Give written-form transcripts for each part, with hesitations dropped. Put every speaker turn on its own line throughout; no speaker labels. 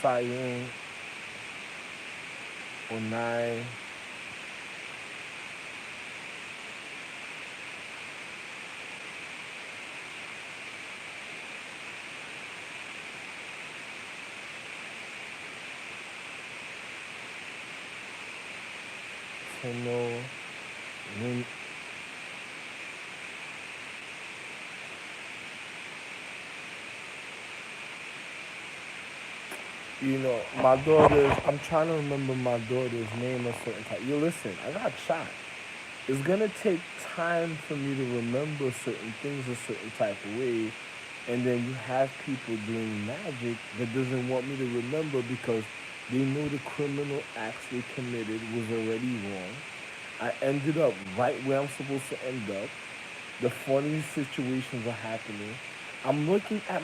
sIeING, oANIe, TINoA, MING. My daughter's, I'm trying to remember my daughter's name a certain time. You listen, I got shot. It's gonna take time for me to remember certain things a certain type of way. And then you have people doing magic that doesn't want me to remember because they know the criminal acts they committed was already wrong. I ended up right where I'm supposed to end up. The funny situations are happening. I'm looking at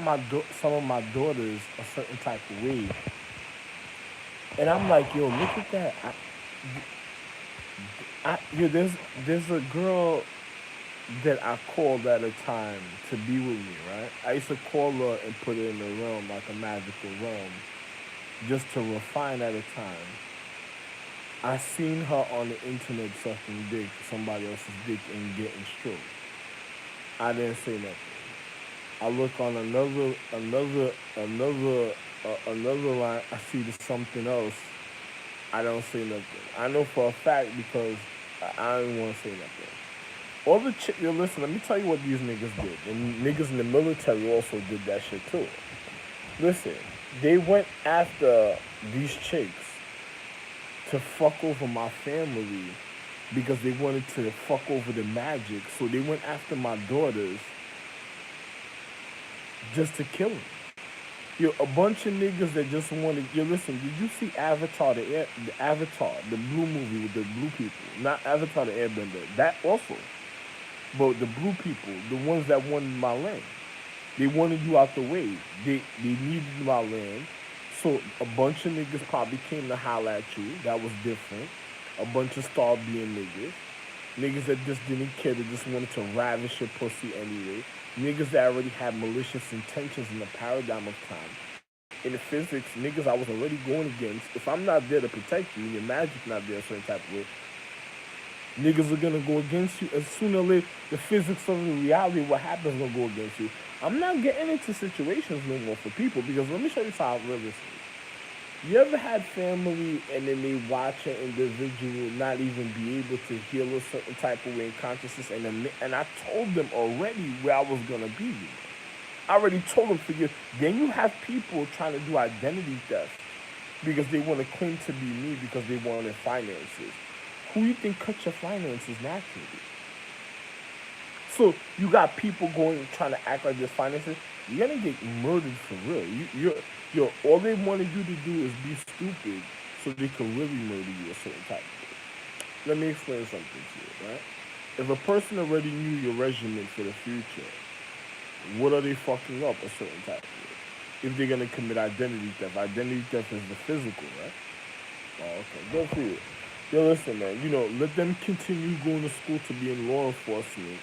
some of my daughters a certain type of way, and I'm like, yo, look at that. There's a girl that I called at a time to be with me, right? I used to call her and put her in the realm, like a magical realm, just to refine at a time. I seen her on the internet sucking dick, somebody else's dick, and getting stroked. I didn't say nothing. I look on another line. I see something else. I don't say nothing. I know for a fact because I don't want to say nothing. All the yo, listen. Let me tell you what these niggas did, and niggas in the military also did that shit too. Listen, they went after these chicks to fuck over my family because they wanted to fuck over the magic. So they went after my daughters just to kill them. Yo, a bunch of niggas that just wanted. Yo, listen. Did you see Avatar, the Avatar, the blue movie with the blue people? Not Avatar, the Airbender. That also, but the blue people, the ones that wanted my land. They wanted you out the way. They needed my land. So a bunch of niggas probably came to holler at you. That was different. A bunch of star being niggas. Niggas that just didn't care, that just wanted to ravish your pussy anyway. Niggas that already had malicious intentions in the paradigm of time. In the physics, niggas I was already going against. If I'm not there to protect you, your magic not there a certain type of way, niggas are gonna go against you. As sooner or later, the physics of the reality, what happens, gonna go against you. I'm not getting into situations no more for people because let me show you how real this is. You ever had family and then they watch an individual not even be able to heal a certain type of way in consciousness, and I told them already where I was gonna be. I already told them for you. Then you have people trying to do identity theft because they want to claim to be me because they wanted finances. Who you think cut your finances naturally? So you got people going trying to act like there's finances. You're gonna get murdered for real. All they wanted you to do is be stupid so they could really murder you a certain type of way. Let me explain something to you, right? If a person already knew your regimen for the future, what are they fucking up a certain type of way? If they're gonna commit identity theft is the physical, right? Oh, okay, good for you. Yo, listen, man. Let them continue going to school to be in law enforcement,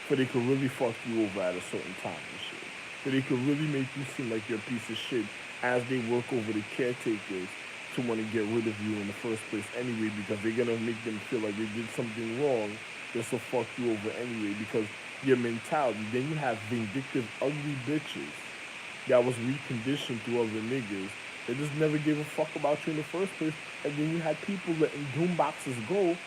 so they could really fuck you over at a certain time and shit. So they could really make you seem like you're a piece of shit as they work over the caretakers to want to get rid of you in the first place anyway because they're gonna make them feel like they did something wrong just to fuck you over anyway because your mentality. Then you have vindictive, ugly bitches that was reconditioned through other niggas that just never gave a fuck about you in the first place. And then you had people letting doom boxes go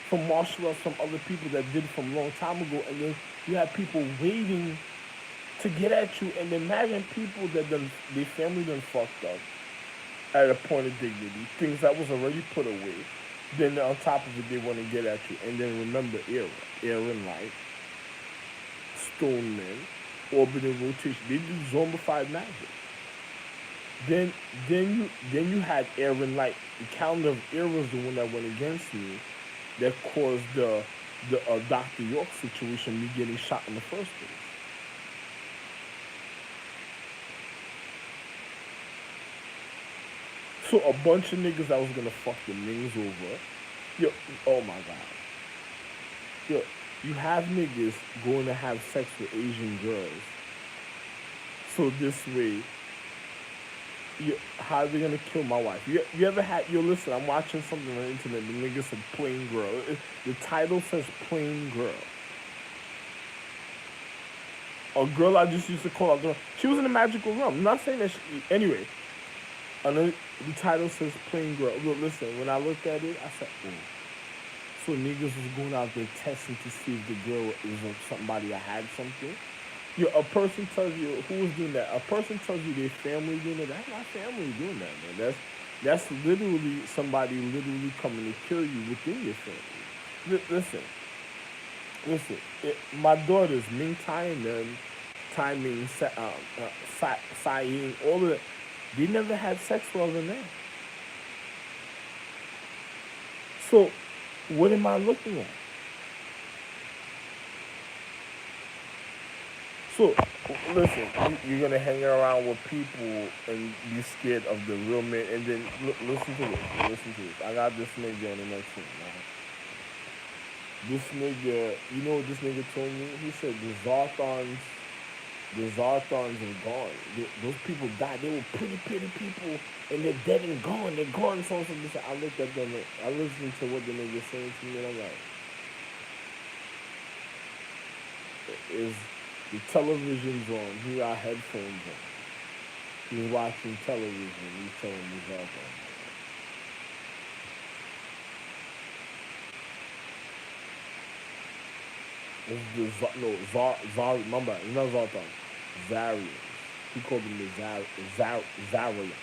from martial arts from other people that did from a long time ago. And then you have people waiting to get at you. And imagine people that their family done fucked up at a point of dignity, things that was already put away. Then on top of it, they want to get at you. And then remember Aaron Light, Stone Men, orbiting rotation. They do zombified magic. Then you had Aaron Light. The calendar of Era the one that went against me, that caused the Dr. York situation, me getting shot in the first place. So a bunch of niggas that was gonna fuck the Mings over. Yo, oh my god. Yo, you have niggas going to have sex with Asian girls. So this way, How are they gonna kill my wife? You ever had? Listen. I'm watching something on the internet. The nigga said plain girl. The title says plain girl. A girl I just used to call out. She was in the magical realm. I'm not saying that. Anyway, the title says plain girl. Look, listen. When I looked at it, I said, "Oh." So niggas was going out there testing to see if the girl was somebody that had something. A person tells you who was doing that. A person tells you their family doing it. That's not family doing that, man. That's literally somebody literally coming to kill you within your family. Listen. My daughters, Ming TIelIN, Ming, sIeING, all of that. They never had sex with other men. So, what am I looking at? So, listen, you're gonna hang around with people and be scared of the real men, and then listen to this. Listen to this. I got this nigga on the next one. Right? This nigga, you know what this nigga told me? He said the Zarthons are gone. Those people died. They were pretty people, and they're dead and gone. They're gone. So I looked at them. I listened to what the nigga saying to me, and I'm like, is the television's on. He got headphones on. He's watching television. He's telling me Zarthon. It's the Zar. Remember, it's not Zarthon. Zarians. He called them the Zarians.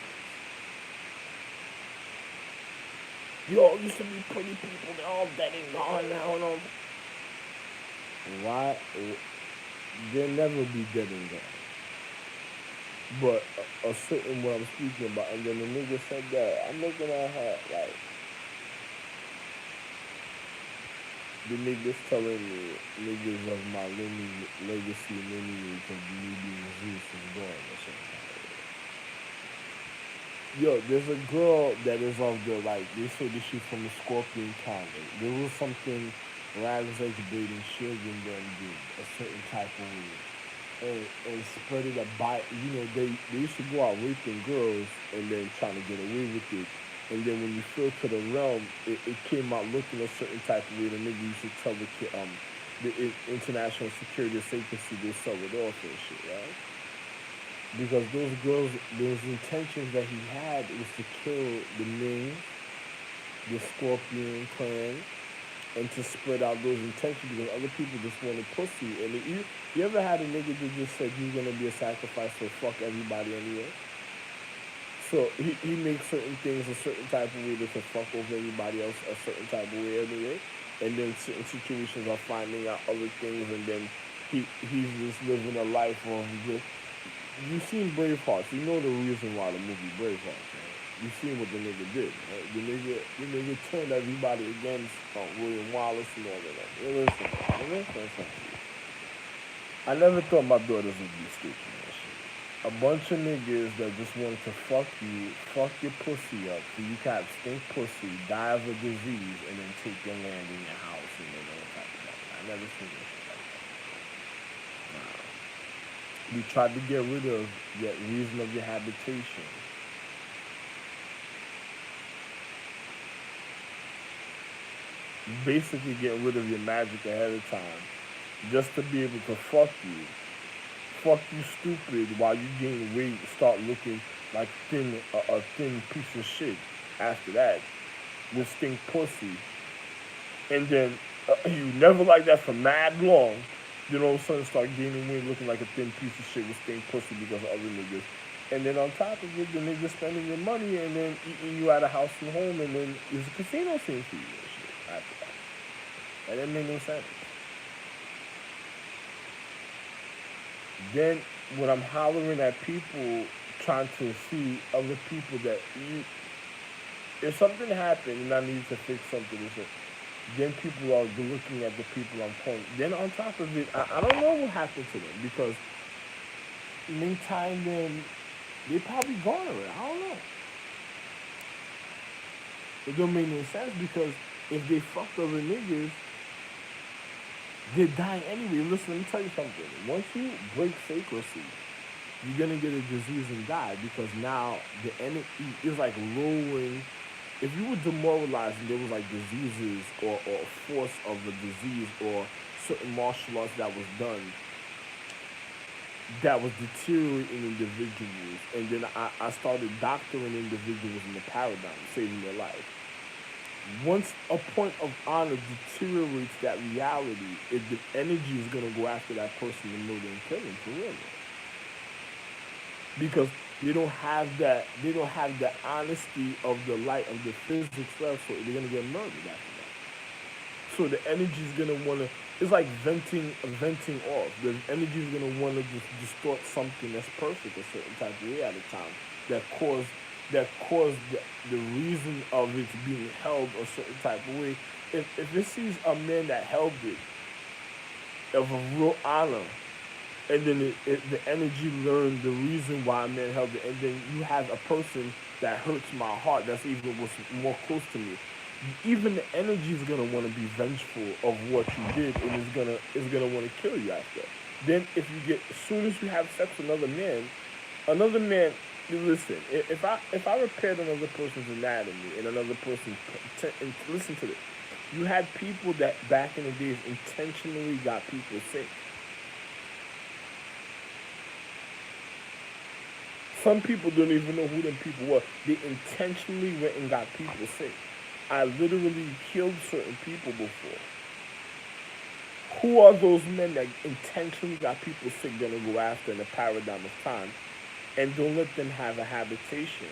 Yo, used to be pretty people. They're all dead and gone now. And why? They'll never be dead and gone. But a certain what I'm speaking about, and then the nigga said that. I'm looking at her like the niggas telling me niggas of my legacy lineage of me being Zeus is gone or something. Yo, there's a girl that is of the like they say that she's from the Scorpion calendar. There was something Riley's educating children them do a certain type of way. And spread it about, they used to go out raping girls and then trying to get away with it. And then when you fell to the realm, it came out looking a certain type of way. The nigga used to tell the international security secrecy they sell it off and shit, right? Because those girls, those intentions that he had was to kill the Ming, the Scorpion clan, and to spread out those intentions because other people just wanted pussy. And you ever had a nigga that just said he's gonna be a sacrifice, so fuck everybody anyway? So he makes certain things a certain type of way that can fuck over everybody else a certain type of way anyway. And then certain situations are finding out other things, and then he's just living a life of just. You seen Braveheart, you know the reason why the movie Braveheart, right? You seen what the nigga did, right? The nigga turned everybody against William Wallace and all of that. Listen. I never thought my daughters would be escaping that shit. A bunch of niggas that just wanted to fuck your pussy up, so you can have stink pussy, die of a disease, and then take your land in your house and then all type of that. I never seen that shit like that. Nah. We tried to get rid of the reason of your habitation. Basically getting rid of your magic ahead of time. Just to be able to fuck you. Fuck you stupid while you gain weight, start looking like a thin piece of shit after that. With stink pussy. And then you never like that for mad long. Then all of a sudden start gaining weight looking like a thin piece of shit with stink pussy because of other niggas. And then on top of it, the niggas spending your money and then eating you out of house and home and then it's a casino scene for you and shit after that. That didn't make no sense. Then when I'm hollering at people trying to see other people that if something happened and I need to fix something, then people are looking at the people I'm pointing. Then on top of it, I don't know what happened to them because meantime, then they probably gone already. I don't know. It don't make no sense because if they fucked other niggas, they're dying anyway. Listen, let me tell you something. Once you break sacredcy, you're gonna get a disease and die because now the energy is like lowering. If you were demoralized and there was like diseases or force of a disease or certain martial arts that was done that was deteriorating individuals, and then I started doctoring individuals in the paradigm, saving their life. Once a point of honor deteriorates that reality, the energy is gonna go after that person and murder and kill him for real, because they don't have the honesty of the light of the physics left, so they're gonna get murdered after that. So the energy is gonna wanna, it's like venting off. The energy is gonna wanna just distort something that's perfect a certain type of way at a time that caused the reason of it being held a certain type of way. If it sees a man that held it of a real honor, and then the energy learned the reason why a man held it, and then you have a person that hurts my heart, that's even what's more close to me. Even the energy is gonna want to be vengeful of what you did, and is gonna want to kill you after. Then if you get, as soon as you have sex with another man, you listen. If I repaired another person's anatomy and another person, and listen to this, you had people that back in the days intentionally got people sick. Some people don't even know who them people were. They intentionally went and got people sick. I literally killed certain people before. Who are those men that intentionally got people sick gonna go after in the paradigm of time, and don't let them have a habitation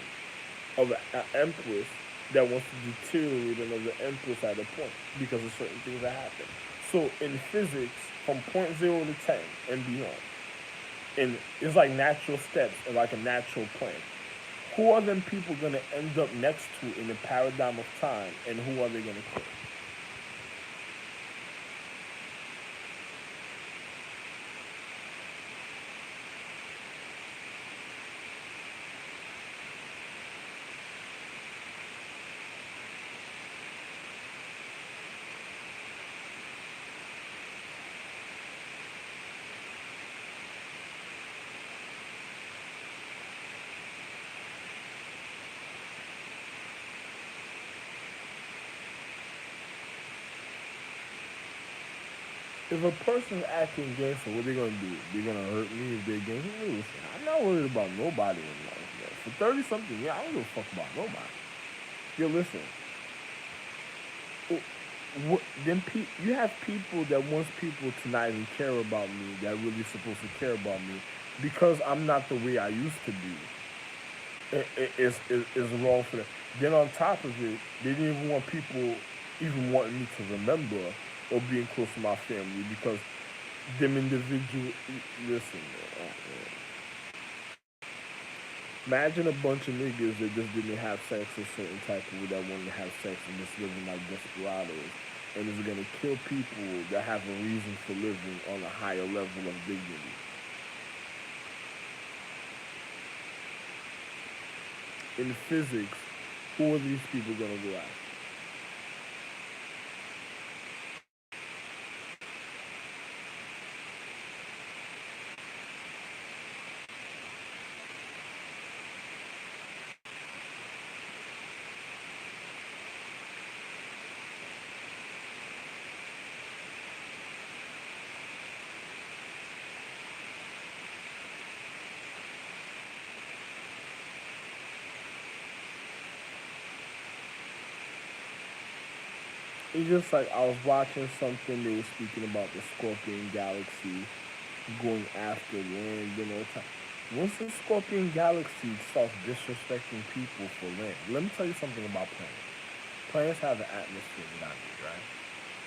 of an empress that wants to deteriorate another empress at a point because of certain things that happen. So in physics, from point zero to 10 and beyond, and it's like natural steps and like a natural plan. Who are them people gonna end up next to in the paradigm of time, and who are they gonna kill? If a person's acting gangster, what they gonna do? They're gonna hurt me if they're gangster. Listen, I'm not worried about nobody in life, man. For 30 something, yeah, I don't give a fuck about nobody. Yo, listen. You have people that wants people to not even care about me, that really supposed to care about me, because I'm not the way I used to be. Is wrong for them. Then on top of it, they didn't even want people even wanting me to remember or being close to my family because them individual. Listen, man. Imagine a bunch of niggas that just didn't have sex a certain type of way that wanted to have sex and just living like desperados, and is gonna kill people that have a reason for living on a higher level of dignity. In physics, who are these people gonna go after? It's just like I was watching something, they were speaking about the Scorpion Galaxy going after land and all time. Once the Scorpion Galaxy starts disrespecting people for land, let me tell you something about planets. Planets have an atmosphere without it, right?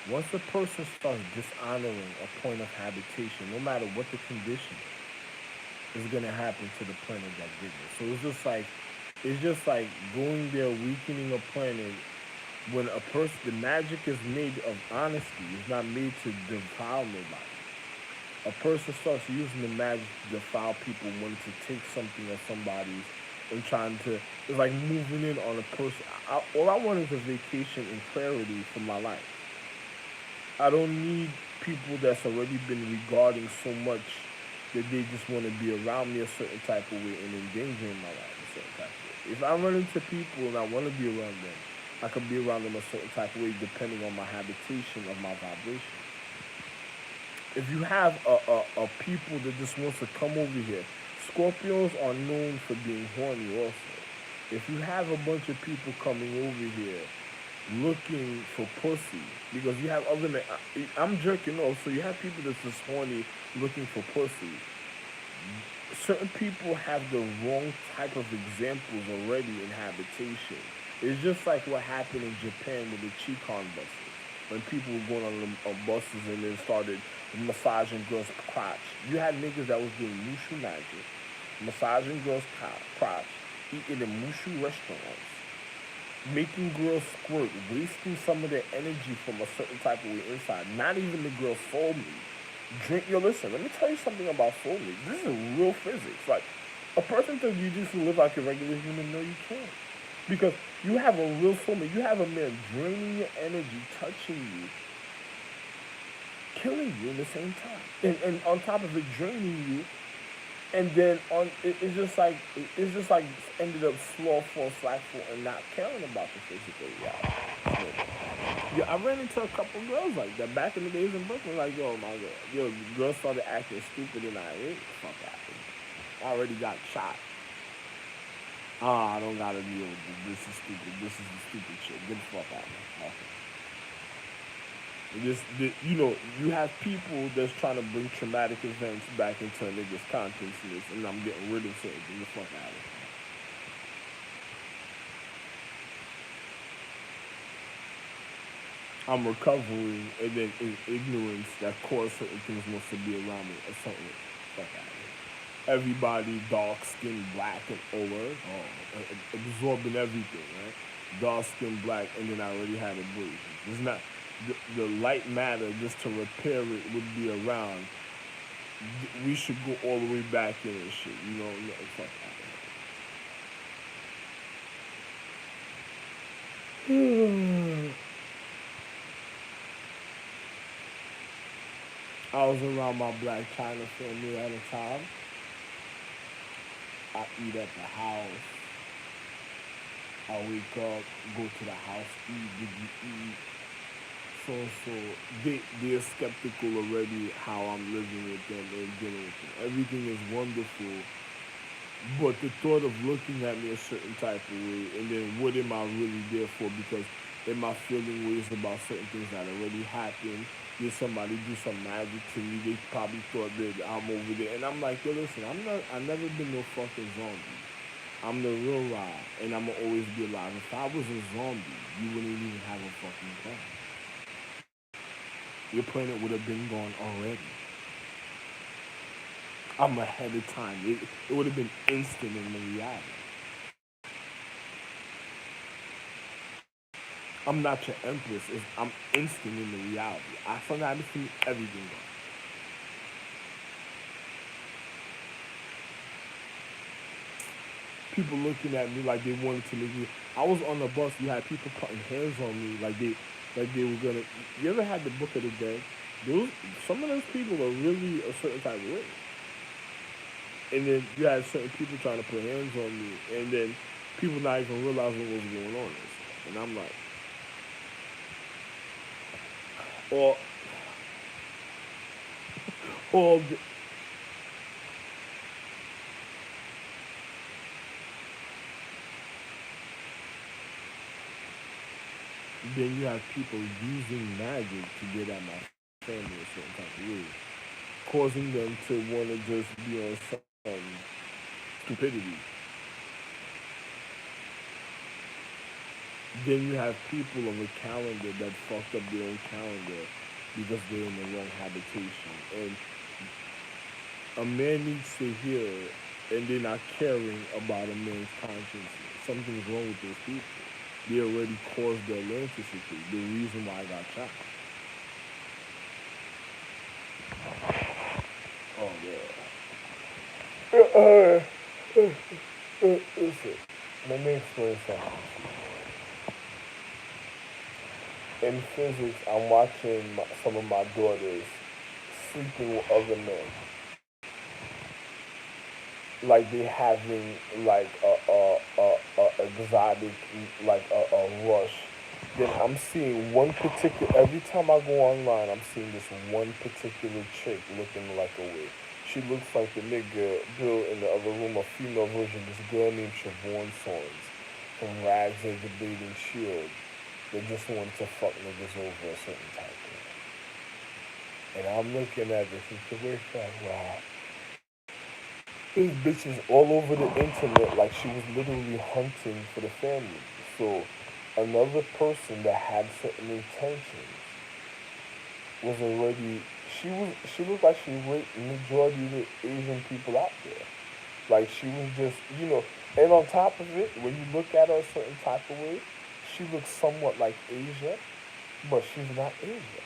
Once a person starts dishonoring a point of habitation, no matter what the condition is gonna happen to the planet that did it. So it's just like going there weakening a planet when a person, the magic is made of honesty. It's not made to defile nobody. A person starts using the magic to defile people, wanting to take something of somebody's and trying to, it's like moving in on a person. All I want is a vacation and clarity for my life. I don't need people that's already been regarding so much that they just want to be around me a certain type of way and endangering my life a certain type of way. If I run into people and I want to be around them, I can be around them a certain type of way depending on my habitation of my vibration. If you have a people that just wants to come over here, Scorpios are known for being horny also. If you have a bunch of people coming over here looking for pussy, because you have other men, I'm jerking off, so you have people that's just horny looking for pussy. Certain people have the wrong type of examples already in habitation. It's just like what happened in Japan with the Chikon buses. When people were going on buses and then started massaging girls' crotch. You had niggas that was doing mushu magic, massaging girls' crotch, eating in mushu restaurants, making girls squirt, wasting some of their energy from a certain type of way inside. Not even the girls' soulmate. Drink. Yo, listen. Let me tell you something about soulmates. This is real physics. Like a person thinks you just live like a regular human. No, you can't. Because you have a real soulmate. You have a man draining your energy, touching you, killing you at the same time, and on top of it, draining you, and then it's just like ended up slothful, slackful, and not caring about the physical reality. Yeah, I ran into a couple girls like that back in the days in Brooklyn. Like, yo, my god, yo, girls started acting stupid, and I ain't fuck happened. I already got shot. Ah, I don't gotta deal with this. This is stupid. This is the stupid shit. Get the fuck out of me. Okay. You know, you have people that's trying to bring traumatic events back into a nigga's consciousness, and I'm getting rid of it. Get the fuck out of it. I'm recovering, and then in ignorance that caused certain things wants to be around me. Or something. Fuck out of it. Everybody dark skin, black, and over, absorbing everything, right? Dark skin, black, and then I already had a bruise. It's not the light matter just to repair it would be around. We should go all the way back in and shit. You know, fuck that. I was around my black China family at a time. I eat at the house. I wake up, go to the house, eat, did you eat? So they're skeptical already how I'm living with them and dealing with them. Everything is wonderful, but the thought of looking at me a certain type of way, and then what am I really there for? Because am I feeling ways about certain things that already happened? Did somebody do some magic to me? They probably thought that I'm over there, and I'm like, yo, listen, I'm not. I never been no fucking zombie. I'm the real ride, and I'ma always be alive. If I was a zombie, you wouldn't even have a fucking planet. Your planet would have been gone already. I'm ahead of time. It would have been instant in the reality. I'm not your empress. I'm instant in the reality. I sometimes see everything gone. People looking at me like they wanted to make me. I was on the bus. You had people putting hands on me like they were gonna. You ever had the Book of the Dead? Those some of those people are really a certain type of way. And then you had certain people trying to put hands on me, and then people not even realizing what was going on. And I'm like, or or then you have people using magic to get at my family a certain type of way, causing them to want to just be on some stupidity. Then you have people on the calendar that fucked up their own calendar because they're in the wrong habitation. And a man needs to hear, and they're not caring about a man's conscience. Something's wrong with those people. They already caused the Atlanticity, the reason why I got shot. Oh, listen, let me explain something. In physics, some of my daughters sleeping with other men. like they having like a exotic, like a rush. Then I'm seeing one particular, every time I go online, I'm seeing this one particular chick looking like a wig. She looks like the nigga Bill in the other room, a female version, this girl named Siobhan Sons from Rags Age of Dating Shield that just wanted to fuck niggas over a certain type of way. And I'm looking at this situation like, wow, this bitch is all over the internet like she was literally hunting for the family. So another person that had certain intentions was already, she looked like she raped majority of the Asian people out there. Like she was just, and on top of it, when you look at her a certain type of way, she looks somewhat like Asia, but she's not Asia.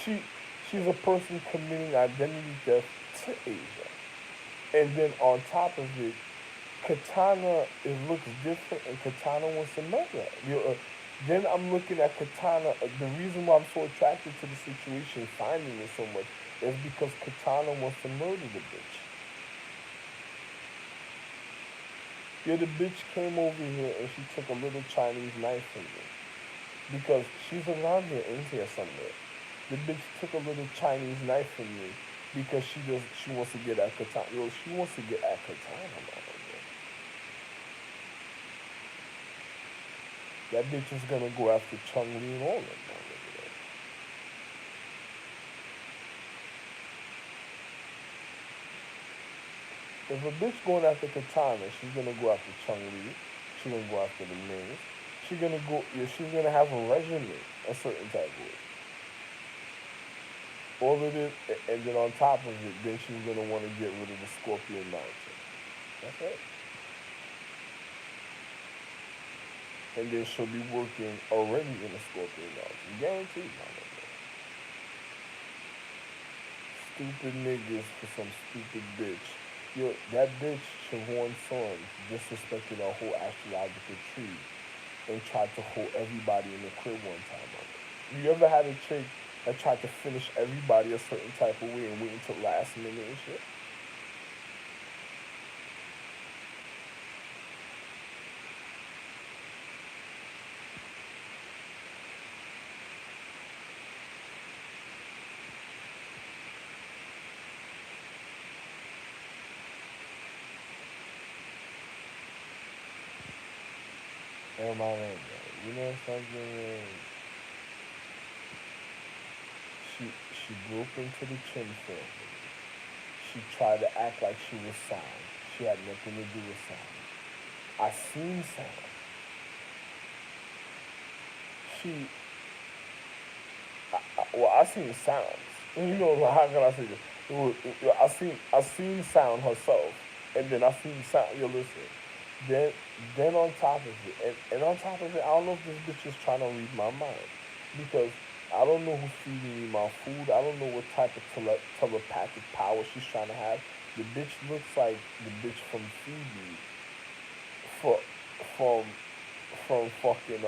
She she's a person committing identity theft to Asia. And then on top of it, Katana, it looks different, and Katana wants to murder. Then I'm looking at Katana. The reason why I'm so attracted to the situation, finding it so much, is because Katana wants to murder the bitch. Yeah, the bitch came over here and she took a little Chinese knife from me because she's around here in here somewhere. The bitch took a little Chinese knife from me because she wants to get at Katana. Yo, she wants to get at Katana, man. That bitch is gonna go after Chung Lee and all of them. If a bitch going after Katana, she's gonna go after Chung Lee. She's gonna go after the Mings. She's gonna go. Yeah, she's gonna have a regimen, a certain type of way. All of this, and then on top of it, then she's gonna want to get rid of the Scorpion Mountain. That's it. And then she'll be working already in the Scorpion Mountain, guaranteed, my nigga. Stupid niggas for some stupid bitch. Yo, that bitch, Siobhan Sons, disrespected our whole astrological tree and tried to hold everybody in the crib one time. You ever had a chick that tried to finish everybody a certain type of way and wait until last minute and shit? And my name, you know something? She broke into the Chin family. She tried to act like she was sound. She had nothing to do with sound. I seen sound. She, well, I seen sounds. You know, like, how can I say this? I seen sound herself, and then I seen sound. Yo, listen. Then, then on top of it, and on top of it, I don't know if this bitch is trying to read my mind because I don't know who's feeding me my food. I don't know what type of telepathic power she's trying to have. The bitch looks like the bitch from Phoebe, for, from fucking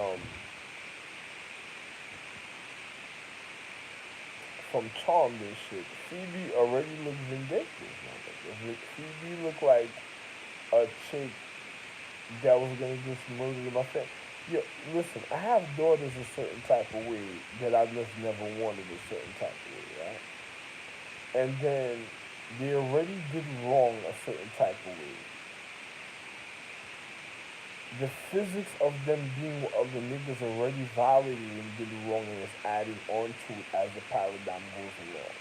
from Charmed and shit. Phoebe already looks vindictive, my nigga. Phoebe look like a chick that was gonna just murder my family. Yo, listen, I have daughters a certain type of way that I just never wanted a certain type of way, right? And then they already did wrong a certain type of way. The physics of them being of the niggas already violated and did wrong and is adding on to it as the paradigm goes along.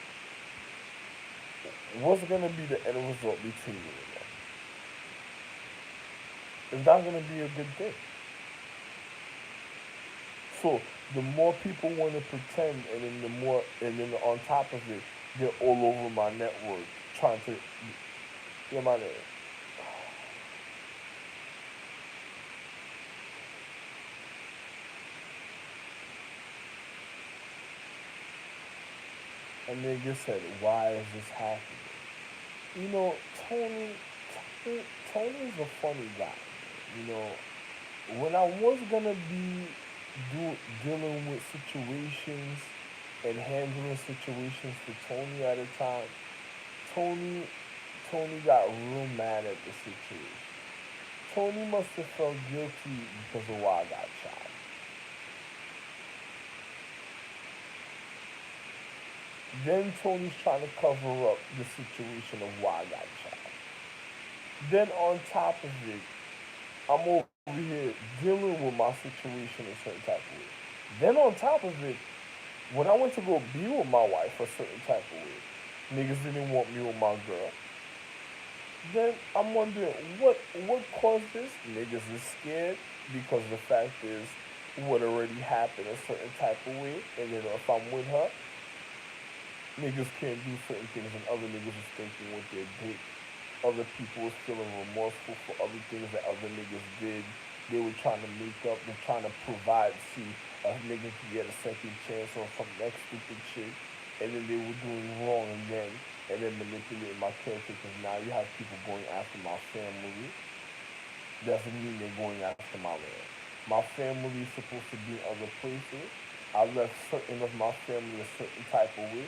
What's gonna be the end result between you and them? It's not gonna be a good thing. So the more people want to pretend, and then and then on top of it, they're all over my network trying to get my name. And nigga said, "Why is this happening?" You know, Tony, Tony's a funny guy. You know, when I was gonna be dealing with situations and handling situations for Tony at a time, Tony Tony got real mad at the situation. Tony must have felt guilty because of why I got shot. Then Tony's trying to cover up the situation of why I got shot. Then on top of it, I'm over here dealing with my situation a certain type of way. Then on top of it, when I went to go be with my wife a certain type of way, niggas didn't want me with my girl. Then I'm wondering what caused this? Niggas is scared because the fact is what already happened a certain type of way, and then if I'm with her, niggas can't do certain things, and other niggas is thinking what they did. Other people was feeling remorseful for other things that other niggas did. They were trying to make up. They're trying to provide. See, a nigga could get a second chance on some next stupid shit, and then they were doing wrong again, and then manipulating my character. Because now you have people going after my family. Doesn't mean they're going after my land. My family is supposed to be in other places. I left certain of my family a certain type of way.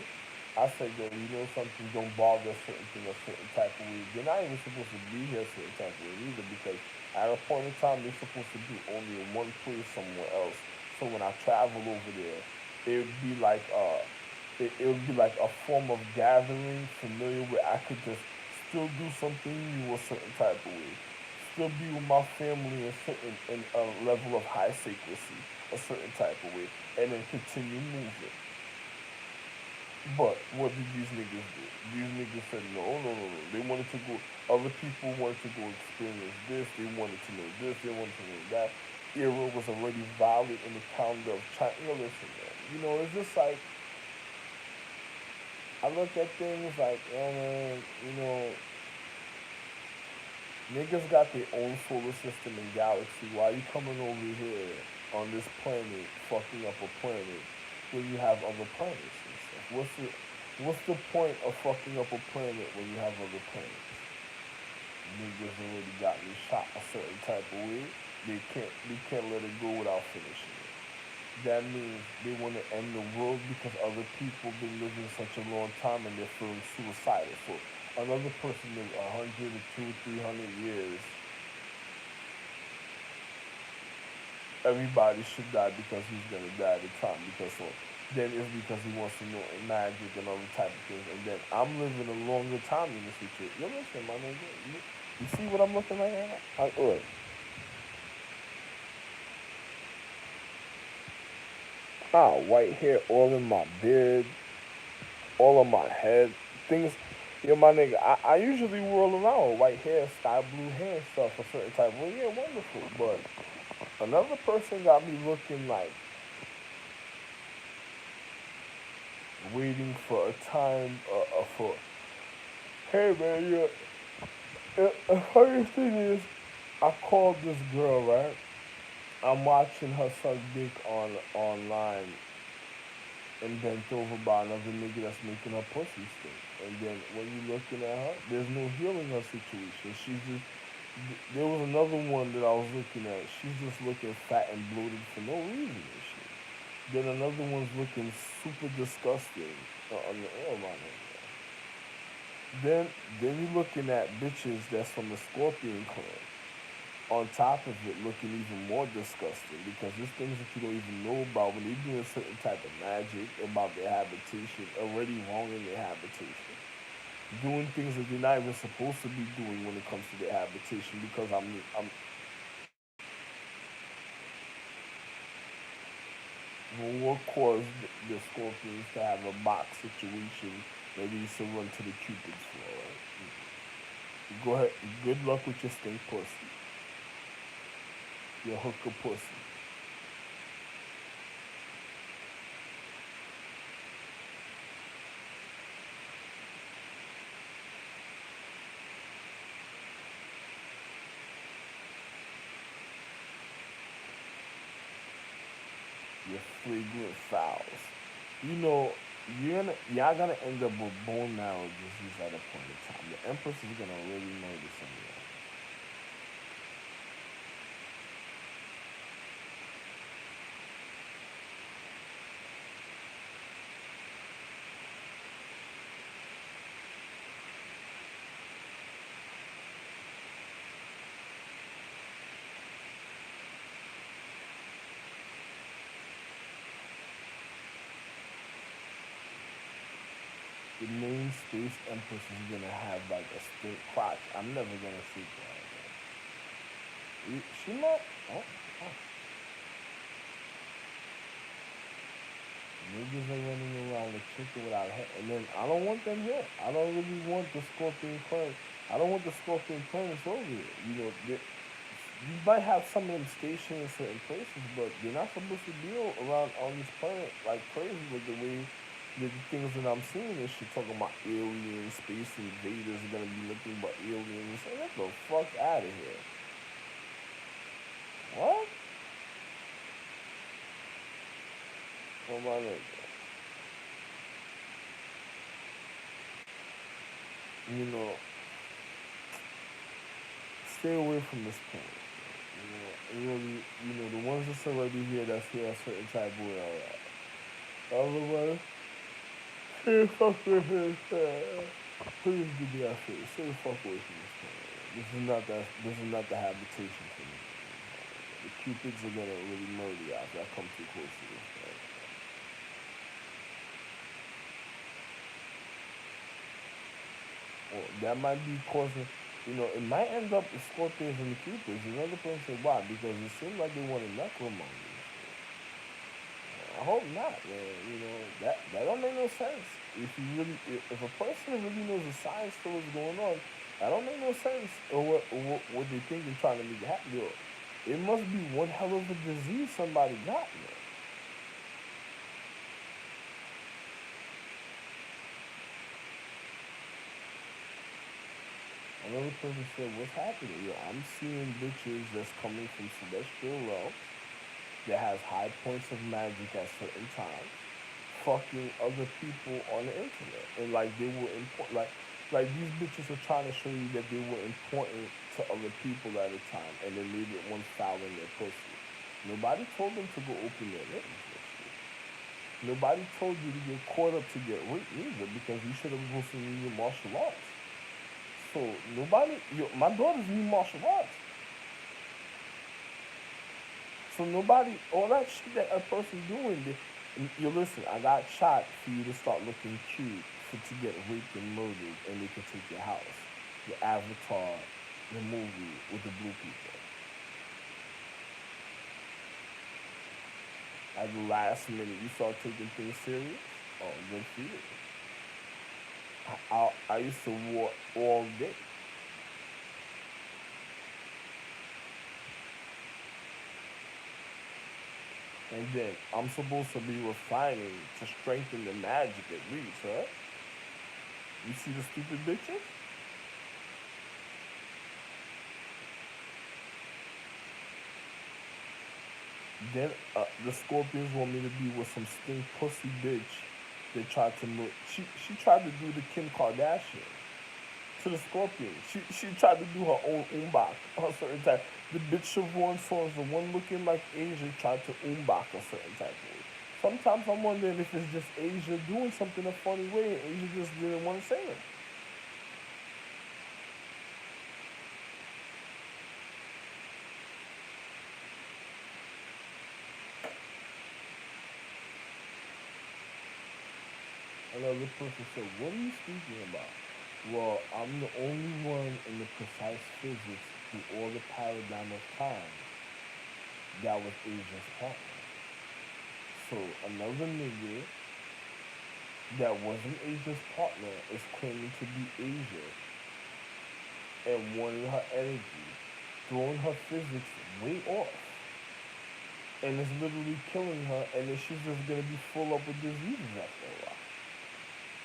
I said, yo, you know something, don't bother a certain thing a certain type of way. They're not even supposed to be here a certain type of way either because at a point in time they're supposed to be only in one place somewhere else. So when I travel over there, it would be like it would be like a form of gathering familiar where I could just still do something new a certain type of way. Still be with my family in a level of high secrecy, a certain type of way, and then continue moving. But what did these niggas do? These niggas said no, no, no, no. They wanted to go. Other people wanted to go experience this. They wanted to know this. They wanted to know that. Era was already valid in the calendar of China. You know, listen, man. You know, it's just like I look at things like, man, you know, niggas got their own solar system and galaxy. Why you coming over here on this planet, fucking up a planet, when you have other planets and stuff? What's the point of fucking up a planet when you have other planets? Niggas already got me shot a certain type of way. They can't let it go without finishing it. That means they want to end the world because other people been living such a long time and they're feeling suicidal. So another person lives 100 or 200, 300 years. Everybody should die because he's gonna die at the time. Because so then it's because he wants to know magic and other type of things. And then I'm living a longer time in the future. You listen, my nigga. You see what I'm looking like right now? Look. White hair all in my beard, all on my head. Things, my nigga, I usually whirl around with white hair, sky blue hair and stuff, a certain type of way. Yeah, wonderful. But another person got me looking like waiting for a time for, hey man, the funniest thing is, I called this girl, right? I'm watching her suck dick online and bent over by another nigga that's making her pussy stink. And then when you looking at her, there's no healing her situation. She's just there was another one that I was looking at. She's just looking fat and bloated for no reason and shit. Then another one's looking super disgusting on the air line. Then you looking at bitches that's from the Scorpion clan. On top of it, looking even more disgusting because there's things that you don't even know about when they're doing certain type of magic about their habitation, already wrong in their habitation. Doing things that they're not even supposed to be doing when it comes to their habitation because I'm what caused the Scorpions to have a box situation where they used to run to the Cupid's floor, right? Go ahead. Good luck with your stink pussy. Your hooker pussy. Your flagrant fouls. You know, y'all gonna end up with bone marrow disease at a point in time. The Empress is gonna really notice some of that. the main space empress is gonna have like a stink crotch. I'm never gonna see that. She might. Oh, oh. Niggas are running around with chicken without head, and then I don't want them here. I don't really want the scorpion clan. I don't want the scorpion clans over here. You know, you might have some of them stationed in certain places, but they're not supposed to be around on this planet like crazy with the way the things that I'm seeing. This shit talking about aliens, space invaders are gonna be nothing but aliens. Like, get the fuck out of here. What? Oh my nigga. You know, stay away from this planet. You know, really, you know, the ones that's already here, that's here a certain type of way, alright. Otherwise, stay fuck with his, please do me that favor. Stay the fuck away from this planet. This is not the habitation for me. The cupids are gonna really murder you if I come too close to this planet. Or that might be causing, you know, it might end up the scorpions and the cupids. Another person said why? Because it seemed like they wanted necromongers. I hope not, man. You know, that don't make no sense. If a person really knows the science to what's going on, that don't make no sense. Or what they think they're trying to make happen. Yo, it must be one hell of a disease somebody got, man. Another person said, what's happening? Yo, I'm seeing bitches that's coming from celestial realms that has high points of magic at certain times, fucking other people on the internet, and like they were important. Like these bitches are trying to show you that they were important to other people at a time, and then maybe one's fouling their pussy. Nobody told them to go open their lips. Nobody told you to get caught up to get raped either, because you should have gone to your martial arts. So my daughter's new martial arts. So nobody, all that shit that a person doing, you listen, I got shot for you to start looking cute, to get raped and murdered, and they can take your house. The Avatar, the movie with the blue people. At the last minute, you start taking things serious. Oh, good for you. I used to walk all day. And then I'm supposed to be refining to strengthen the magic at least, huh? You see the stupid bitches? Then the Scorpions want me to be with some stink pussy bitch that tried to look. She tried to do the Kim Kardashian to the Scorpion. She tried to do her own umbak a certain time. The bitch Siobhan songs, the one looking like Asia, tried to umbak a certain type of way. Sometimes I'm wondering if it's just Asia doing something a funny way and Asia just didn't want to say it. Another person said, what are you speaking about? Well, I'm the only one in the precise physics through all the paradigm of time that was Asia's partner. So another nigga that wasn't Asia's partner is claiming to be Asia and wanting her energy, throwing her physics way off, and it's literally killing her, and then she's just gonna be full up with diseases after a while.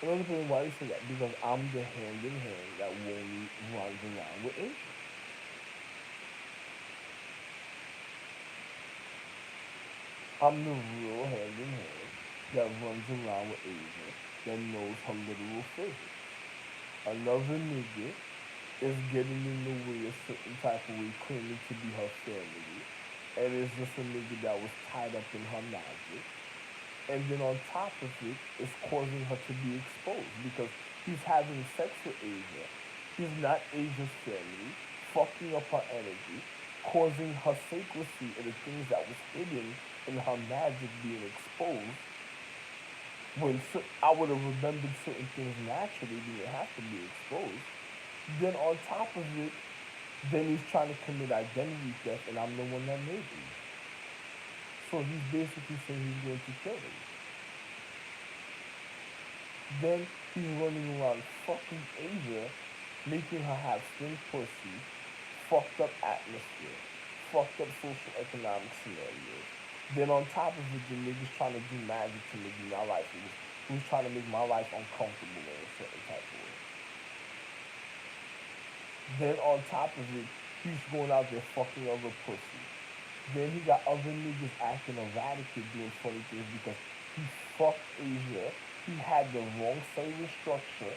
Another thing why you say that? Because I'm the hand in hand that Wally runs around with Asia. I'm the real hand in hand that runs around with Asia that knows her literal physics. Another nigga is getting in the way a certain type of way, claiming to be her family, and it's just a nigga that was tied up in her magic. And then on top of it, it's causing her to be exposed because he's having sex with Asia. He's not Asia's family, fucking up her energy, causing her secrecy and the things that was hidden in her magic being exposed. When I would have remembered certain things naturally, didn't have to be exposed. Then on top of it, then he's trying to commit identity theft, and I'm the one that made him. So he's basically saying he's going to kill him. Then he's running around fucking Asia, making her have stink pussy, fucked up atmosphere, fucked up social economic scenarios. Then on top of it, the niggas trying to do magic to make my life. Who's trying to make my life uncomfortable in a certain type of way. Then on top of it, he's going out there fucking other pussy. Then he got other niggas acting erratic and doing funny things because he fucked Asia. He had the wrong cellular structure,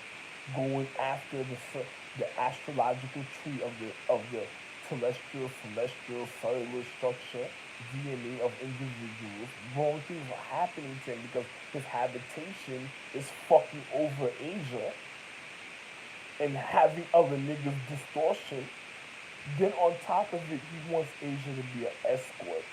going after the astrological tree of the celestial cellular structure, DNA of individuals. Wrong things are happening to him because his habitation is fucking over Asia and having other niggas distortion. Then on top of it, he wants Asia to be an escort,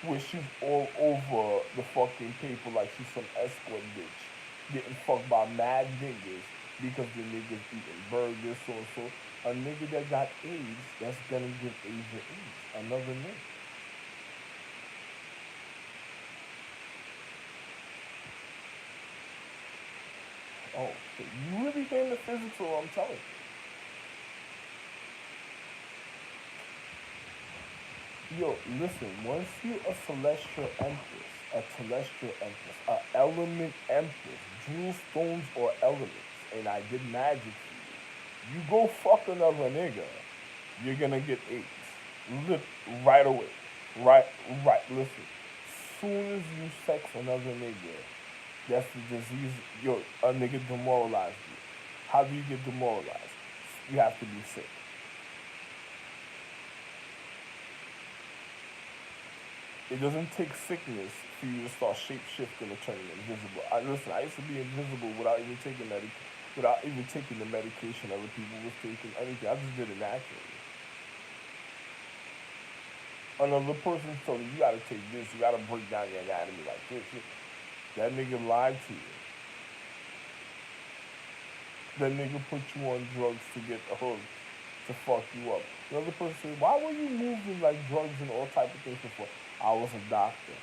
where she's all over the fucking paper like she's some escort bitch, getting fucked by mad niggas because the niggas eating burgers, so and so. A nigga that got AIDS, that's gonna give Asia AIDS. Another nigga. Oh shit, you really hearing the physics of what I'm telling you? Yo, listen, once you a celestial empress, a celestial empress, a element empress, jewel stones or elements, and I did magic for you, you go fuck another nigga, you're gonna get AIDS. Look, right away. Right, right, listen. Soon as you sex another nigga, that's the disease, yo, a nigga demoralized you. How do you get demoralized? You have to be sick. It doesn't take sickness for you to start shape shifting and turning invisible. Listen, I used to be invisible without even taking the medication other people was taking, anything. I just did it naturally. Another person told you, you gotta take this, you gotta break down your anatomy like this. That nigga lied to you. That nigga put you on drugs to get hooked, to fuck you up. The other person said, why were you moving like drugs and all type of things before? I was a doctor.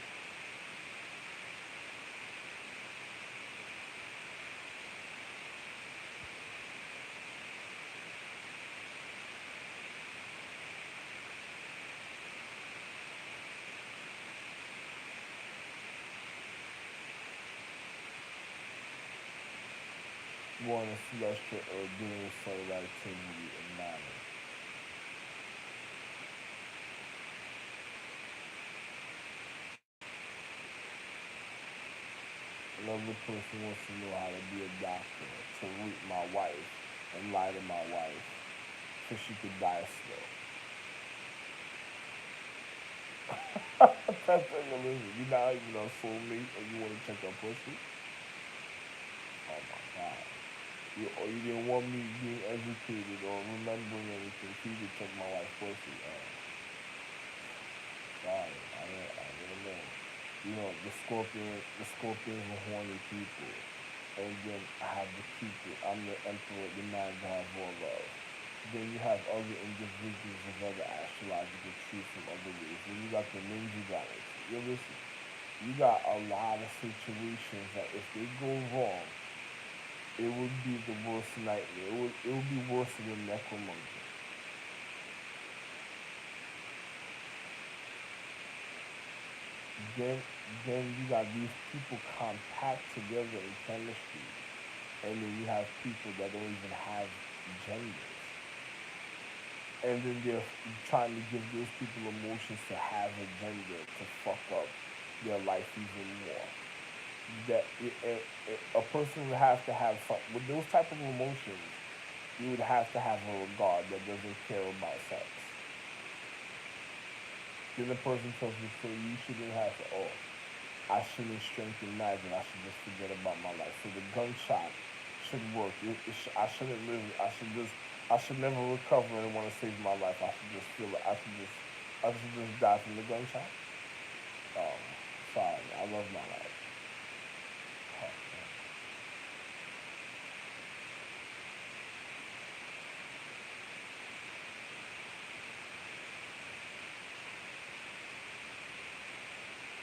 One is celestial or doing solar activity and matter. Another person wants to know how to be a doctor, to rape my wife and lie to my wife so she could die slow. That's what you're listen. You're not even a soulmate and you want to check her pussy? Oh my god. Or you didn't want me being educated or remembering anything so you could check my wife's pussy. Sorry, I don't know. You know, the scorpions are horny people. And then I have the Cupid. I'm the emperor, the mad god of all love. Then you have other individuals of other astrological truths from other ways. Then you got the MING galaxy. You listen, you got a lot of situations that if they go wrong, it would be the worst nightmare. It would be worse than necromancy. Then then you got these people compact together in chemistry, and then you have people that don't even have genders, and then they're trying to give those people emotions to have a gender to fuck up their life even more. A person would have to have some with those type of emotions. You would have to have a regard that doesn't care about sex. Then the person tells me, so you shouldn't have to. Oh, I shouldn't strengthen magic. I should just forget about my life. So the gunshot should work. I shouldn't live. I should never recover and want to save my life. I should just feel it. I should just die from the gunshot. Oh, sorry. I love my life.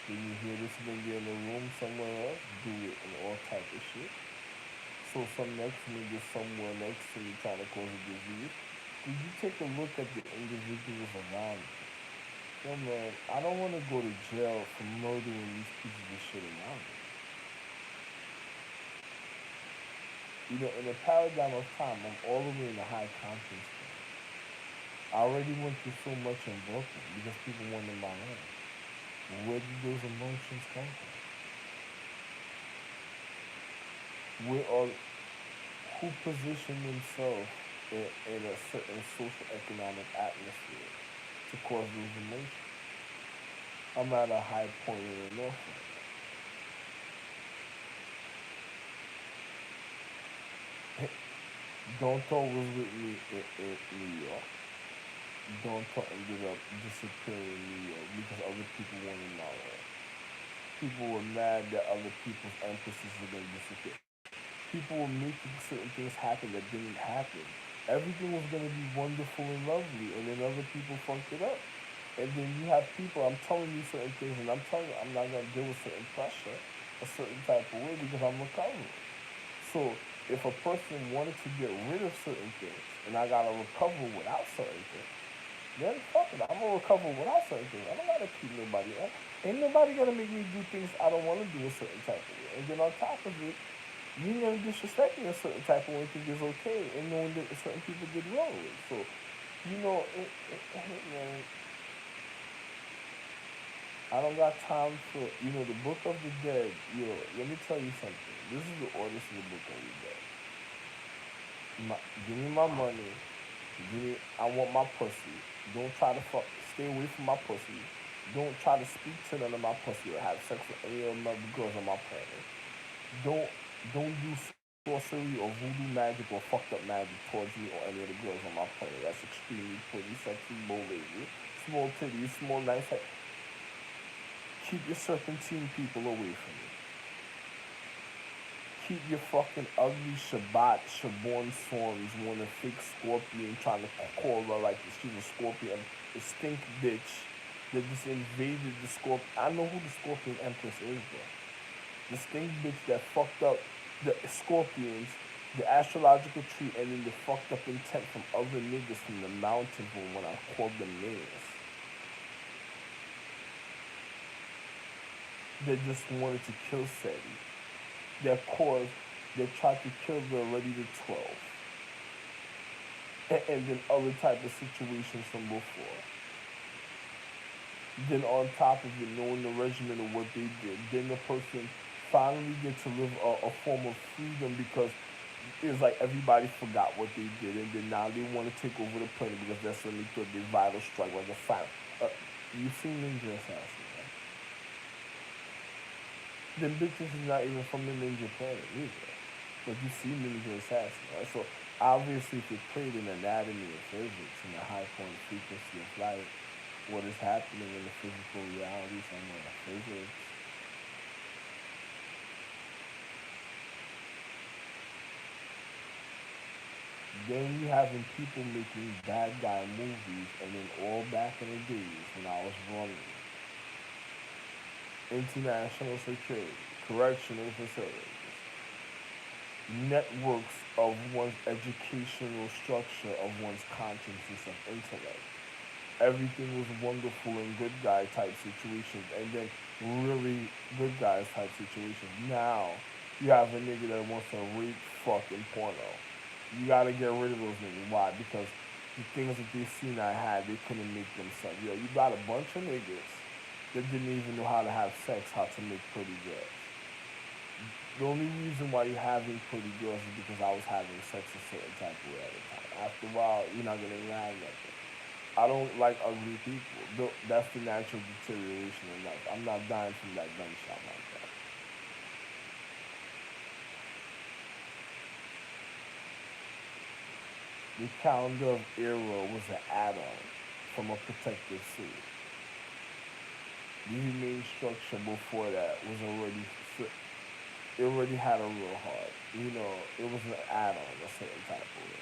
Then you hear this nigga in the room somewhere else do it and all type of shit. So some next nigga somewhere next to you trying to cause a disease. Did you take a look at the individuals around you? Yo man, I don't want to go to jail for murdering these pieces of shit around me. You know, in the paradigm of time, I'm all the way in the high conscience thing. I already went through so much in Brooklyn because people wanted my land. Where did those emotions come from? Who positioned themselves in a certain social economic atmosphere to cause those emotions? I'm at a high point in the north. Don't talk was with me in New York. Don't talk ended up disappearing in New York because other people wanted my land. People were mad that other people's emphasis were going to disappear. People were making certain things happen that didn't happen. Everything was going to be wonderful and lovely, and then other people fucked it up. And then you have people, I'm telling you certain things, and I'm telling you I'm not going to deal with certain pressure a certain type of way because I'm recovering. So if a person wanted to get rid of certain things, and I got to recover without certain things, then fuck it, I'm going to recover without certain things. I don't got to keep nobody up. Ain't nobody going to make me do things I don't want to do a certain type of way. And then on top of it, you ain't gonna disrespect me a certain type of way think it's okay, and knowing that certain people did wrong with it. So, you know, man, I don't got time for, the Book of the Dead. Yo, let me tell you something. This is the orders of the Book of the Dead. Give me my money. I want my pussy. Don't try to fuck. Stay away from my pussy. Don't try to speak to none of my pussy or have sex with any of my girls on my planet. Don't do sorcery or voodoo magic or fucked up magic towards me or any of the girls on my planet. That's extremely pretty, sexy, bold lady, small titties, small nice head. Keep your serpentine people away from me. Keep your fucking ugly Shaborn Swarms, want a fake scorpion trying to call her like she's a scorpion, a stink bitch that just invaded the scorpion. I know who the Scorpion Empress is, bro. The stink bitch that fucked up the scorpions, the astrological tree, and then the fucked up intent from other niggas from the mountain when I called them names. They just wanted to kill Seti. They tried to kill the already the 12. And then other type of situations from before. Then on top of it, knowing the regimen of what they did, then the person finally get to live a form of freedom because it's like everybody forgot what they did, and then now they want to take over the planet because that's when they thought they vital strike like a fire. You seen Ninja Assassin, right? Them bitches is not even from the Ninja planet either, but you see Ninja Assassin, right? So obviously, if you played in anatomy and physics and the high point frequency of light, what is happening in the physical reality, somewhere in physics. Then you having people making bad guy movies, and then all back in the days when I was running international security, correctional facilities, networks of one's educational structure, of one's consciousness of intellect. Everything was wonderful in good guy type situations, and then really good guys type situations. Now you have a nigga that wants to rape, fuck, and porno. You gotta get rid of those niggas. Why? Because the things that they seen I had, they couldn't make themselves. Yo, you got a bunch of niggas that didn't even know how to have sex, how to make pretty girls. The only reason why you're having pretty girls is because I was having sex a certain type of way at the time. After a while, you're not gonna land nothing. I don't like ugly people. That's the natural deterioration in life. I'm not dying from that gunshot like that. The calendar of era was an add-on from a protective suit. The humane structure before that was it already had a real heart. It was an add-on, a certain type of way.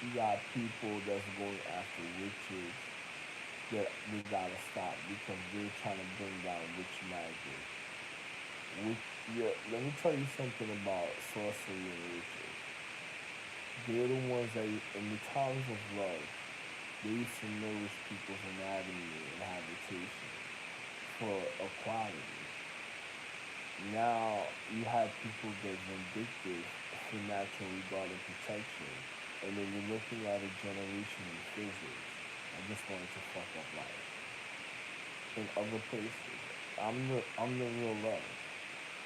You got people that's going after witches that they gotta stop because they're trying to bring down witch magic. Witch, yeah, let me tell you something about sorcery and witches. They're the ones that, in the times of love, they used to nourish people's anatomy and habitation for equality. Now you have people that vindictive for natural regard and protection, and then you're looking at a generation in physics. I just wanted to fuck up life. In other places, I'm the real love,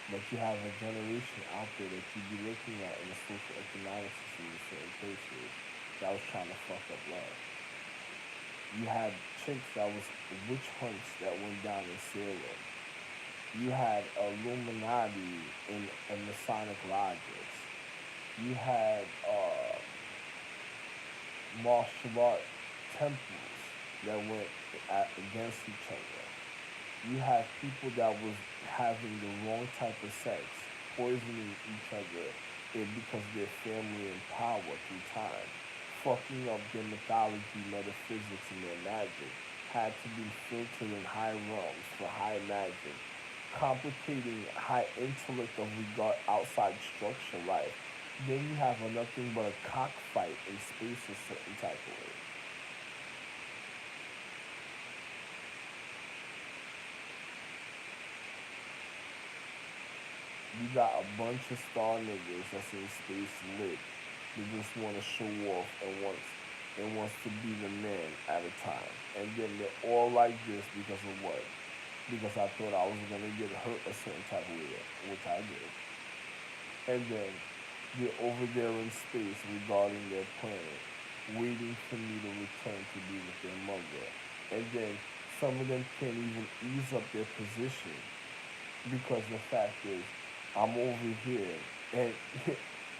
but you have a generation out there that you be looking at in the social economic system in certain places that was trying to fuck up love. You had chicks that was witch hunts that went down in Salem. You had Illuminati in Masonic lodges. You had martial art temples that went against each other. You had people that was having the wrong type of sex, poisoning each other because their family and power through time, fucking up their mythology, metaphysics, and their magic, had to be filtered in high realms for high magic, complicating high intellect of regard outside structure life. Then you have a nothing but a cockfight in space a certain type of way. You got a bunch of star niggas that's in space lit. They just want to show off and wants to be the man at a time. And then they're all like this because of what? Because I thought I was gonna get hurt a certain type of way, which I did. And then they're over there in space regarding their planet, waiting for me to return to be with their mother. And then some of them can't even ease up their position because the fact is, I'm over here, and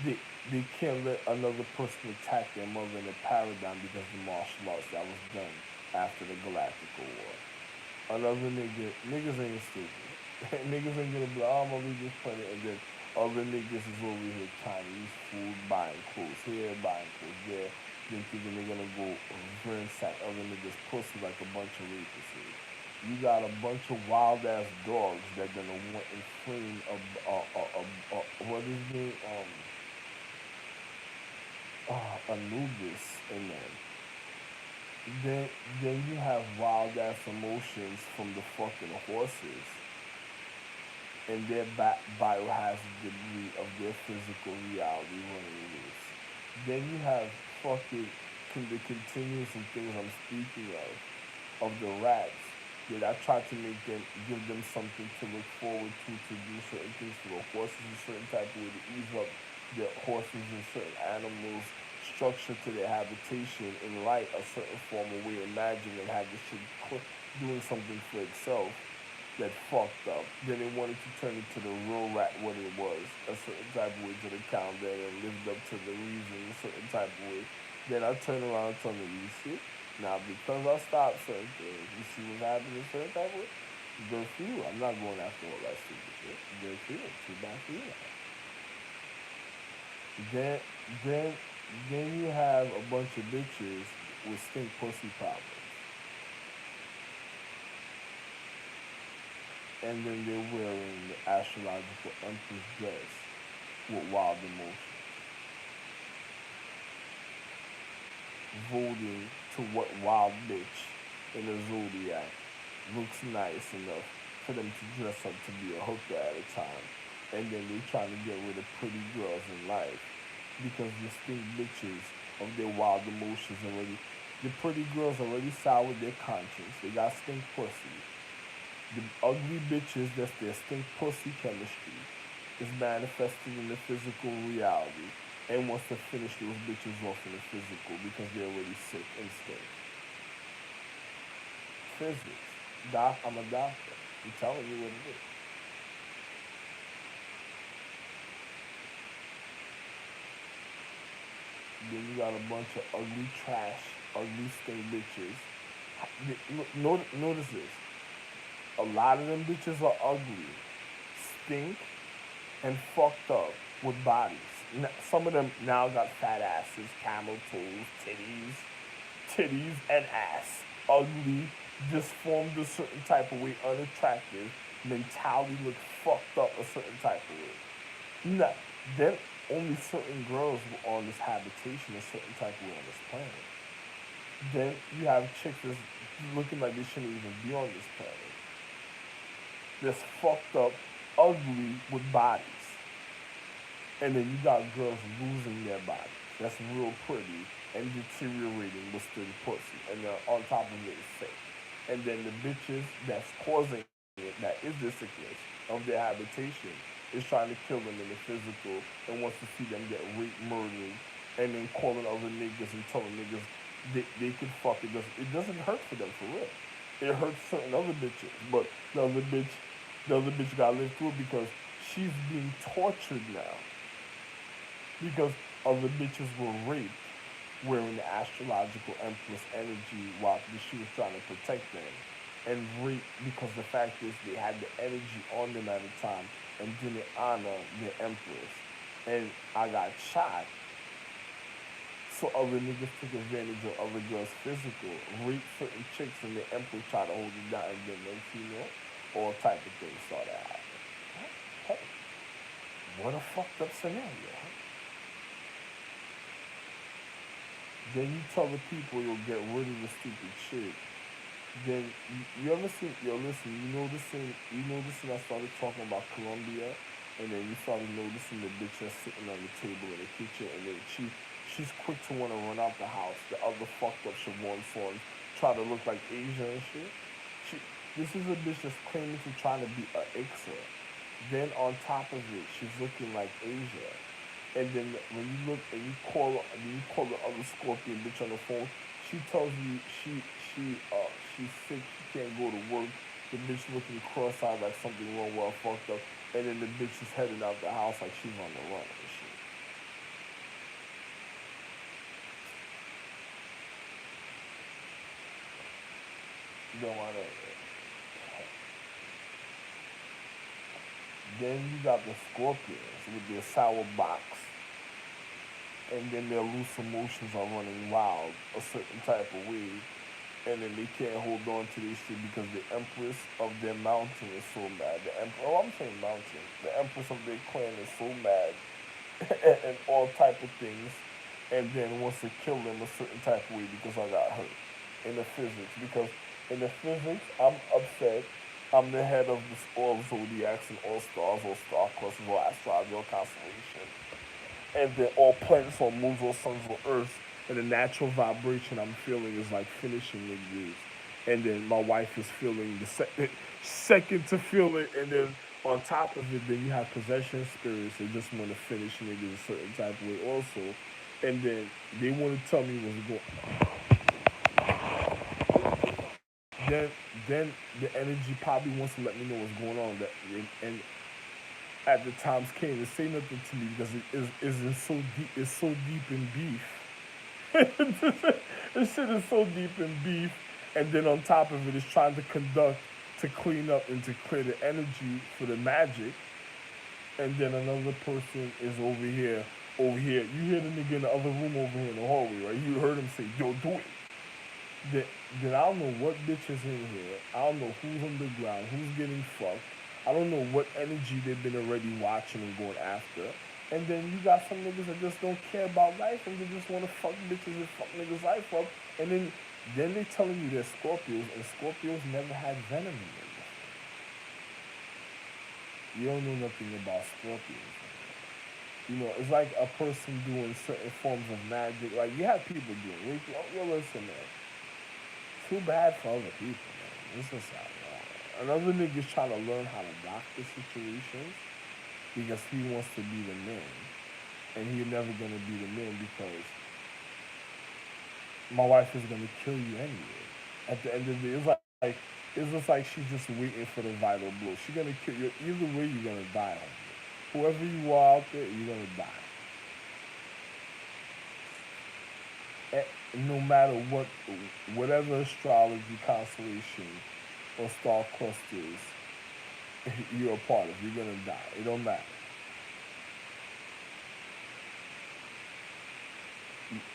they, they can't let another person attack their mother in the paradigm because of the martial arts that was done after the Galactical War. Another niggas ain't stupid. Niggas ain't gonna be like, oh, I'm gonna leave this planet, and then other niggas is over here trying to use food, buying clothes here, buying clothes there, then thinking they're gonna go ransack other niggas' pussy like a bunch of rapists. You got a bunch of wild ass dogs that gonna want and flame what is the Anubis in them. Then then you have wild ass emotions from the fucking horses and their biohazard degree of their physical reality running loose. Then you have fucking the continuous and things I'm speaking of the rats that I try to make them give them something to look forward to do certain things for the horses a certain type of way to ease up the horses and certain animals structure to their habitation in light a certain form of way imagine and have this shit doing something for itself that fucked up. Then they wanted to turn it to the real rat what it was, a certain type of way to the countdown and lived up to the reason a certain type of way. Then I turn around and tell them, you see? Now because I stopped certain things, you see what's happening a certain type of way? Good for you. I'm not going after all that stupid shit. Good for you. Too bad for you. Then then then you have a bunch of bitches with stink pussy problems. And then they're wearing the astrological empress dress with wild emotions, voting to what wild bitch in the zodiac looks nice enough for them to dress up to be a hooker at a time. And then they trying to get rid of pretty girls in life because the stink bitches of their wild emotions already. The pretty girls already soured their conscience. They got stink pussy. The ugly bitches, that's their stink pussy chemistry, is manifested in the physical reality and wants to finish those bitches off in the physical because they're already sick and stink. Physics. I'm a doctor. I'm telling you what it is. Then you got a bunch of ugly trash, ugly stink bitches. Notice this. A lot of them bitches are ugly, stink, and fucked up with bodies. Some of them now got fat asses, camel toes, titties and ass. Ugly, disformed a certain type of way, unattractive, mentality look fucked up a certain type of way. Nah, then only certain girls were on this habitation a certain type of way on this planet. Then you have chicks that's looking like they shouldn't even be on this planet. That's fucked up, ugly with bodies. And then you got girls losing their bodies. That's real pretty and deteriorating with still pussy. And then on top of it is fake. And then the bitches that's causing it, that is the sickness of their habitation, is trying to kill them in the physical and wants to see them get raped, murdered, and then calling other niggas and telling niggas they could fuck. It doesn't hurt for them for real. It hurts certain other bitches, but the other bitch the other bitch gotta live through it because she's being tortured now because other bitches were raped wearing the astrological empress energy while she was trying to protect them. And raped because the fact is they had the energy on them at the time and didn't honor the empress. And I got shot. So other niggas took advantage of other girls' physical, raped certain chicks and the emperor tried to hold it down and then next you know, all type of things started happening. Hey, what a fucked up scenario, huh? Then you tell the people you'll get rid of the stupid shit. Then you ever seen yo listen, you noticing I started talking about Colombia and then you started noticing the bitch that's sitting on the table in the kitchen and then she's quick to wanna run out the house. The other fucked up Siobhan sons try to look like Asia and shit. She this is a bitch that's claiming to trying to be a Ixa. Then on top of it, she's looking like Asia. And then when you look and you call the other Scorpion bitch on the phone, she tells you she's sick, she can't go to work. The bitch looking cross-eyed like something wrong with her fucked up, and then the bitch is heading out the house like she's on the run and shit. You don't want to. Then you got the Scorpions with their sour box, and then their loose emotions are running wild a certain type of way, and then they can't hold on to this shit because the empress of their mountain is so mad. I'm saying mountain. The empress of their clan is so mad, and all type of things, and then wants to kill them a certain type of way because I got hurt in the physics. Because in the physics, I'm upset. I'm the head of this all zodiacs and all stars, all star clusters, all astrology, all constellation, and then all planets, all moons, all suns, all earths, and the natural vibration I'm feeling is like finishing niggas. And then my wife is feeling the second to feel it, and then on top of it, then you have possession spirits that just want to finish niggas a certain type of way also, and then they want to tell me what's going. Then then the energy probably wants to let me know what's going on. And at the times came to say nothing to me because it is in so deep. It's so deep in beef. This shit is so deep in beef, and then on top of it is trying to conduct, to clean up and to clear the energy for the magic, and then another person is over here. Over here, you hear the nigga in the other room over here in the hallway, right? You heard him say, "Yo, do it." Then, then I don't know what bitch is in here. I don't know who's on the ground, who's getting fucked. I don't know what energy they've been already watching and going after. And then you got some niggas that just don't care about life and they just want to fuck bitches and fuck niggas' life up. And then they telling you they're Scorpios, and Scorpios never had venom in them. You don't know nothing about Scorpios. It's like a person doing certain forms of magic. Like you have people doing. Yo, listen, man. Too bad for other people, man. This is sad. Another nigga's trying to learn how to block the situations because he wants to be the man, and he's never gonna be the man because my wife is gonna kill you anyway. At the end of the day, it's just like she's just waiting for the vital blow. She's gonna kill you either way. You're gonna die. Whoever you are out there, you're gonna die. No matter whatever astrology constellation or star clusters you're a part of, you're gonna die. It don't matter.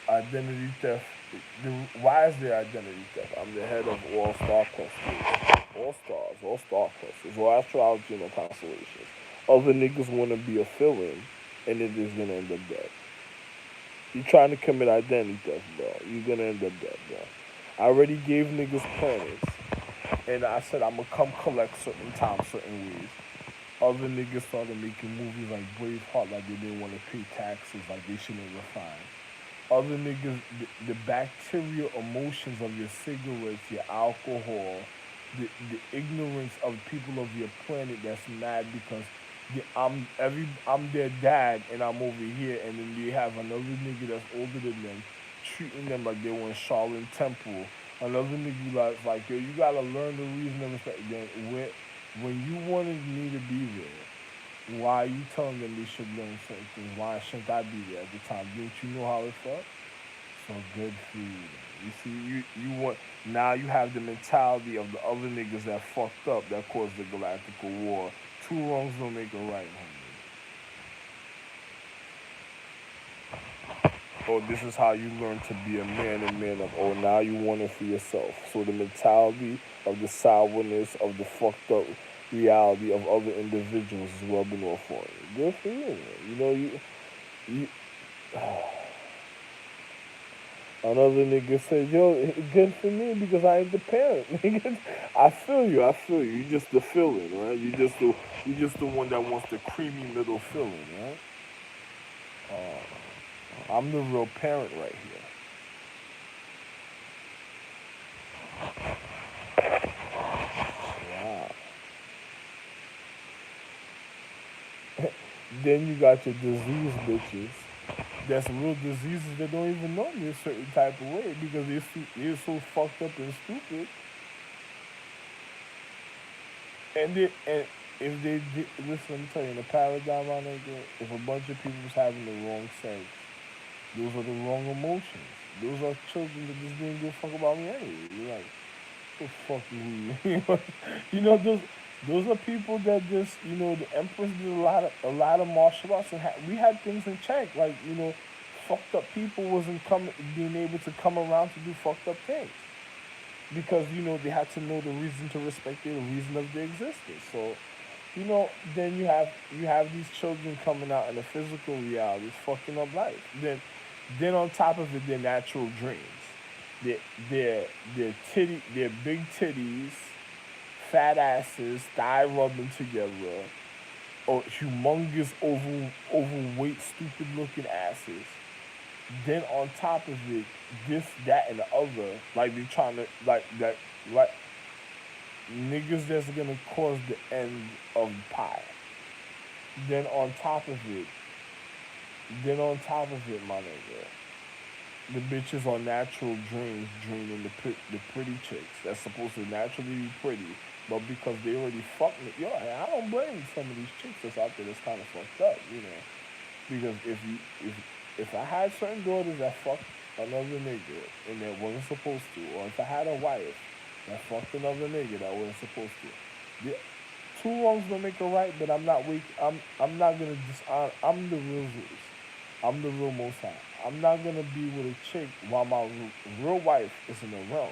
identity theft. Why is there identity theft? I'm the head of all star clusters, all stars, all star clusters, all astrology and constellations. Other niggas want to be a fill-in, and it is gonna end up dead. You trying to commit identity theft, bro? You're gonna end up dead, bro. I already gave niggas planets, and I said I'm gonna come collect certain times, certain ways. Other niggas started making movies like Braveheart, like they didn't want to pay taxes, like they shouldn't refine. Other niggas, the bacterial emotions of your cigarettes, your alcohol, the ignorance of people of your planet that's mad because I'm their dad and I'm over here, and then they have another nigga that's older than them treating them like they were in Shaolin Temple. Another nigga like yo, you gotta learn the reason of respect. Then when you wanted me to be there, why are you telling them they should learn certain things? Why shouldn't I be there at the time? Didn't you know how it felt? So good for you. You see, you want now you have the mentality of the other niggas that fucked up that caused the galactical war. Two wrongs don't make a right, homie. Oh, this is how you learn to be a man and man up. Oh, now you want it for yourself. So the mentality of the sourness of the fucked up reality of other individuals is rubbing off on you. Good for you, man. You know you. Another nigga said, yo, good for me because I ain't the parent. Nigga, I feel you. You just the feeling, right? You just the one that wants the creamy middle feeling, right? I'm the real parent right here. Wow. Then you got your disease bitches. That's real diseases that don't even know me a certain type of way because they're so fucked up and stupid. And if they did, listen, let me tell you, in the paradigm, my nigga, if a bunch of people's having the wrong sex, those are the wrong emotions. Those are children that just didn't give a fuck about me anyway. You're like, what the fuck you? You know those are people that just the empress did a lot of martial arts and we had things in check. Like fucked up people wasn't coming being able to come around to do fucked up things because they had to know the reason to respect the reason of their existence. So then you have these children coming out in the physical reality, fucking up life. Then on top of it, their natural dreams, their their big titties, fat asses, thigh rubbing together, or humongous overweight, stupid looking asses. Then on top of it, this, that, and the other, like they trying to like niggas that's gonna cause the end of the pie. Then on top of it, my nigga, the bitches on natural dreams dreaming the pretty chicks that's supposed to naturally be pretty, but because they already fucked me, yo, I don't blame some of these chicks that's out there that's kind of fucked up, because if I had certain daughters that fucked another nigga and that wasn't supposed to, or if I had a wife that fucked another nigga that wasn't supposed to, two wrongs don't make a right. But I'm not weak. I'm not gonna dishonor. I'm the real Zeus. I'm the real Most High. I'm not gonna be with a chick while my real wife is in the realm.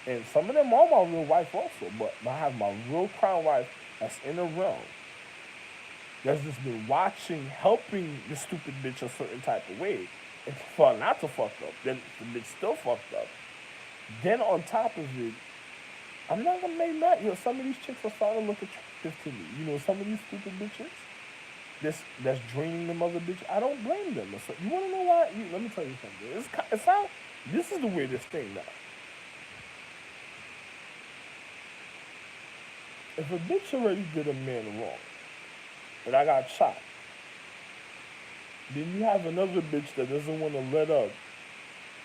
And some of them are my real wife also, but I have my real crown wife that's in the realm that's just been watching, helping the stupid bitch a certain type of way, and for not to fuck up. Then the bitch still fucked up. Then on top of it, I'm not gonna make that. Some of these chicks are starting to look attractive to me. Some of these stupid bitches that's draining them other bitches. I don't blame them. So, you wanna know why? Let me tell you something. It's not. This is the weirdest thing now. If a bitch already did a man wrong, and I got shot, then you have another bitch that doesn't want to let up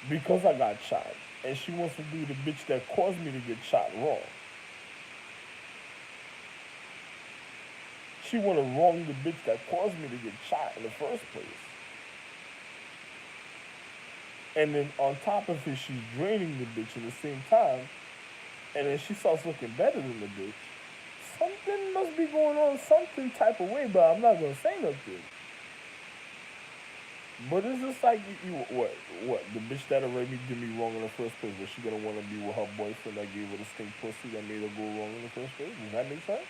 because I got shot, and she wants to do the bitch that caused me to get shot wrong. She want to wrong the bitch that caused me to get shot in the first place. And then on top of it, she's draining the bitch at the same time. And then she starts looking better than the bitch. Something must be going on, something type of way, but I'm not gonna say nothing. But it's just like you what the bitch that already did me wrong in the first place, was she gonna want to be with her boyfriend that gave her the stink pussy that made her go wrong in the first place? Does that make sense?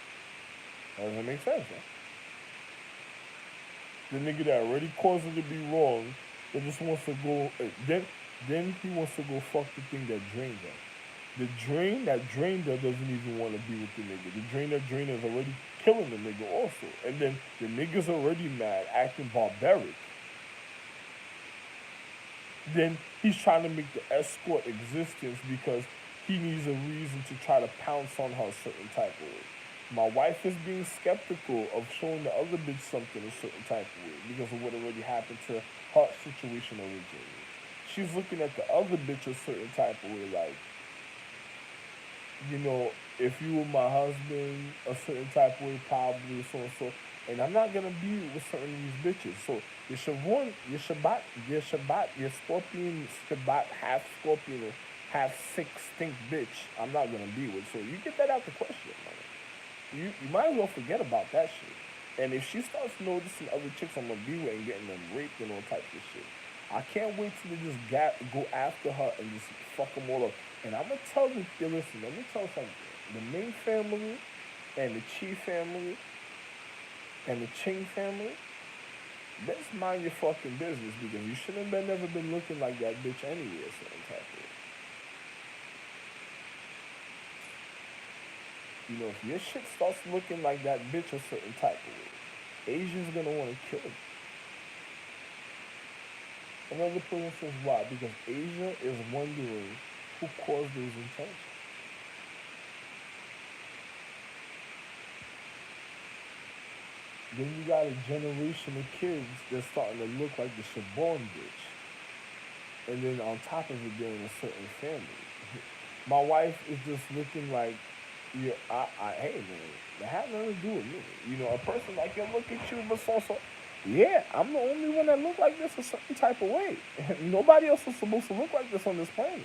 That doesn't make sense. Huh? The nigga that already caused her to be wrong, that just wants to go. Then he wants to go fuck the thing that drained her. The drain that drained her doesn't even want to be with the nigga. The drain that drained her is already killing the nigga also. And then the nigga's already mad, acting barbaric. Then he's trying to make the escort existence because he needs a reason to try to pounce on her a certain type of way. My wife is being skeptical of showing the other bitch something a certain type of way because of what already happened to her situation originally. She's looking at the other bitch a certain type of way, like, you know, if you were my husband, a certain type of way, probably so and so. And I'm not gonna be with certain of these bitches. So your Scorpion Shabbat, half Scorpion, or half sick stink bitch. I'm not gonna be with. So you get that out the question, man. You might as well forget about that shit. And if she starts noticing other chicks I'm gonna be with and getting them raped and all types of shit, I can't wait till they just go after her and just fuck them all up. And I'm gonna tell you, listen, let me tell you something. The Ming family and the Chi family and the Ching family, let's mind your fucking business because you shouldn't have never been looking like that bitch anyway, a certain type of way. You know, if your shit starts looking like that bitch a certain type of way, Asia's gonna want to kill you. Another person says why? Because Asia is wondering who caused those intentions. Then you got a generation of kids that's starting to look like the Shaborn bitch. And then on top of it, they're in a certain family. My wife is just looking like, yeah, hey man, that has nothing to do with me. You know, a person like you look at you, but so, yeah, I'm the only one that look like this a certain type of way. Nobody else is supposed to look like this on this planet.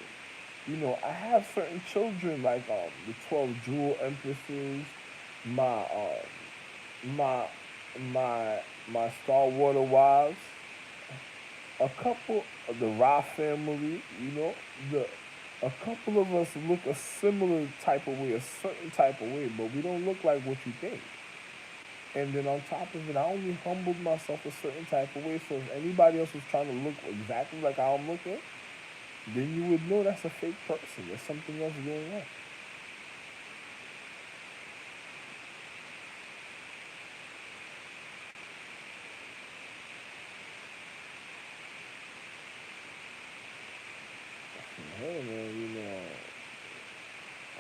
You know, I have certain children like the 12 jewel empresses, my my my Star Water wives, a couple of the Ra family, you know, the a couple of us look a similar type of way, a certain type of way, but we don't look like what you think. And then on top of it, I only humbled myself a certain type of way. So if anybody else was trying to look exactly like how I'm looking, then you would know that's a fake person. There's something else going on. Hey man, you know,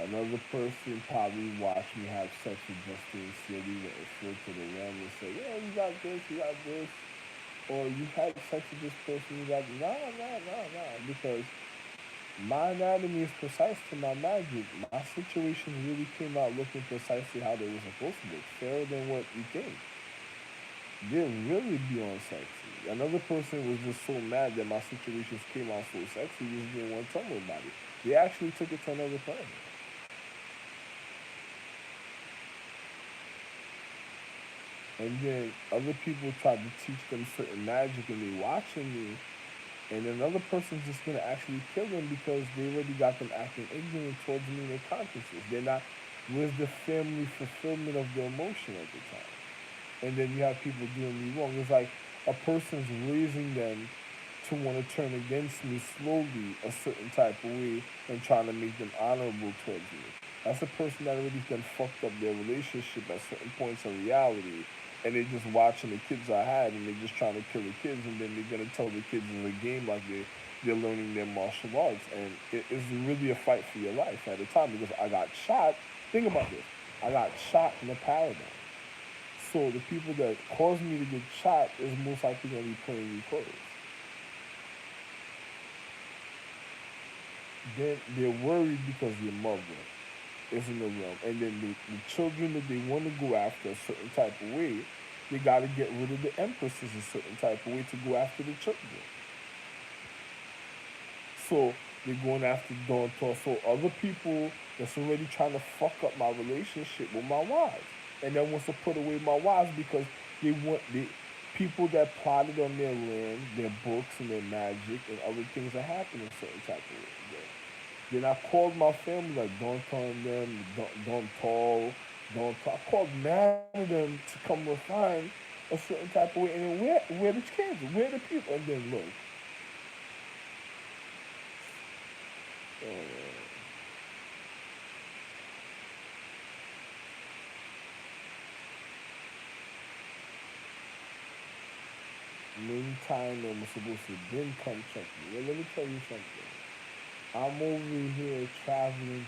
another person probably watched me have sex with Justin City and refer to the realm and say, yeah, you got this, you got this. Or you had sex with this person, you got, nah. Because my anatomy is precise to my magic. My situations really came out looking precisely how they were supposed to look. Fairer than what you think. They're really beyond sexy. Another person was just so mad that my situations came out so sexy, they just didn't want to tell me about it. They actually took it to another planet. And then other people tried to teach them certain magic and they watching me. And another person's just gonna actually kill them because they already got them acting ignorant towards me in their consciousness. They're not, where's the family fulfillment of the emotion at the time? And then you have people doing me wrong. It's like a person's raising them to want to turn against me slowly a certain type of way and trying to make them honorable towards me. That's a person that already done fucked up their relationship at certain points of reality. And they're just watching the kids I had and they're just trying to kill the kids and then they're gonna tell the kids in the game like they're learning their martial arts and it is really a fight for your life at the time because I got shot. Think about this. I got shot in a paradigm. So the people that caused me to get shot is most likely gonna be playing me close. Then they're worried because their mother is in the realm. And then the children that they want to go after a certain type of way, they got to get rid of the empresses a certain type of way to go after the children. So they're going after Dawn Tor. So other people that's already trying to fuck up my relationship with my wives. And then wants to put away my wives because they want people that plotted on their land, their books and their magic and other things that happen in certain type of way. Then I called my family like, don't tell them, don't call, don't talk. I called mad of them to come refine a certain type of way, and then where the kids, where the people, and then look, uh, meantime, I'm supposed to then come check me. Well, let me tell you something. I'm over here traveling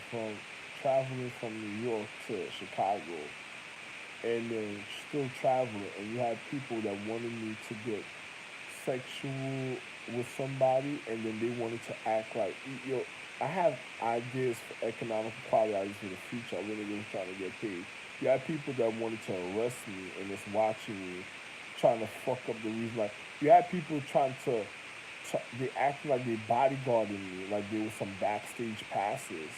from New York to Chicago, and then still traveling, and you have people that wanted me to get sexual with somebody, and then they wanted to act like, yo, I have ideas for economic equality ideas for the future. I really was trying to get paid. You have people that wanted to arrest me and just watching me, trying to fuck up the reason. Like, you have people trying to they acting like they bodyguarding me, like there was some backstage passes,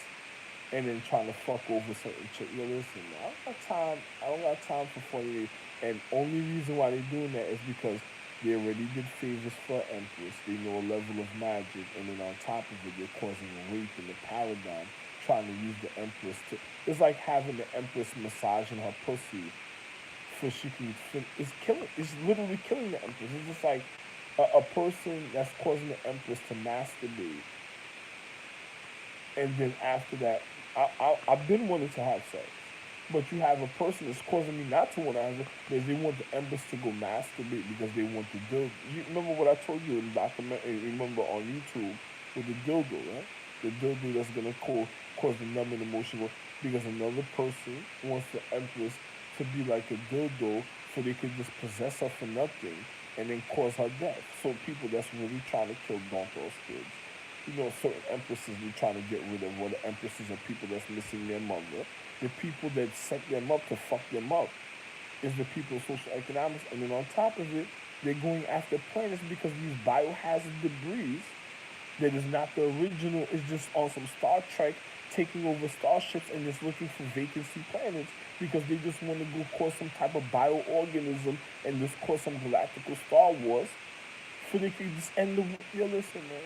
and then trying to fuck over certain chick. Yo, listen, I don't got time. I don't got time for funny. And only reason why they're doing that is because they already did favors for Empress. They know a level of magic, and then on top of it, they're causing rape in the paradigm, trying to use the Empress to. It's like having the Empress massaging her pussy so she can. It's killing. It's literally killing the Empress. It's just like a person that's causing the Empress to masturbate, and then after that, I've been wanting to have sex, but you have a person that's causing me not to want to have sex because they want the Empress to go masturbate because they want the dildo. You remember what I told you in the documentary? Remember on YouTube with the dildo, right? The dildo that's gonna cause the numbing emotion because another person wants the Empress to be like a dildo so they could just possess her for nothing and then cause her death. So people that's really trying to kill Dontos kids. You know, certain empresses they're trying to get rid of. Well, the empresses are people that's missing their mother. The people that set them up to fuck them up is the people of social economics. And then on top of it, they're going after planets because these biohazard debris that is not the original, is just on some Star Trek taking over starships and just looking for vacancy planets because they just want to go cause some type of bioorganism and just cause some galactical Star Wars so they can just end the. Yo, listen, man.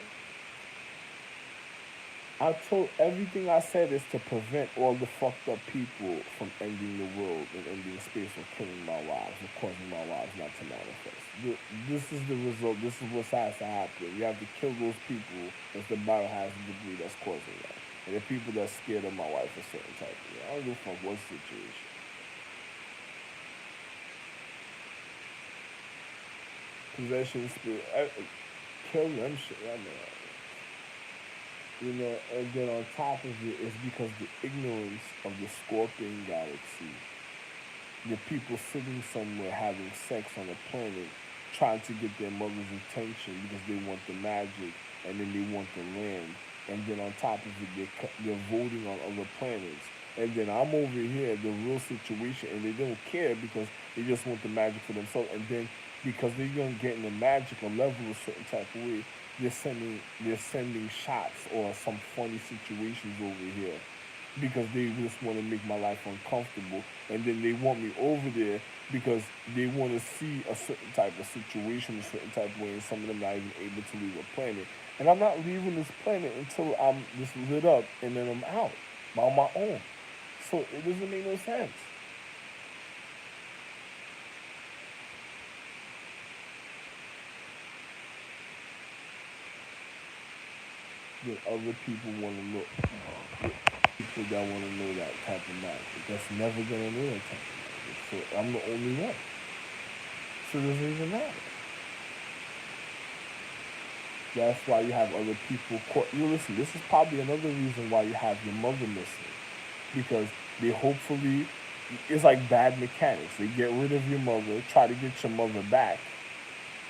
I told everything I said is to prevent all the fucked up people from ending the world and ending space or killing my wives or causing my wives not to manifest. This is the result. This is what has to happen. You have to kill those people that's the biohazard debris that's causing that. And the people that's scared of my wife a certain type of way. I don't give a fuck what situation. Possession, spirit, kill them shit. I know. You know, and then on top of it, it's because the ignorance of the Scorpion galaxy, the people sitting somewhere having sex on a planet, trying to get their mother's attention because they want the magic and then they want the land. And then on top of it, they're voting on other planets. And then I'm over here, the real situation, and they don't care because they just want the magic for themselves. And then because they're gonna get in the magic or level a certain type of way, they're sending shots or some funny situations over here because they just want to make my life uncomfortable, and then they want me over there because they want to see a certain type of situation, a certain type of way, and some of them not even able to leave a planet. And I'm not leaving this planet until I'm just lit up, and then I'm out by my own. So it doesn't make no sense. That other people want to look, people that want to know that type of magic. That's never gonna know that type of magic. So I'm the only one. So it doesn't even matter. That's why you have other people. You listen. This is probably another reason why you have your mother missing, because they hopefully, it's like bad mechanics. They get rid of your mother, try to get your mother back,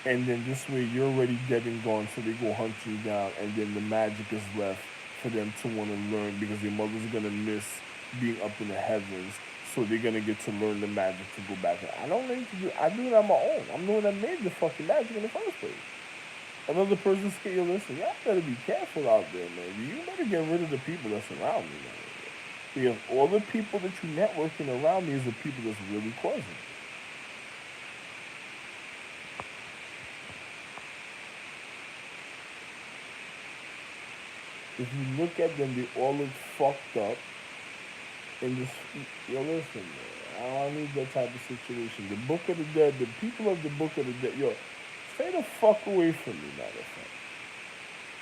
and then this way you're already dead and gone. So they go hunt you down, and then the magic is left for them to want to learn because your mother's gonna miss being up in the heavens. So they're gonna get to learn the magic to go back. I don't need to do. I do it on my own. I'm the one that made the fucking magic in the first place. Another person's skill. Listen, y'all better be careful out there, man. You better get rid of the people that's around me, man. Because all the people that you networking around me is the people that's really causing it. If you look at them, they all look fucked up. And this, yo, listen, man, I don't need that type of situation. The Book of the Dead, the people of the Book of the Dead, yo, stay the fuck away from me, matter of fact.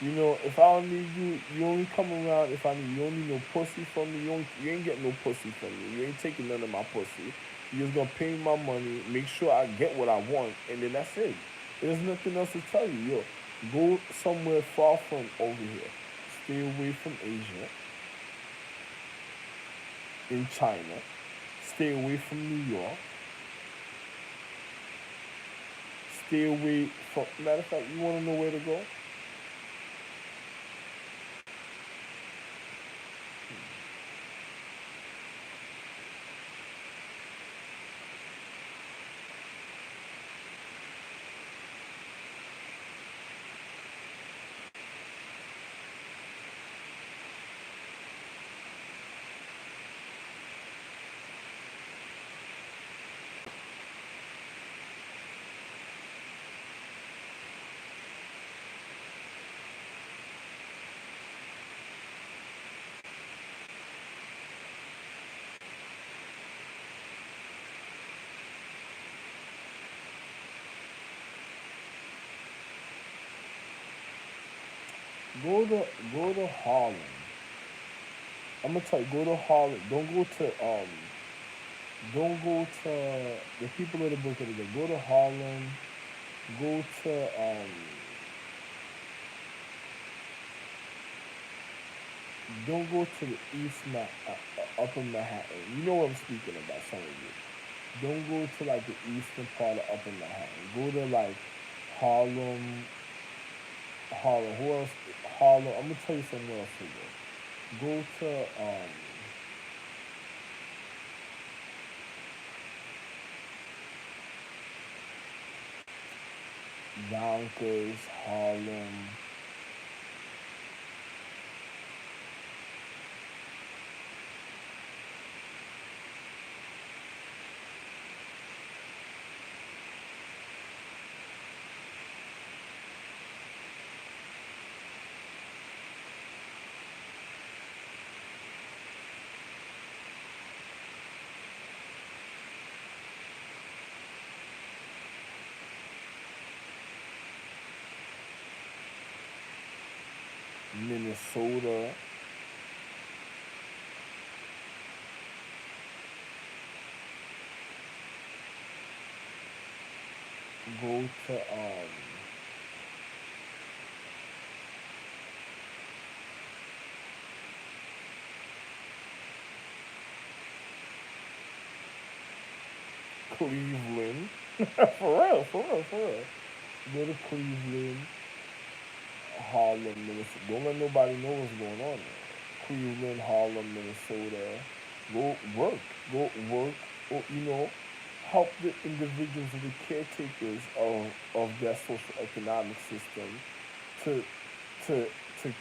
You know, if I don't need you, you only come around if I need you. Don't need no pussy from me. You ain't getting no pussy from me. You ain't taking none of my pussy. You just gonna pay me my money, make sure I get what I want, and then that's it. There's nothing else to tell you. Yo, go somewhere far from over here. Stay away from Asia, in China. Stay away from New York. Stay away from. Matter of fact, you wanna know where to go? Go to go to Harlem. I'm gonna tell you, go to Harlem. Don't go to the people of the Book of the Dead. Go to Harlem. Go to don't go to the Upper Manhattan. You know what I'm speaking about, some of you. Don't go to like the eastern part of Upper Manhattan. Go to like Harlem. Harlem. Who else? Harlem. I'm gonna tell you somewhere else to go. Go to Yonkers, Harlem. Minnesota. Go to Cleveland. For real, for real, for real. Go to Cleveland, Harlem, Minnesota. Don't let nobody know what's going on there. Cleveland, Harlem, Minnesota. Go work. Go work. Or, help the individuals and the caretakers of their social economic system to to to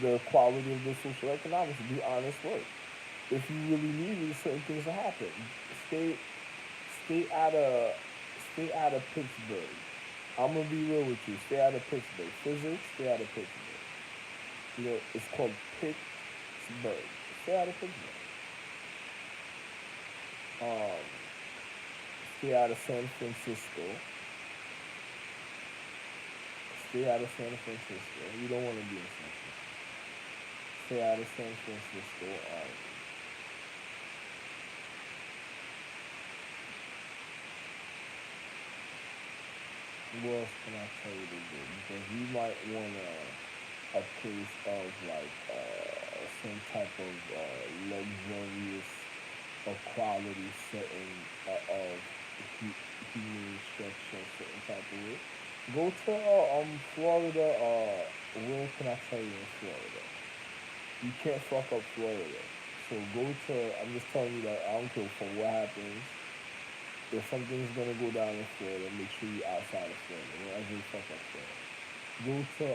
the quality of the social economics. Be honest work. If you really need it, certain things will happen. Stay stay out of stay out of Pittsburgh. I'm gonna be real with you. Stay out of Pittsburgh. Physics, stay out of Pittsburgh. It's called Pittsburgh. Stay out of Pittsburgh. Um, Stay out of San Francisco. Stay out of San Francisco. You don't want to be in San Francisco. Stay out of San Francisco. What else can I tell you to do? Because you might want a place of like some type of luxurious or quality setting of human structure, certain type of way. Go to Florida. Where can I tell you in Florida? You can't fuck up Florida. So go to. I'm just telling you that I don't care for what happens. If something's gonna go down in Florida, make sure you're outside of Florida. Don't ever fuck up Florida. Go to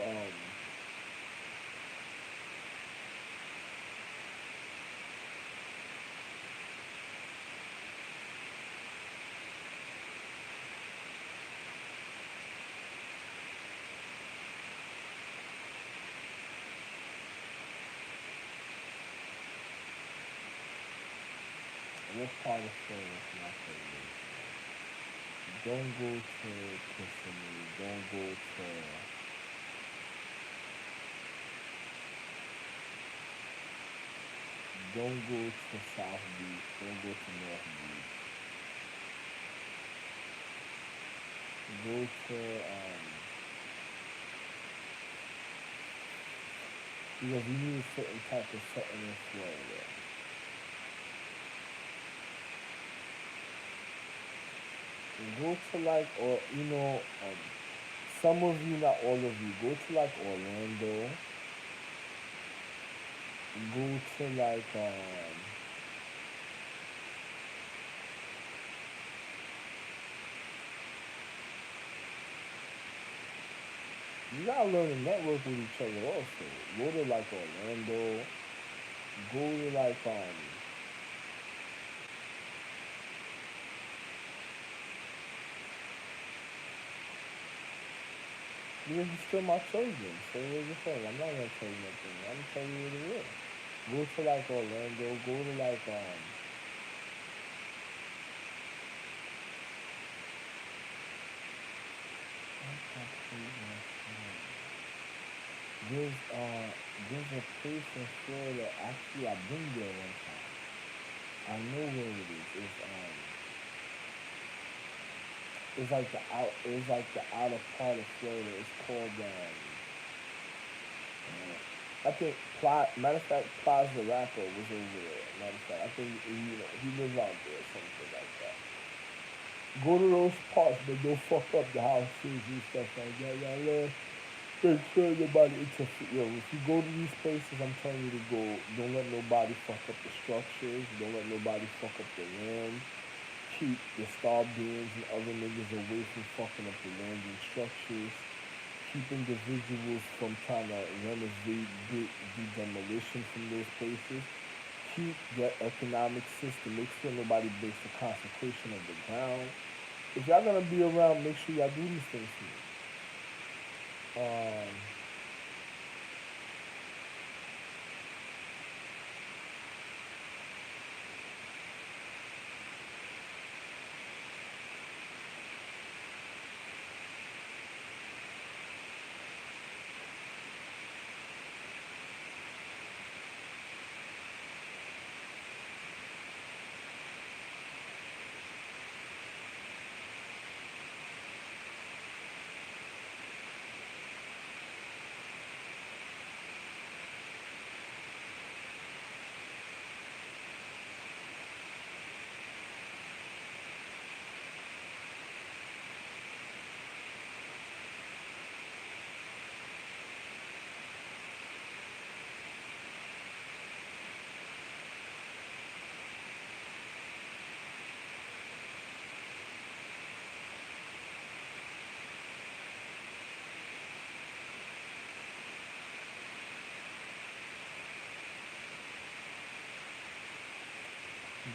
What part of Florida can I say this? Don't go to Kissimmee. Don't go to South Beach. Don't go to North Beach. Go to because you need a certain type of setting in Florida. Go to like, or some of you, not all of you, go to like Orlando. Go to like you gotta learn to network with each other also. Go to like Orlando. Go to like because you're still my children. So where's the phone? I'm not gonna tell you nothing. I'm gonna tell you what it is. Go to like Orlando. Go to like there's a place in Florida. Actually, I've been there one time. I know where it is. It's like the outer part of Florida. It's called I think matter of fact, Plaza the rapper was over there. Matter of fact, I think he lives out there or something like that. Go to those parts, but don't fuck up the houses and stuff like that. Y'all make sure nobody interfere. Yo, if you go to these places, I'm telling you to go. Don't let nobody fuck up the structures. Don't let nobody fuck up the land. Keep the star beings and other niggas away from fucking up the land and structures. Keep individuals from trying to renovate, do demolition from those places. Keep the economic system. Make sure nobody breaks the consecration of the ground. If y'all gonna be around, make sure y'all do these things for me. Um,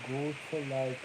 go to like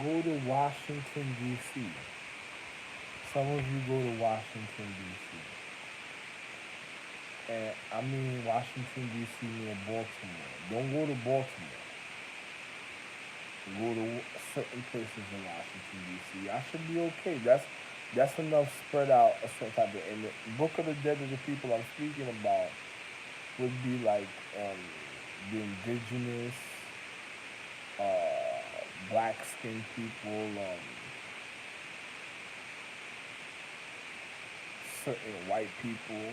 go to Washington D.C. Some of you go to Washington D.C. And I mean Washington D.C. near Baltimore. Don't go to Baltimore. Go to certain places in Washington D.C. I should be okay. That's enough spread out a certain type of. And the Book of the Dead of the people I'm speaking about would be like the indigenous, black skinned people, certain white people,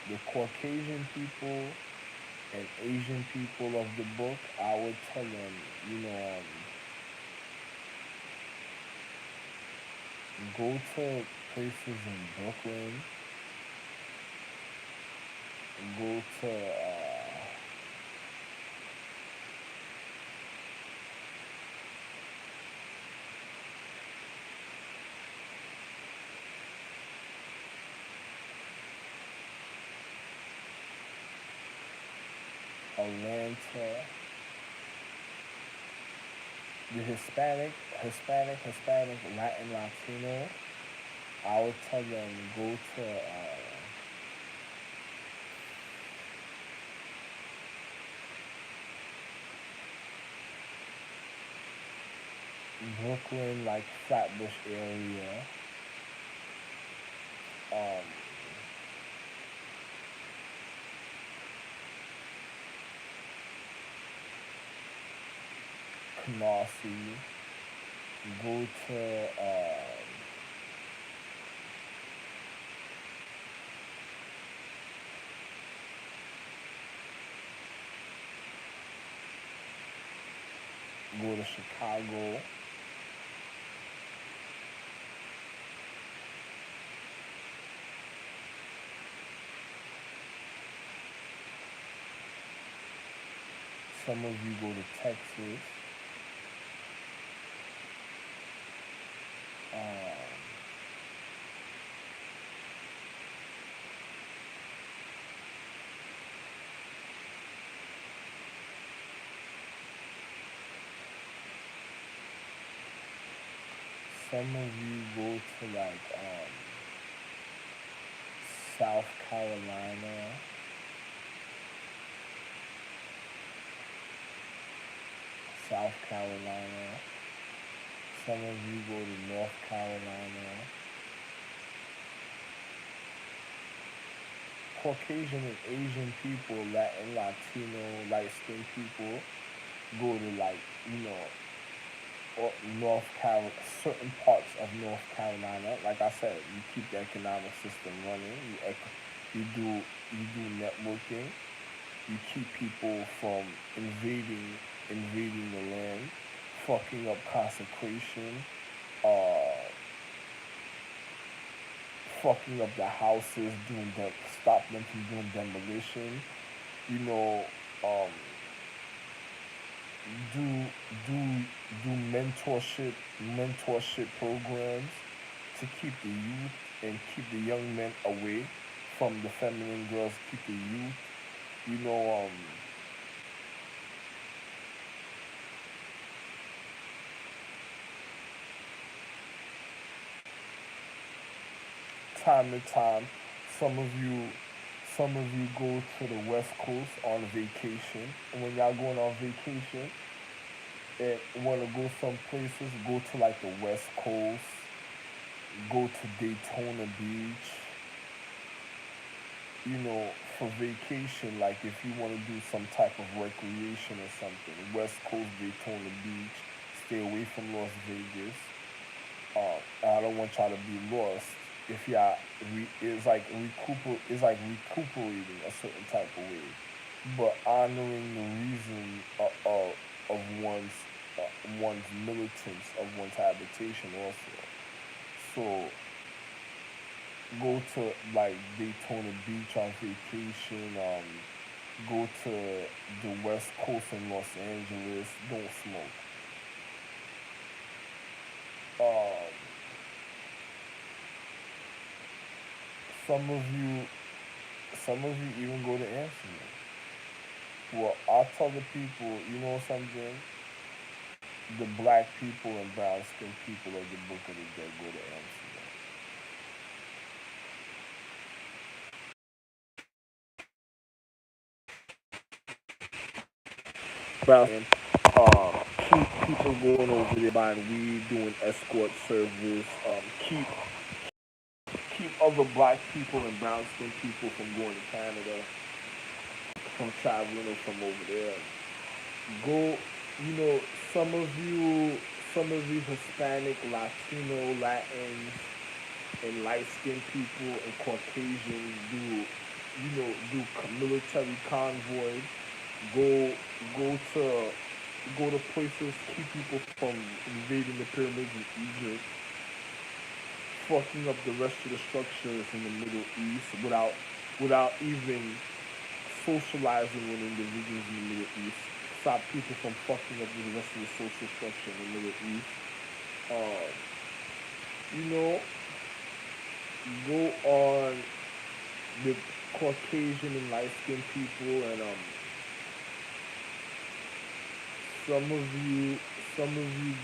the Caucasian people, and Asian people of the book, I would tell them, you know, go to places in Brooklyn, go to Atlanta, the Hispanic, Latin, Latino. I would tell them go to Brooklyn, like Flatbush area. Um, Canarsie. Go to go to Chicago. Some of you go to Texas. Um, some of you go to like South Carolina. South Carolina. Some of you go to North Carolina. Caucasian and Asian people, Latin, Latino, light-skinned people go to like, you know, North Carolina, certain parts of North Carolina. Like I said, you keep the economic system running. You do networking. You keep people from invading the land, fucking up consecration, uh, fucking up the houses, stop them from doing demolition. You know, um, do do do mentorship programs to keep the youth and keep the young men away from the feminine girls. Keep the youth, you know, time to time. Some of you, some of you go to the West Coast on vacation, and when y'all going on vacation and want to go some places, go to like the West Coast, go to Daytona Beach, you know, for vacation, like if you want to do some type of recreation or something, West Coast, Daytona Beach, stay away from Las Vegas. I don't want y'all to be lost. If y'all, it's like recuperating a certain type of way, but honoring the reason of one's militance, of one's habitation also. So go to like Daytona Beach on vacation. Go to the West Coast in Los Angeles. Don't smoke. Um, some of you, some of you even go to Amsterdam. Well, I'll tell the people, you know something? The black people and brown skinned people of the Book of the Dead go to Amsterdam. Brown and keep people going over there buying weed, doing escort service. Keep other black people and brown skinned people from going to Canada, from traveling or from over there. Go, you know, some of you, some of you Hispanic, Latino, Latins, and light skinned people and Caucasians do do military convoy, go go to go to places, keep people from invading the pyramids in Egypt, fucking up the rest of the structures in the Middle East without even socializing with individuals in the Middle East. Stop people from fucking up the rest of the social structure in the Middle East. Uh, you know, go on the Caucasian and light skinned people, and some of you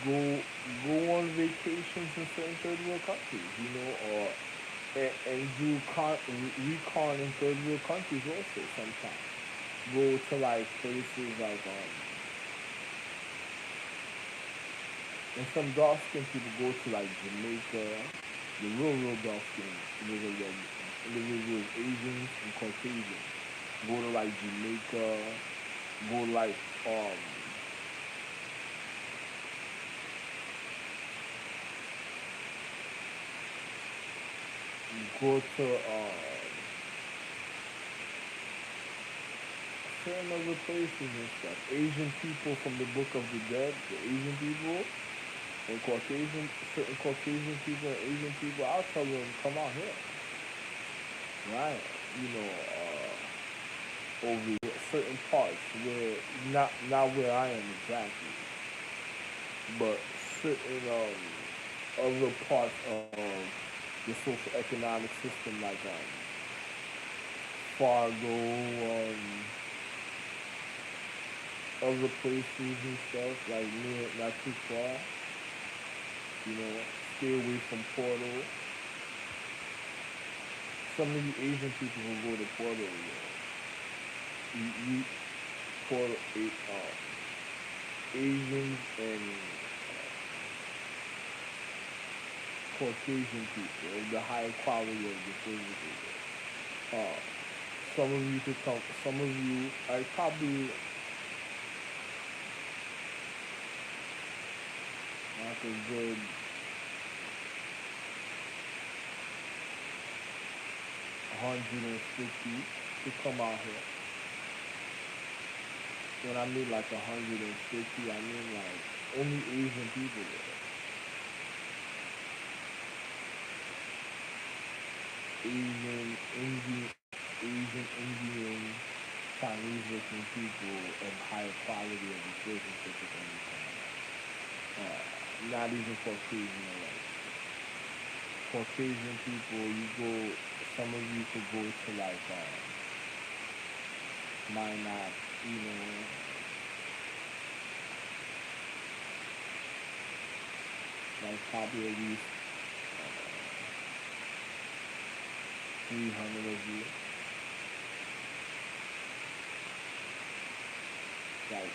go on vacations in certain third world countries, or and do recon in third world countries also sometimes. Go to like places like and some dark skinned people go to like Jamaica, the real dark skinned, individuals, Asians and Caucasians. Go to like Jamaica, go like um go to certain other places and stuff. Asian people from the Book of the Dead, the Asian people and certain Caucasian people and Asian people, I'll tell them come out here, right? You know, over here, certain parts where not where I am exactly, but certain other parts of the social economic system, like Fargo, other places and stuff, like near, not too far. You know, stay away from Portal. Some of you Asian people who go to Portal, you Portal, Asians and Caucasian people, of the higher quality of the physical. Uh, some of you could come. Some of you, I probably like a good 150 to come out here. When I mean like 150, I mean like only Asian people there. Asian, Indian, Chinese looking people of higher quality of the citizenship is only coming out. Not even Caucasian or like Caucasian people. You go, some of you could go to like Minot, you know, like probably at least 300 of you, like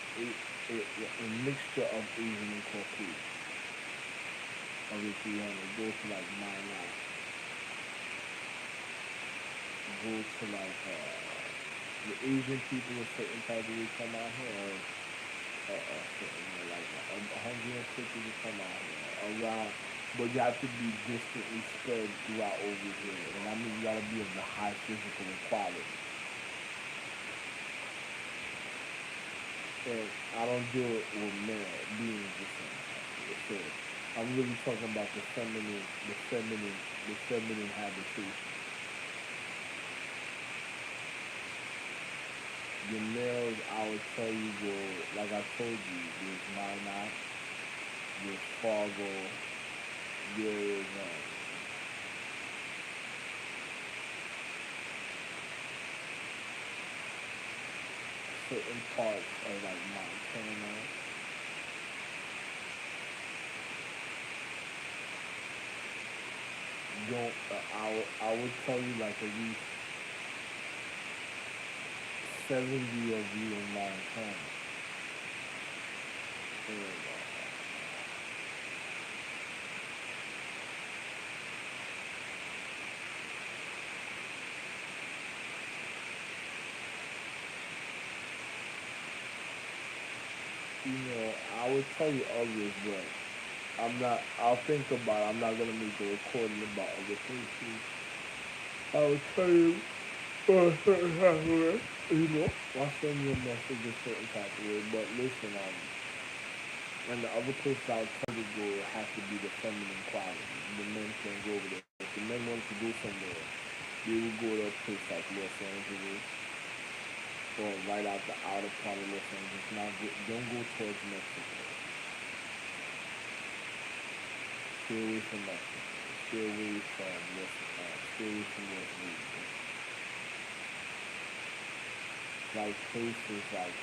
a mixture of Asian and Caucasian. Of the 300, go to like Minot, go to like the Asian people a certain type of way come out here, or certain, like 150 to come out here around, but you have to be distantly spread throughout over here, and I mean you gotta be of the high physical equality. And I don't deal with male beings the same. So I'm really talking about the feminine habitation. The males, I would tell you, go like I told you, there's Minot, there's Fargo, there is certain parts of like Montana. Don't I would tell you like at least 70 of you in Montana. And, I would tell you others, but I'm not. I'll think about it. I'm not gonna make a recording about other places. I will tell you certain type of way. I'll send you a message a certain type of way. But listen, and the other place I'll tell you to go has to be the feminine quality. The men can't go over there. If the men want to go somewhere, they will go to a place like Los Angeles or right out the outer part of Los Angeles. Now, don't go towards Mexico. Stay away from Mexico. Stay away from Las Vegas. Like places like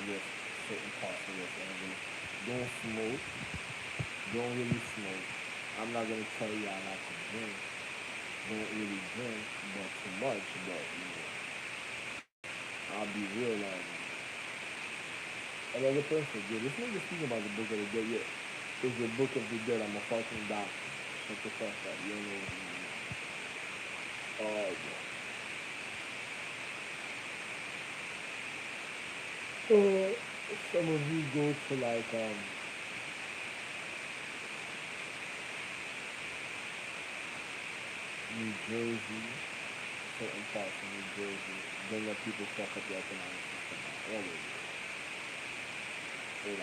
certain parts of Los Angeles. Don't smoke. Don't really smoke. I'm not gonna tell you all not to drink. Don't really drink, but too much. But I'll be real. Another person, yeah, this nigga speaking about the book of the dead. Yeah, it's the book of the dead. I'm a fucking doctor. Shut the fuck up. You don't know what you mean. Oh yeah. Some of you go to like New Jersey, certain parts of New Jersey, don't let people fuck up the economic system all over. And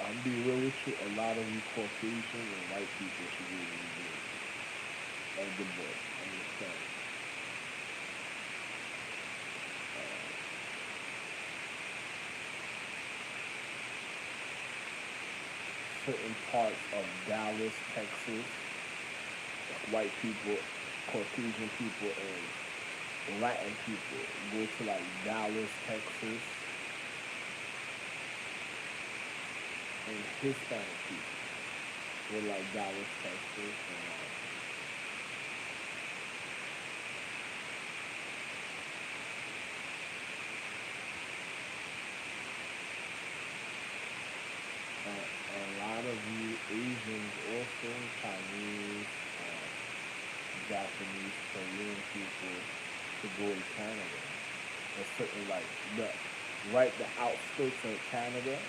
I'm be real with you, a lot of you Caucasian and white people should be in New Jersey. That's the boy. I'm just saying. Certain parts of Dallas, Texas, white people, Caucasian people, and Latin people go to like Dallas, Texas, and Hispanic people go to like Dallas, Texas, and a lot of you Asians also, Chinese, Japanese, Korean people to go to Canada. A certain like the outskirts of Canada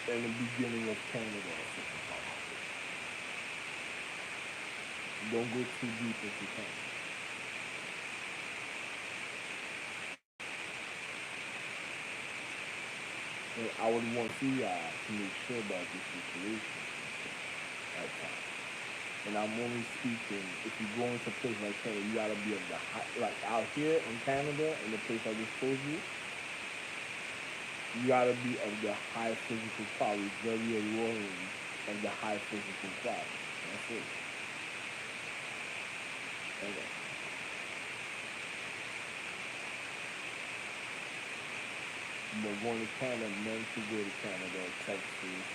and the beginning of Canada or certain parts. Don't go too deep into Canada. And I would want to see to make sure about this situation at times. And I'm only speaking if you go into a place like Canada, you gotta be of the high, like out here in Canada, in the place I just told you gotta be of the high physical quality, very alluring of the high physical quality. That's it. Okay. But going to Canada, men to go to Canada, Texas,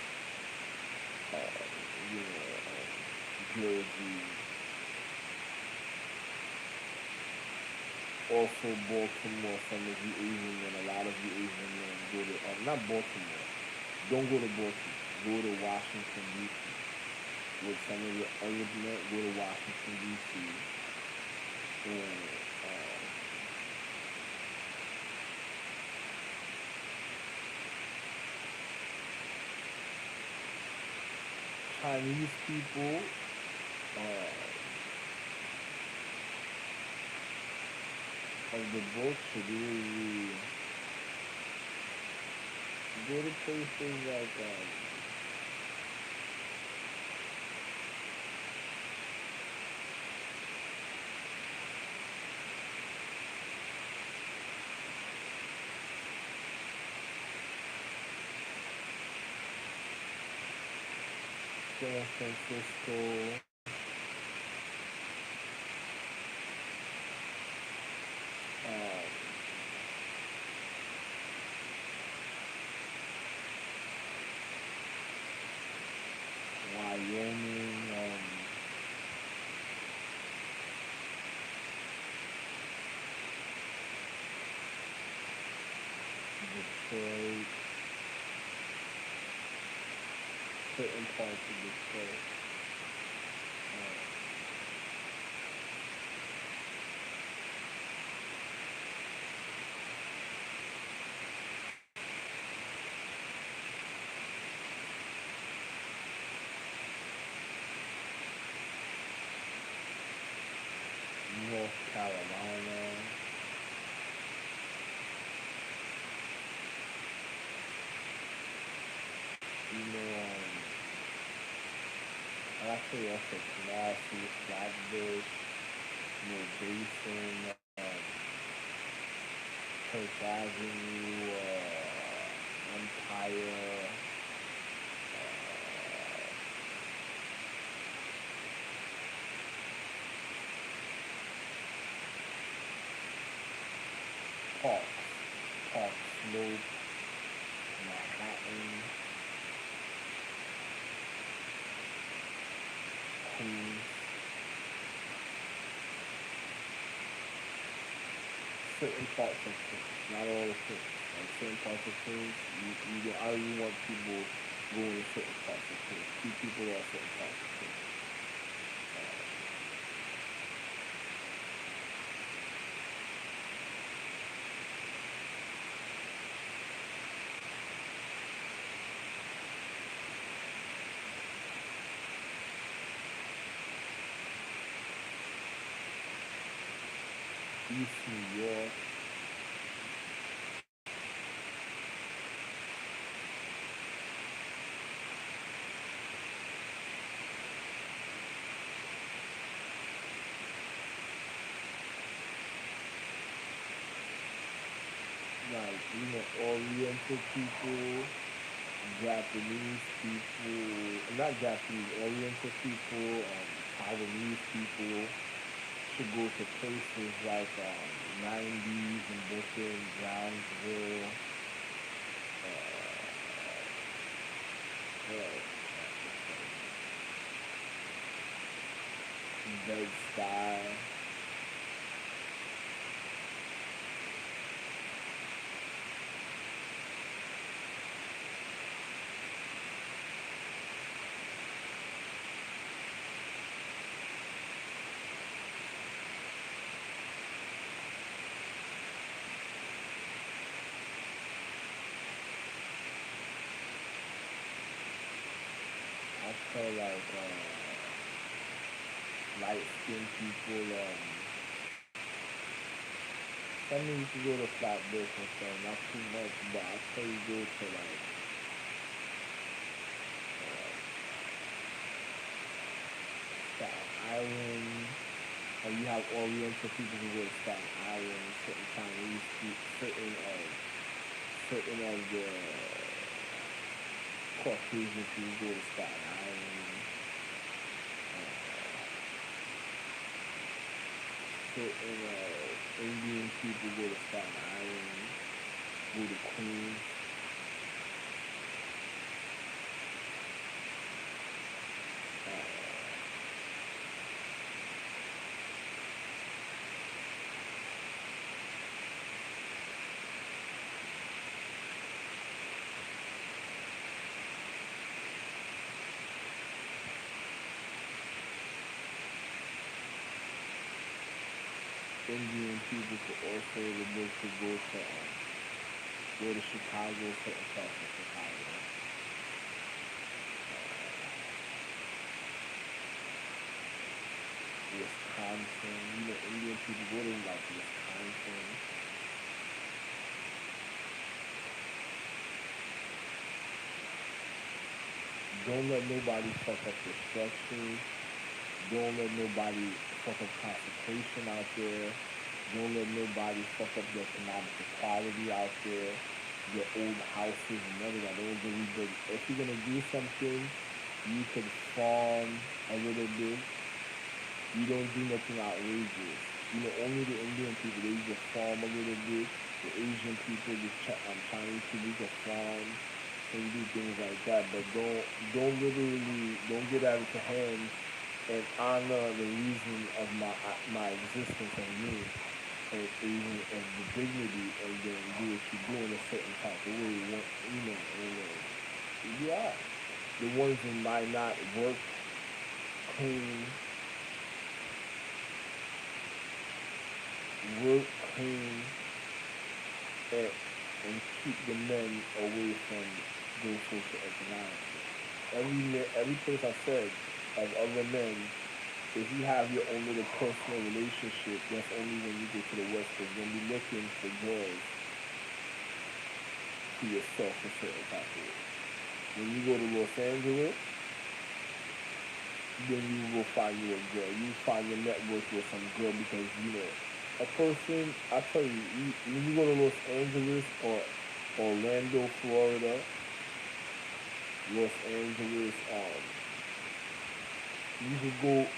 Jersey, also Baltimore. Some of you Asian men, a lot of you Asian men go to not Baltimore. Don't go to Baltimore. Go to Washington D.C. With some of your other men, go to Washington D.C. and Chinese people. Of the book should really go to places like San Francisco, um, Wyoming, Detroit, certain parts of Detroit. actually also classy, flatbush, no basin, Church Avenue, Empire, Parks, Park Slope, Manhattan, Queens, certain parts of Queens, not all of Queens. Like certain parts of Queens, I really want people going to certain parts of Queens. Keep people at certain parts of Queens. East New York, like Oriental people, Japanese people, not Japanese, Oriental people, Taiwanese people should go to places like 90s and Brooklyn, Brownsville, Bed-Stuy. I feel like light-skinned people, some of you can go to Flatbush and stuff, not too much, but I tell you go to like Staten Island, or you have Oriental people who go to Staten Island, certain Chinese people, certain of the Caucasian people go to Staten Island, certain Indian people go to Staten Island, go to Queens. Indian people could also able to go to Chicago, certain parts of Chicago. Wisconsin, Indian people go to like Wisconsin. Don't let nobody fuck up your structures. Don't let nobody fuck up concentration out there. Don't let nobody fuck up the economic equality out there. Your old houses and none of that. Those are good. If you're gonna do something, you could farm a little bit. You don't do nothing outrageous. Only the Indian people they just farm a little bit. The Asian people, the Chinese people just farm. And do things like that, but don't get out of your hands and honor the reason of my existence and me, and even and the dignity, and then do what you do in a certain type of way. Yeah, the ones that might not work clean, work clean, and, and keep the men away from those social economics. Every place I said of other men, if you have your own little personal relationship, that's only when you go to the West Coast. When you're looking for girls to yourself for certain type of way. When you go to Los Angeles, then you go find you a girl. You find your network with some girl because a person. I tell you, when you go to Los Angeles or Orlando, Florida, Los Angeles, you could go,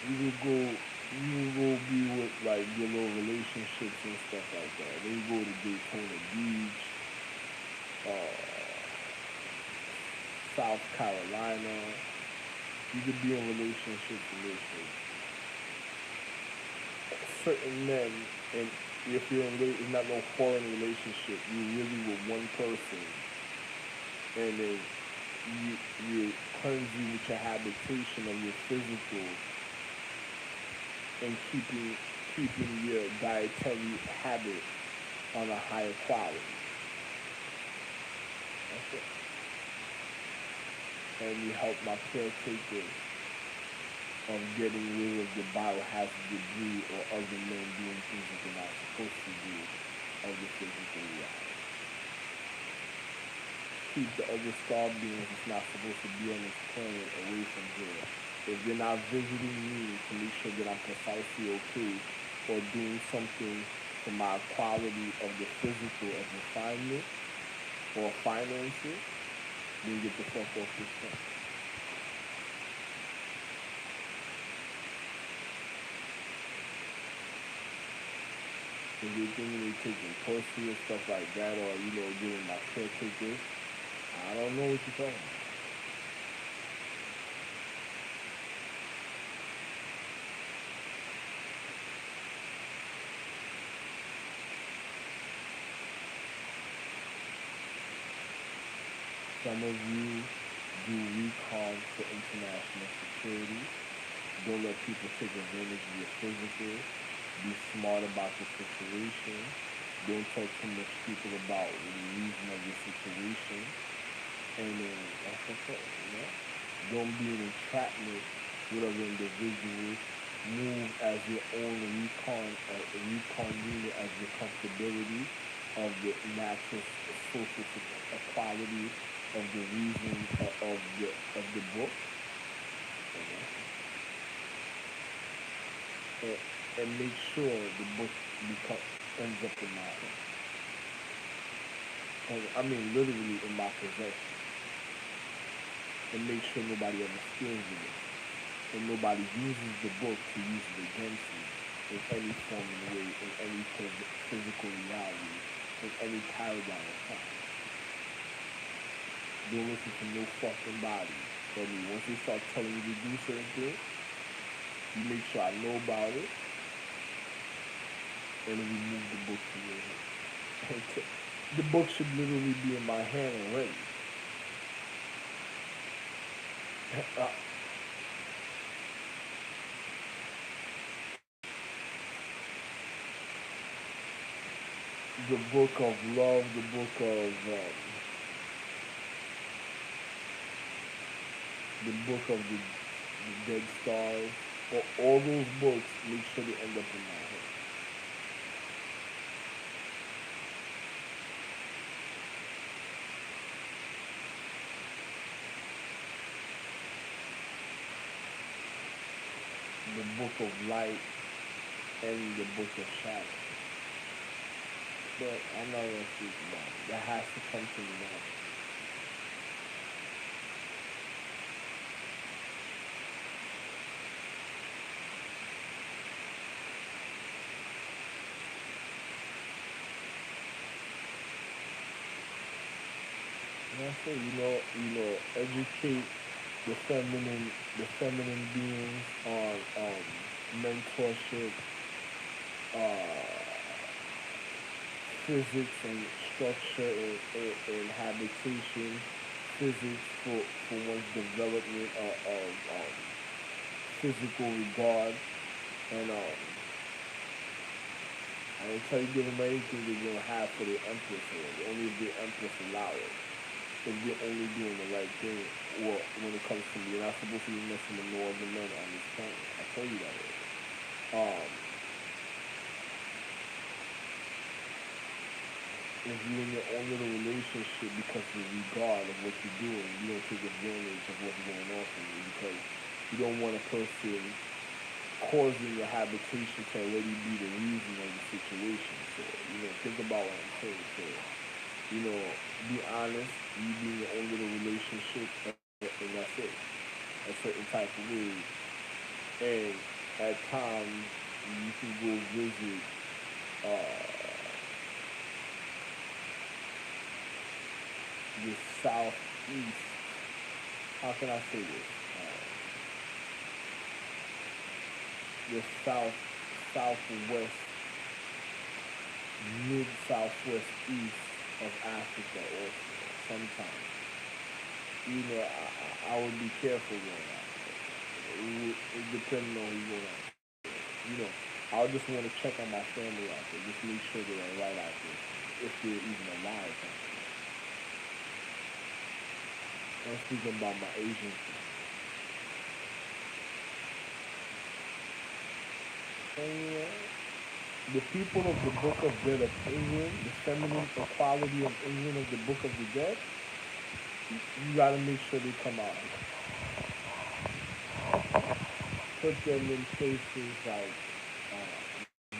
be with like your little relationships and stuff like that. Then you go to Daytona Beach, uh, South Carolina. You could be in relationships with certain men, and if you're it's not no foreign relationship, you're really with one person, and then you cleanse you with your habitation of your physical, and keeping your dietary habit on a higher quality. That's it. And you help my caretakers of getting rid of the biohazard debris or other men doing things that they're not supposed to do of the physical reality. Keep the other star beings that's not supposed to be on this planet away from here. If they're not visiting me to make sure that I'm precisely okay or doing something for my quality of the physical of refinement or finances, then get the fuck off this thing. If they think they taking pussy and stuff like that, or giving my caretakers, I don't know what you're talking about. Some of you do recon for international security. Don't let people take advantage of your physical. Be smart about the situation. Don't tell too much people about the reason of your situation. And then that's what's up. Don't be an entrapment with other individuals. Move as your own recon unit as your comfortability of the natural social equality of the reason of the book. And make sure the book ends up in my hand. And I mean literally in my possession. And make sure nobody ever steals it. And nobody uses the book to use it against you in any form and way, in any physical reality, in any paradigm of time. Don't listen to no fucking body. I mean, once they start telling you to do certain things, you make sure I know about it, and then remove the book from your hand. The book should literally be in my hand already. The book of love, the book of the dead stars, or all those books, make sure they end up in my hand. The book of light and the book of shadow. But I'm not gonna speak about it. That has to come to me now. And I say, educate the feminine beings on mentorship, uh, physics and structure and habitation, physics for one's development of physical regard, and I don't tell you give them anything they're gonna have for the empress, or only if the empress allow it. If they're only doing the right thing, or when it comes to me, you're not supposed to be messing with no other men on this planet. I tell you that. Um, if you're in your own little relationship because of the regard of what you're doing, you don't take advantage of what's going on for you because You don't want a person causing your habitation to already be the reason of the situation. So, think about what I'm saying. So, be honest, you be in your own little relationship, and that's it. A certain type of way. And at times, you can go visit the southeast. How can I say this? The southwest, mid southwest east of Africa also. Sometimes, I would be careful going out there. It depends on who going out there. I just want to check on my family out there. Just make sure they're all right out there, if they're even alive out there. I'm speaking about my Asian friends. And the people of the Book of Dead of England, the feminine equality of England of the Book of the Dead, you gotta make sure they come out. Put them in places like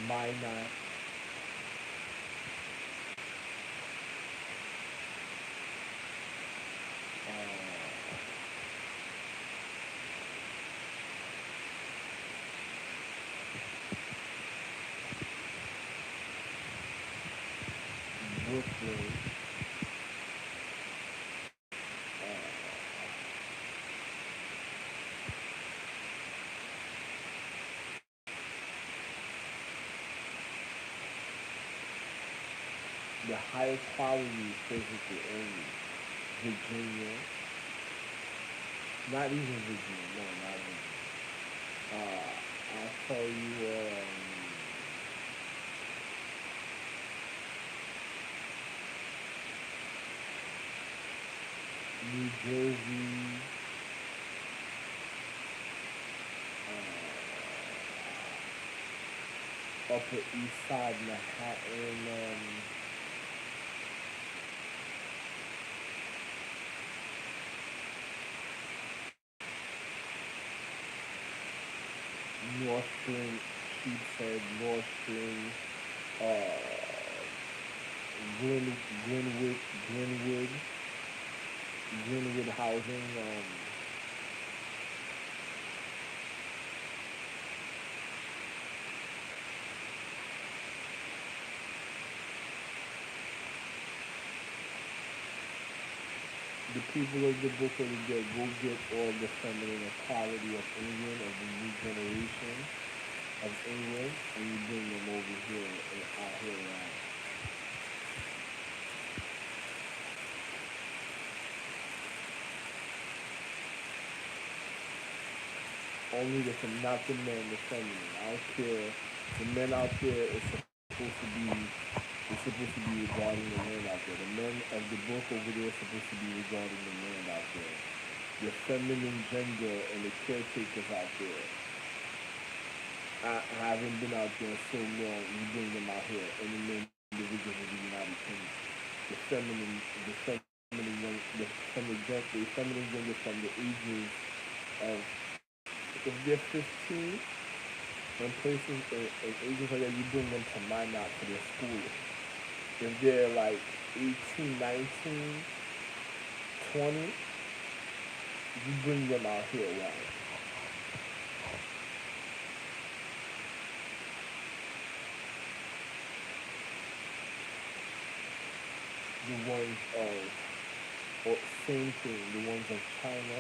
Minot, uh, Brooklyn, the higher quality physical only. Virginia, not even Virginia, no, not Virginia. I'll tell you, New Jersey, Upper East Side, Manhattan, North Spring, Sheepshead, North Spring, uh, Glen, Glenwood, Glenwood, Glenwood housing. The people of the Book of the Dead, go get all the feminine equality of England, of the new generation of England, and you bring them over here and out here around. Only the not the men, the feminine. I don't care. The men out there is supposed to be regarding the men out there. The men of the book over there is supposed to be regarding the men out there. The feminine gender and the caretakers out there. I haven't been out there so long. You bring them out here, and the men individuals of the United Kingdom. The feminine gender from the ages of, if they're 15 and places and ages like that, you bring them to Minot for their schooling. If they're like 18, 19, 20, you bring them out here, right? The ones or same thing, the ones of China,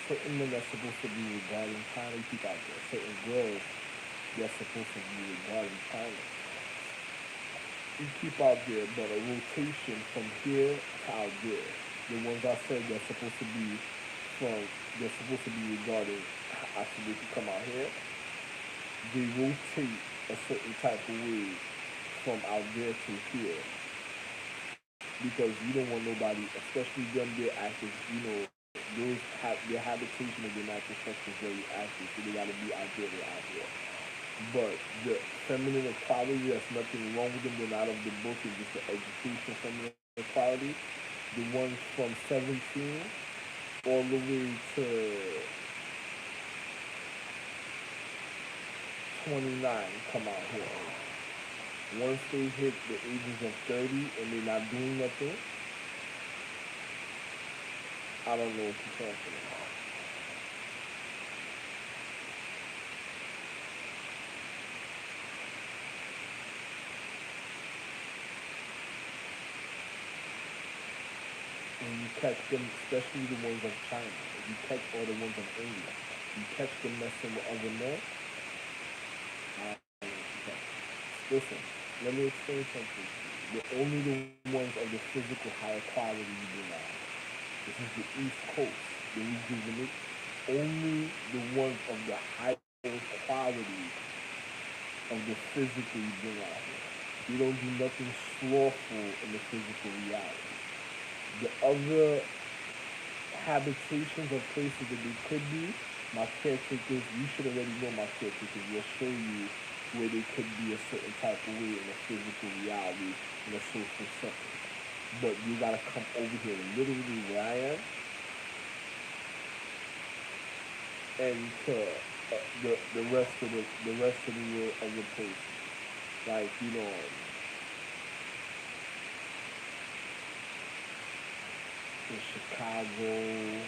certain men that's supposed to be regarding China, you keep out there. Certain girls that's supposed to be regarding China, you keep out there, but a rotation from here to out there. The ones I said from, they're supposed to be regarding, after they can come out here, they rotate a certain type of way from out there to here, because you don't want nobody, especially them, they're active, their habitation of their natural structure is very active, so they gotta be out there, they're out there. But the feminine equality, there's nothing wrong with them, they're not of the book, it's just the education feminine equality. The ones from 17 all the way to 29 come out here. Once they hit the ages of 30 and they're not doing nothing, I don't know what to talk about. And you catch them, especially the ones of China, if you catch all the ones of India, you catch them messing with other men, I don't know what to talk about. Listen, let me explain something to you. They're only the ones of the physical higher quality you bring out. This is the East Coast. The rejuvenate. Only the ones of the higher quality of the physical you bring out here. You don't do nothing slothful in the physical reality. The other habitations of places that they could be, my caretakers, you should already know my caretakers will show you where they could be a certain type of way in a physical reality, in a social setting. But you gotta come over here, literally where I am, and to the rest of the world of the places, like in Chicago,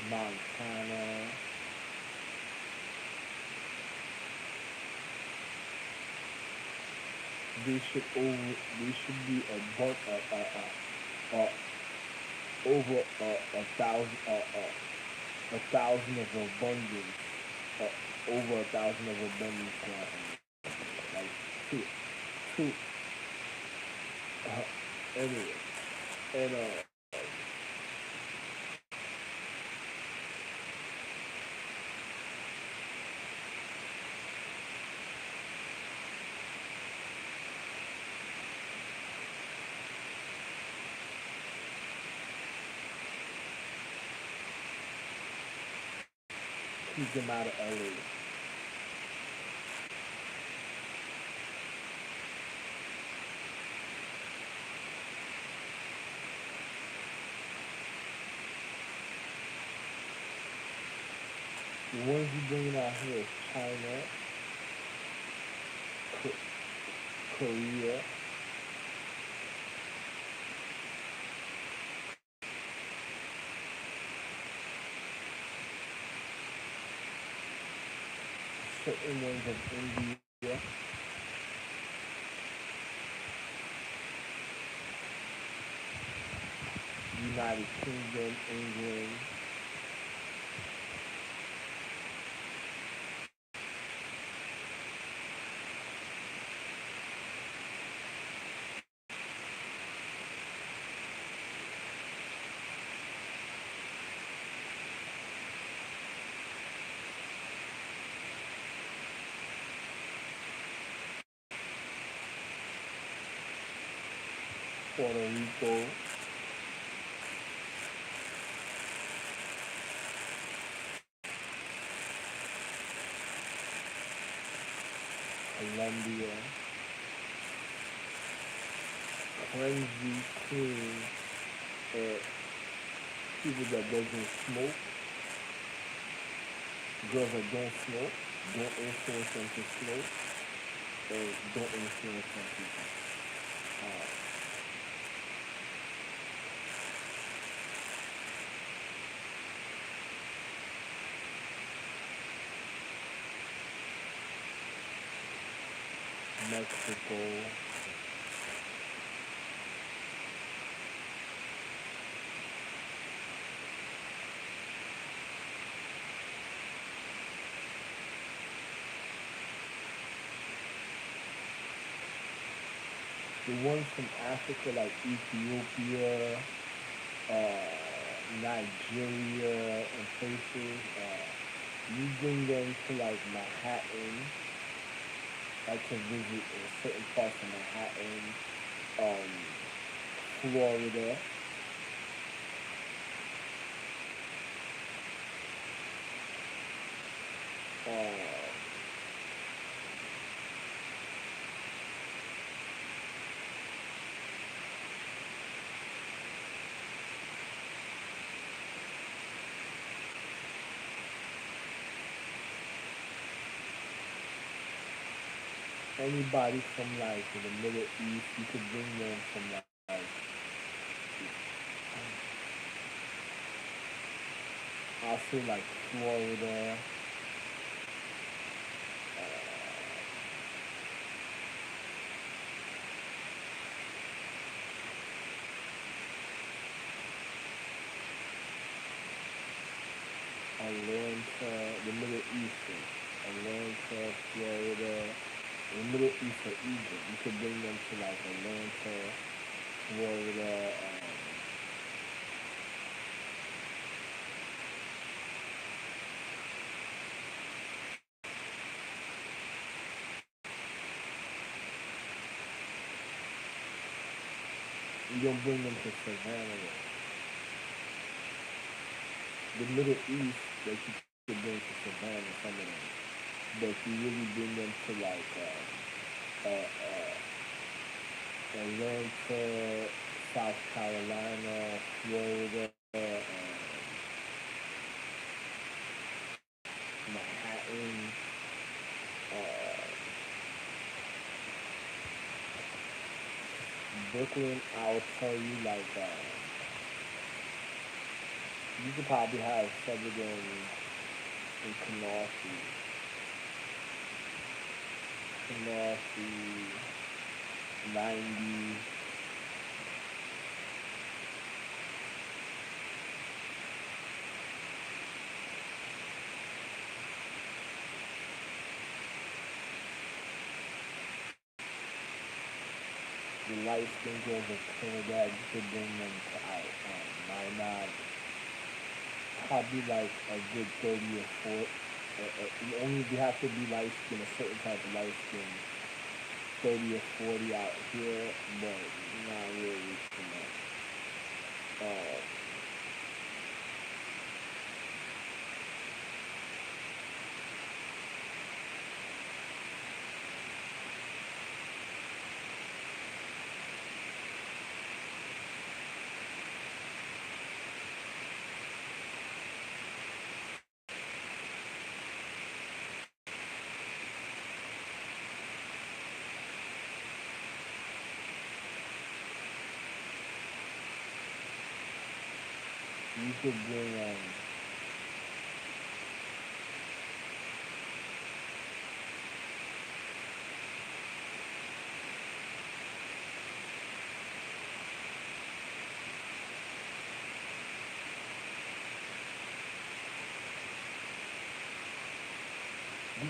Montana, they should be a bunch over a thousand of abundance, over a thousand of abundance now, like two, anyway, and keep them out of LA. The ones you bringing out here is China, Korea, certain ones of India, United Kingdom, England, Puerto Rico, Colombia, cleansy, clean, people that doesn't smoke, girls that don't smoke, don't influence them to smoke, and don't influence them people. Uh, Mexico, the ones from Africa like Ethiopia, Nigeria, and places, you bring them to like Manhattan, like to visit certain parts of Manhattan, um, Florida, uh, anybody from like the Middle East. You could bring them from like I'll say like Florida, Atlanta, the Middle Eastern, Atlanta, Florida, the Middle East or Egypt. You could bring them to like Atlanta, Florida. You don't bring them to Savannah. The Middle East that you could bring to Savannah, some of them, but you really bring them to like Atlanta, South Carolina, Florida, Manhattan, uh, Brooklyn. I'll tell you like you could probably have some of them in Canarsie, 90. The light skin girls of Trinidad, you could bring them to out 99. Probably like a good 30 or 40. Only they have to be light skin, a certain type of light skin. 30 or 40 out here, but not really reaching that. Uh, you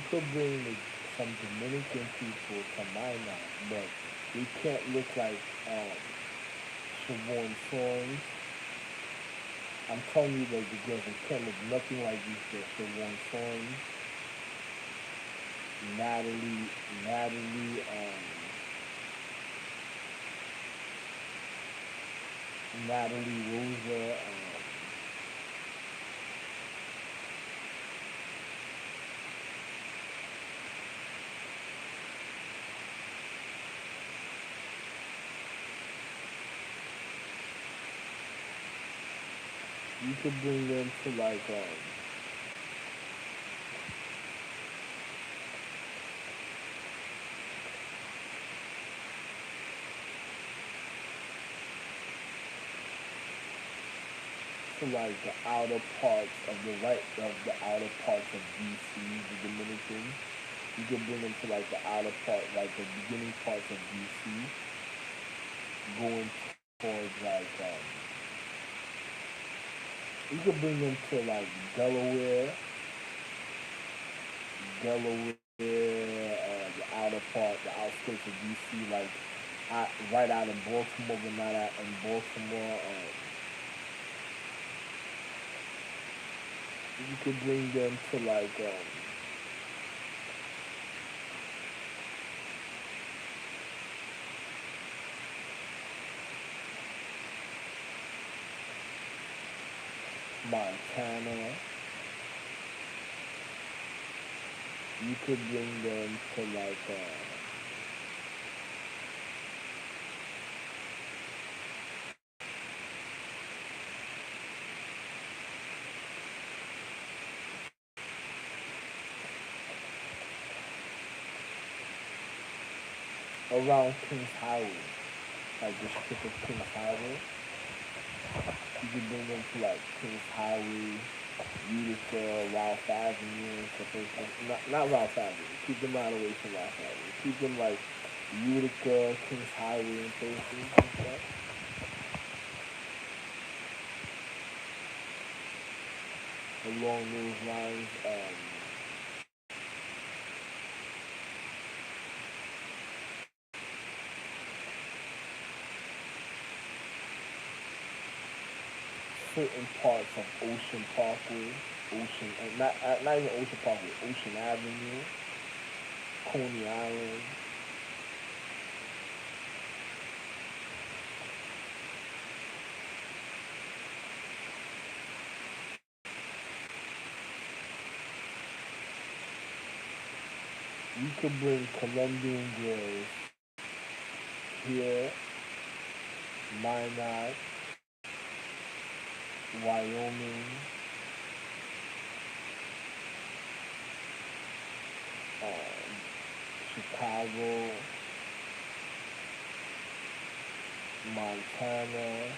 could bring some Dominican people to my knowledge, but they can't look like Siobhan Swords. I'm telling you, like the girls, they can't look nothing like these girls. Siobhan Swords, Natalie, Natalie, Natalie Rosa. You could bring them to like the outer parts of the outer parts of DC, the Dominican. You could bring them to like the outer part, like the beginning parts of DC, going towards like you could bring them to like Delaware, the outer part, the outskirts of DC, like right out of Baltimore, but not out in Baltimore. You could bring them to like Montana. You could bring them to like around Kings Highway, like the strip of Kings Highway. You could bring them to like Kings Highway, Utica, Ralph Avenue, and stuff like that. Not Ralph Avenue. Keep them out away from Ralph Avenue. Keep them like Utica, Kings Highway, and places and stuff. Along those lines, certain parts of Ocean Parkway, not even Ocean Parkway, Ocean Avenue, Coney Island. You could bring Colombian girls here, Minot, Wyoming, um, Chicago, Montana,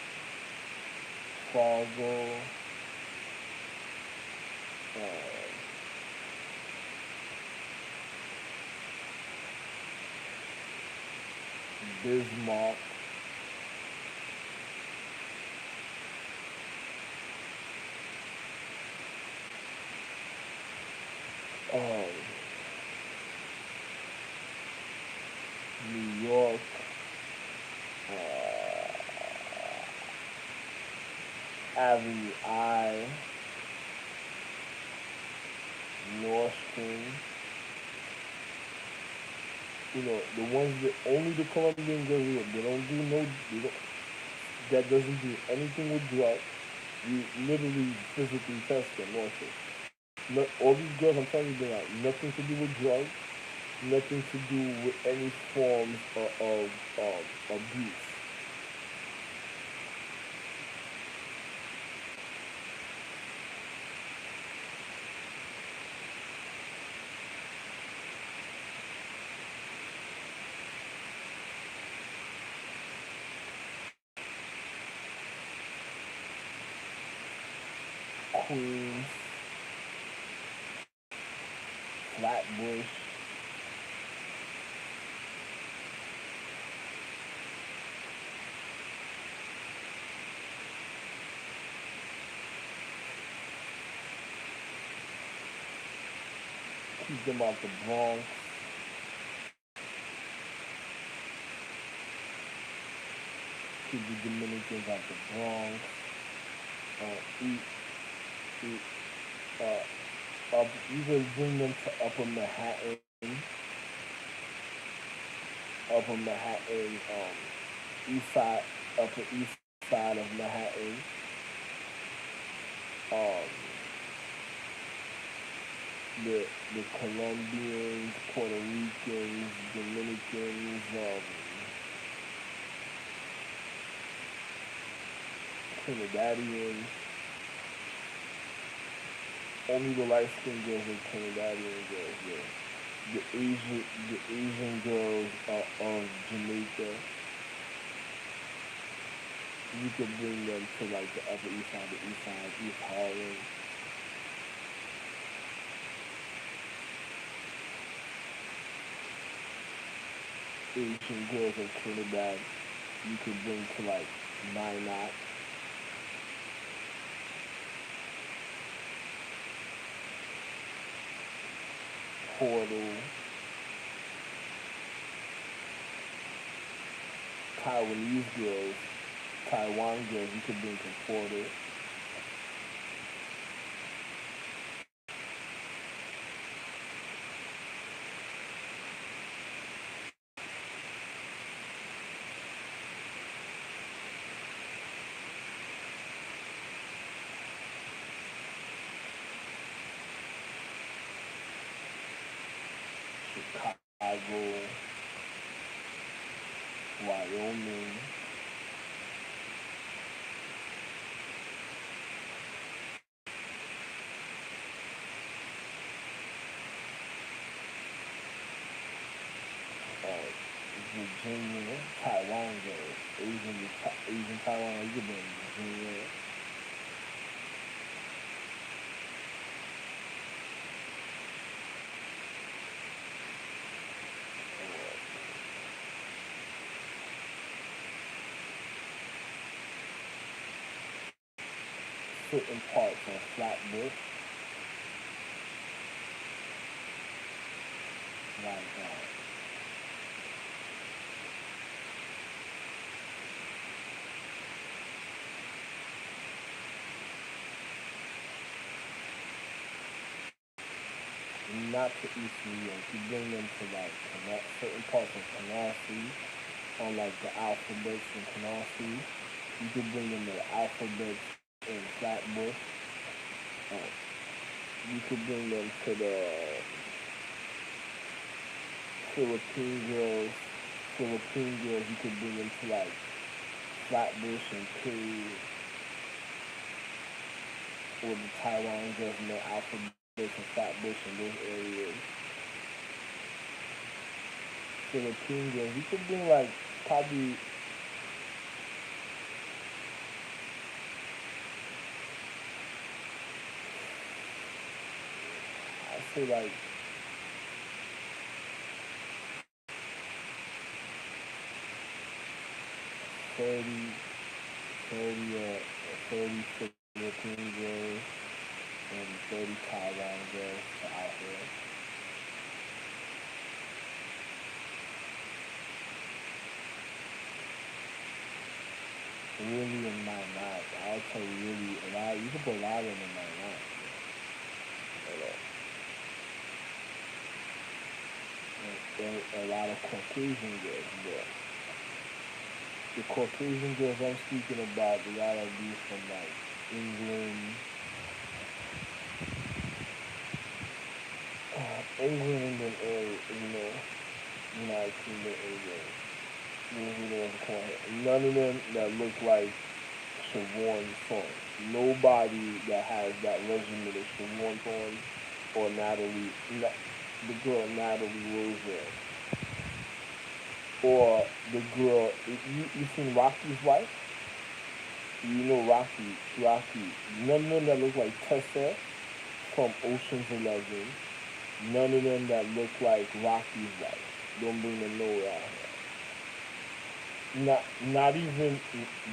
Fargo, uh, Bismarck, um, New York, uh, Avenue I, Nordstrom. The ones that only the Colombian girls do. They don't do no. They don't, that doesn't do anything with drugs. You literally physically test them also. All these girls, I'm telling you, they have nothing to do with drugs, nothing to do with any forms of abuse. Queens, Flatbush, keep them out the Bronx, keep the Dominicans out the Bronx, eat, eat, you can bring them to Upper Manhattan, east side, upper east side of Manhattan, um, the the Colombians, Puerto Ricans, Dominicans, Trinidadians. Only the light skinned girls are Trinidadian girls. The Asian girls of Jamaica. You could bring them to like the Upper East Side, the East Side, East Harlem. Asian girls of Trinidad. You could bring to like Minot, Portal, Taiwanese girls, Taiwan girls. You could bring to Portal. Chicago, Wyoming, Virginia, Taiwan girls, Asian Taiwan. You could bring Virginia. Certain parts of Flatbush, like not to East New York. You bring them to like certain parts of Canarsie, on like the alphabets in Canarsie. You could bring them to the alphabets in Flatbush. Uh, you could bring them to the Philippine girls. Philippine girls, you could bring them to like Flatbush and Cave, or the Taiwan girls in their alphabets and Flatbush and those areas. Philippine girls, you could bring like probably I'd say like 30, 30, 30 Philippine girls and 30 Taiwan girls to out here. Really in my mind, I'll tell you really a lot. You can put a lot in my mind. A lot of Caucasian girls there. The Caucasian girls I'm speaking about, they gotta be from like England, England and United Kingdom, England. Those are the ones that come out here. None of them that look like Siobhan Thorne. Nobody that has that resume of Siobhan Thorne or the girl Natalie Rose, or the girl. You seen Rocky's wife? You know Rocky. None of them that look like Tessa from Ocean's 11. None of them that look like Rocky's wife. Don't bring them nowhere out here. Not even.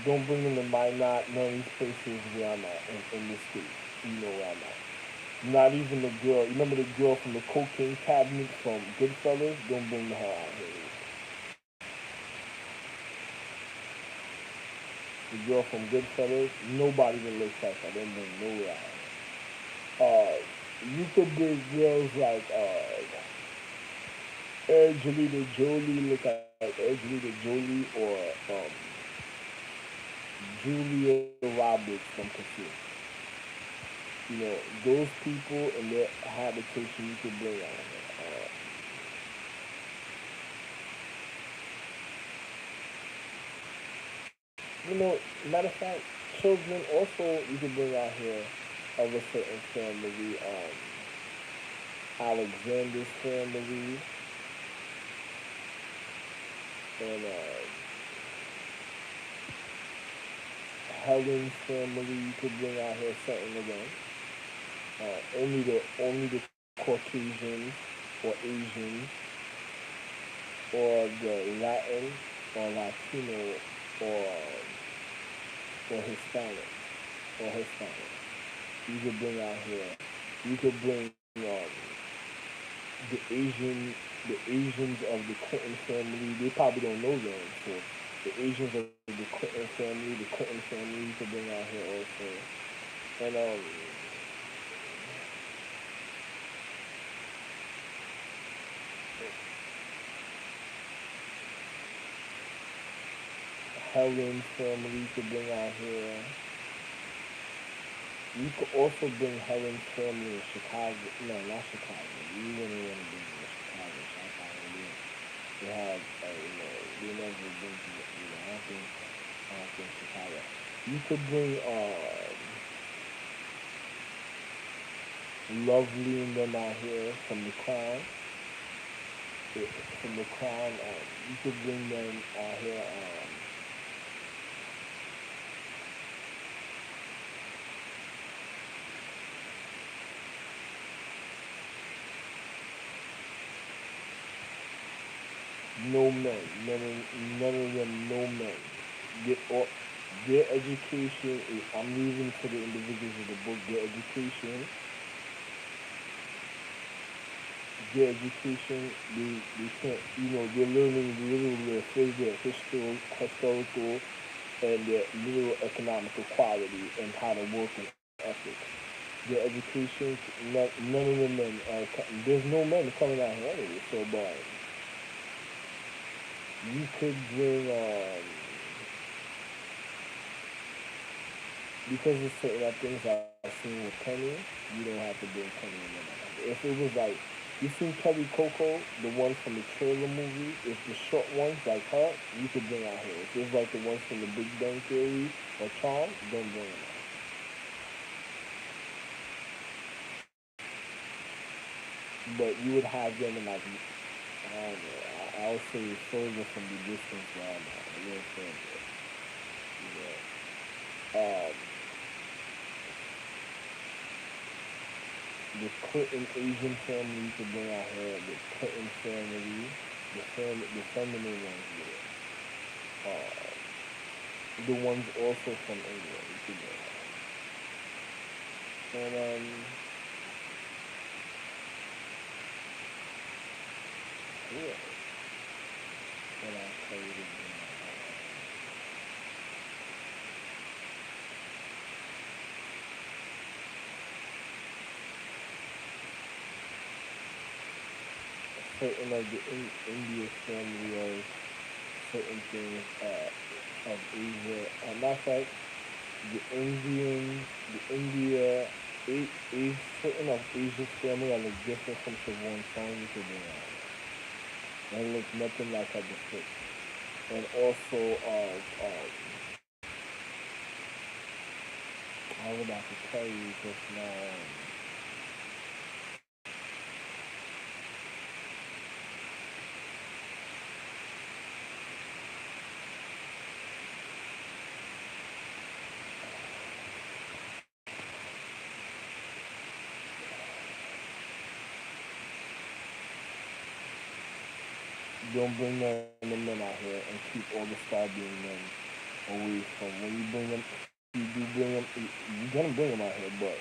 Don't bring them to my not none of these places where I'm at in this state. You know where I'm at. Not even the girl. You remember the girl from the cocaine cabinet from Goodfellas? Don't bring her out here. The girl from Goodfellas. Nobody that looks like her. Don't bring nowhere out here. You could bring girls like Angelina Jolie, look like Angelina Jolie, or Julia Roberts from Casino. Those people and their habitation you could bring out here. Matter of fact, children also you could bring out here of a certain family. Alexander's family and Helen's family you could bring out here certain of them. Only the Caucasians or Asians or the Latin or Latino or Hispanic or Hispanic. You could bring out here. You could bring the Asians of the Clinton family. They probably don't know them, so the Asians of the Clinton family you could bring out here also. And Helen's family you could bring out here. You could also bring Helen's family in Chicago. No, not Chicago. You wouldn't want to bring them to Chicago. They have, they never been to, I don't think Chicago. You could bring Lovely and them out here from the Crown. from the crown. You could bring them here. No men, none of them, no men. Get all, their education is, I'm leaving to the individuals of the book, they can't, they're learning literal their historical and their literal economical quality and how to work in ethics. Their education, none of the men there's no men coming out here anyway, so, but you could bring, because of certain things I've seen with Penny, you don't have to bring Penny in there. If it was like, you seen Kelly Coco, the one from the trailer movie, if the short ones like her, you could bring out here. If it's like the ones from the Big Bang Theory or Charm, don't bring them out. But you would have them in like, I don't know, I would say further from the distance where I'm at, a little further. Yeah. The Clinton Asian family you could bring out here, the Clinton family, the feminine ones there. The ones also from England you could bring out. And yeah. And I'll tell you again. Certain of the India family of certain things of Asia. Matter of fact, the Indians, the India, certain of Asia's family are like different from Siobhan Song you could bring out. And look nothing like her before. And also of I would have to tell you just now. Don't bring none of the men out here and keep all the star being men away from when you bring them. You do bring them. You're gonna bring them out here, but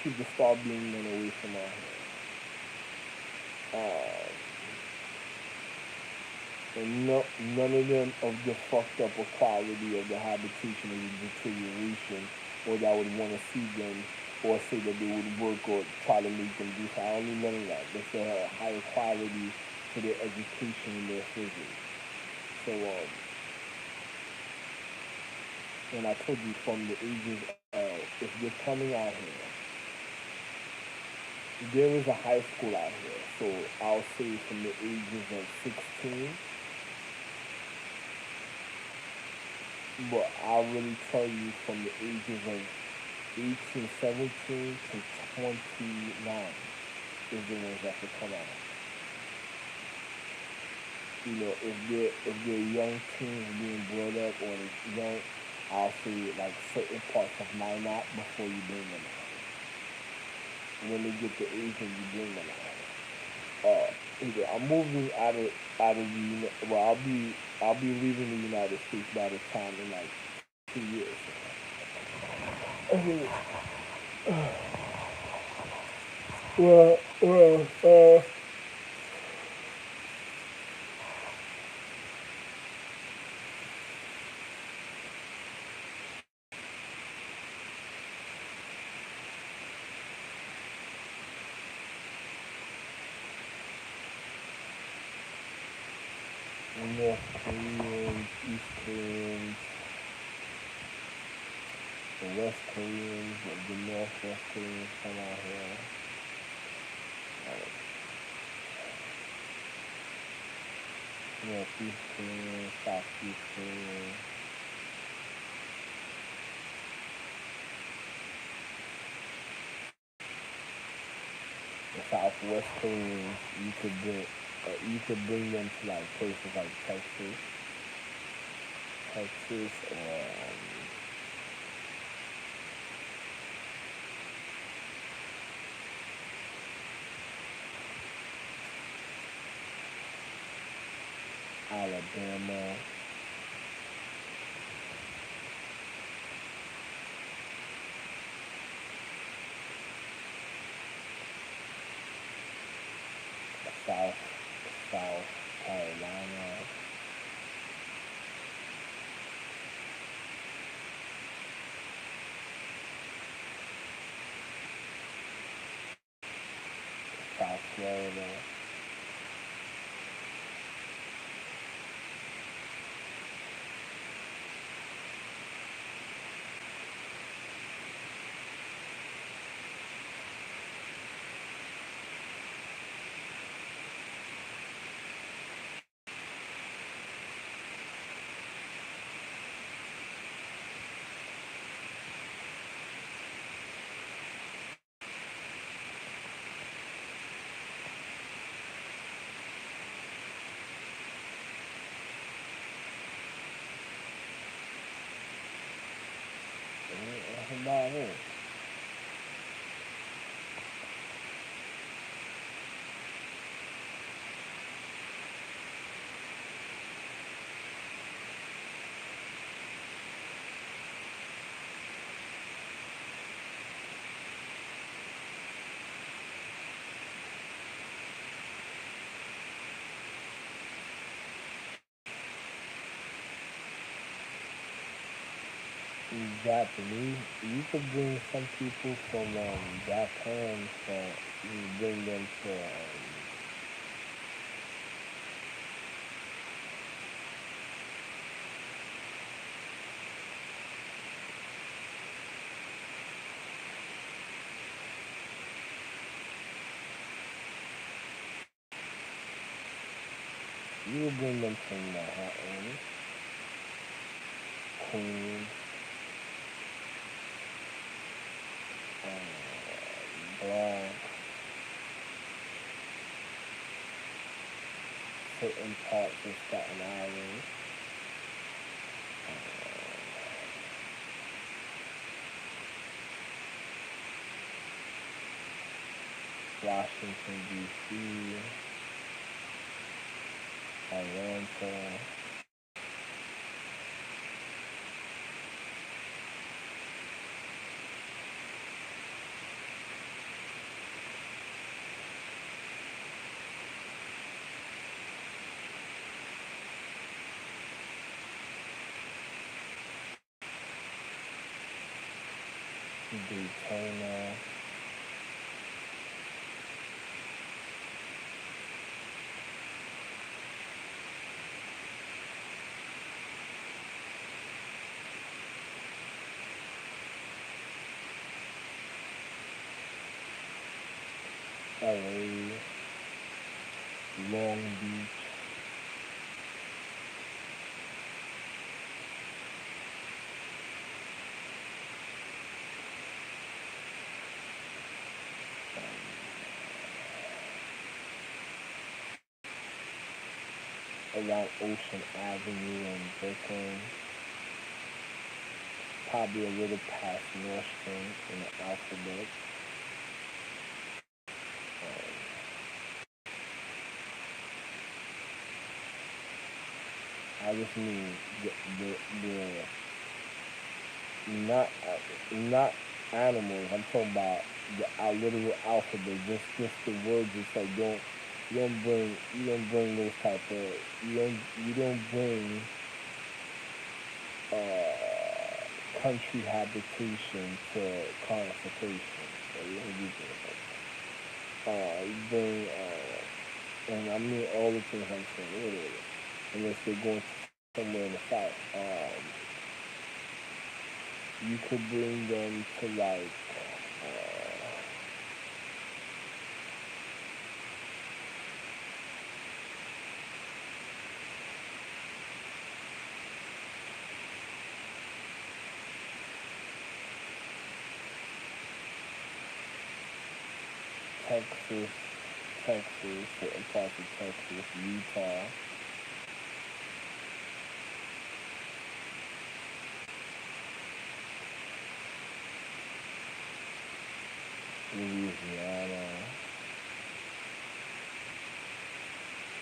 keep the star being men away from out here. And none of them of the fucked up equality of the habitation of the deterioration, or that I would want to see them, or say that they would work or try to make them do so. I don't need none of that. They say a higher quality for their education and their physics. So, and I told you from the ages of, if they're coming out here, there is a high school out here. So I'll say from the ages of 16, but I'll really tell you from the ages of 18, 17 to 29 is the ones that could come out. If they're young teens being brought up, or young, I'll say like certain parts of mine out before you bring them out. When they get the age and you bring them out. I'm moving out of well, I'll be leaving the United States by the time in like 2 years. Well, North Koreans, East Koreans, the West Koreans, the Northwest Koreans come out here. Northeast Koreans, Southeast Koreans. The Southwest Koreans, you could get. You could bring them to like places like Texas, or Alabama, South South Carolina, South Florida. That's about it. Japanese. You could bring some people from Japan, you bring them to you would bring them to Manhattan, Queens, Bronx, certain parts of Staten Island, Washington D.C., Atlanta, Daytona, LA, Long Beach, around Ocean Avenue in Brooklyn, probably a little past Nordstrom in the alphabet. I just mean not animals. I'm talking about our literal alphabet. Just the words itself. You don't bring those type of you don't bring country habitation to consultation. So you don't do things like that. You bring and I mean all the things I'm saying earlier. Unless they're going to somewhere in the south. You could bring them to like Texas, Texas, certain parts of Texas, Utah, Louisiana.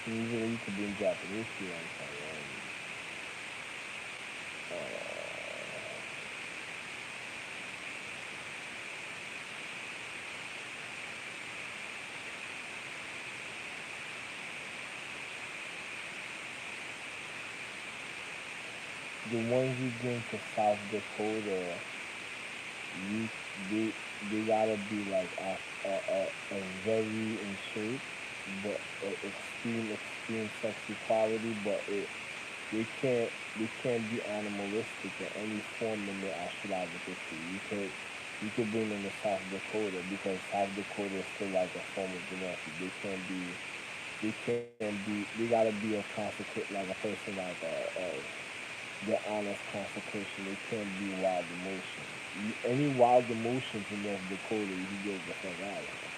Usually you could bring Japanese food on Taiwan. The ones you bring to South Dakota, you they they gotta be like a very in shape, but extreme sexy quality, but they can't they can't be animalistic in any form in their astrological tree. You could bring them to South Dakota because South Dakota is still like a form of genetics. They gotta be a consecrate like a person like their honest consecration. They can't be wild emotions. Any wild emotions in North Dakota, you can get the fuck out of here.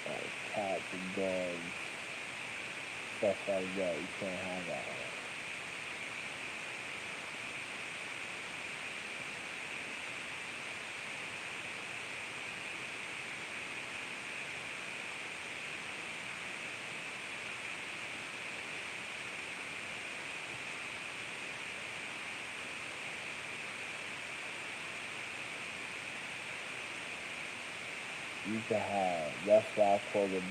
Like cats and dogs, stuff like that. You can't have that. You can have. That's why I call it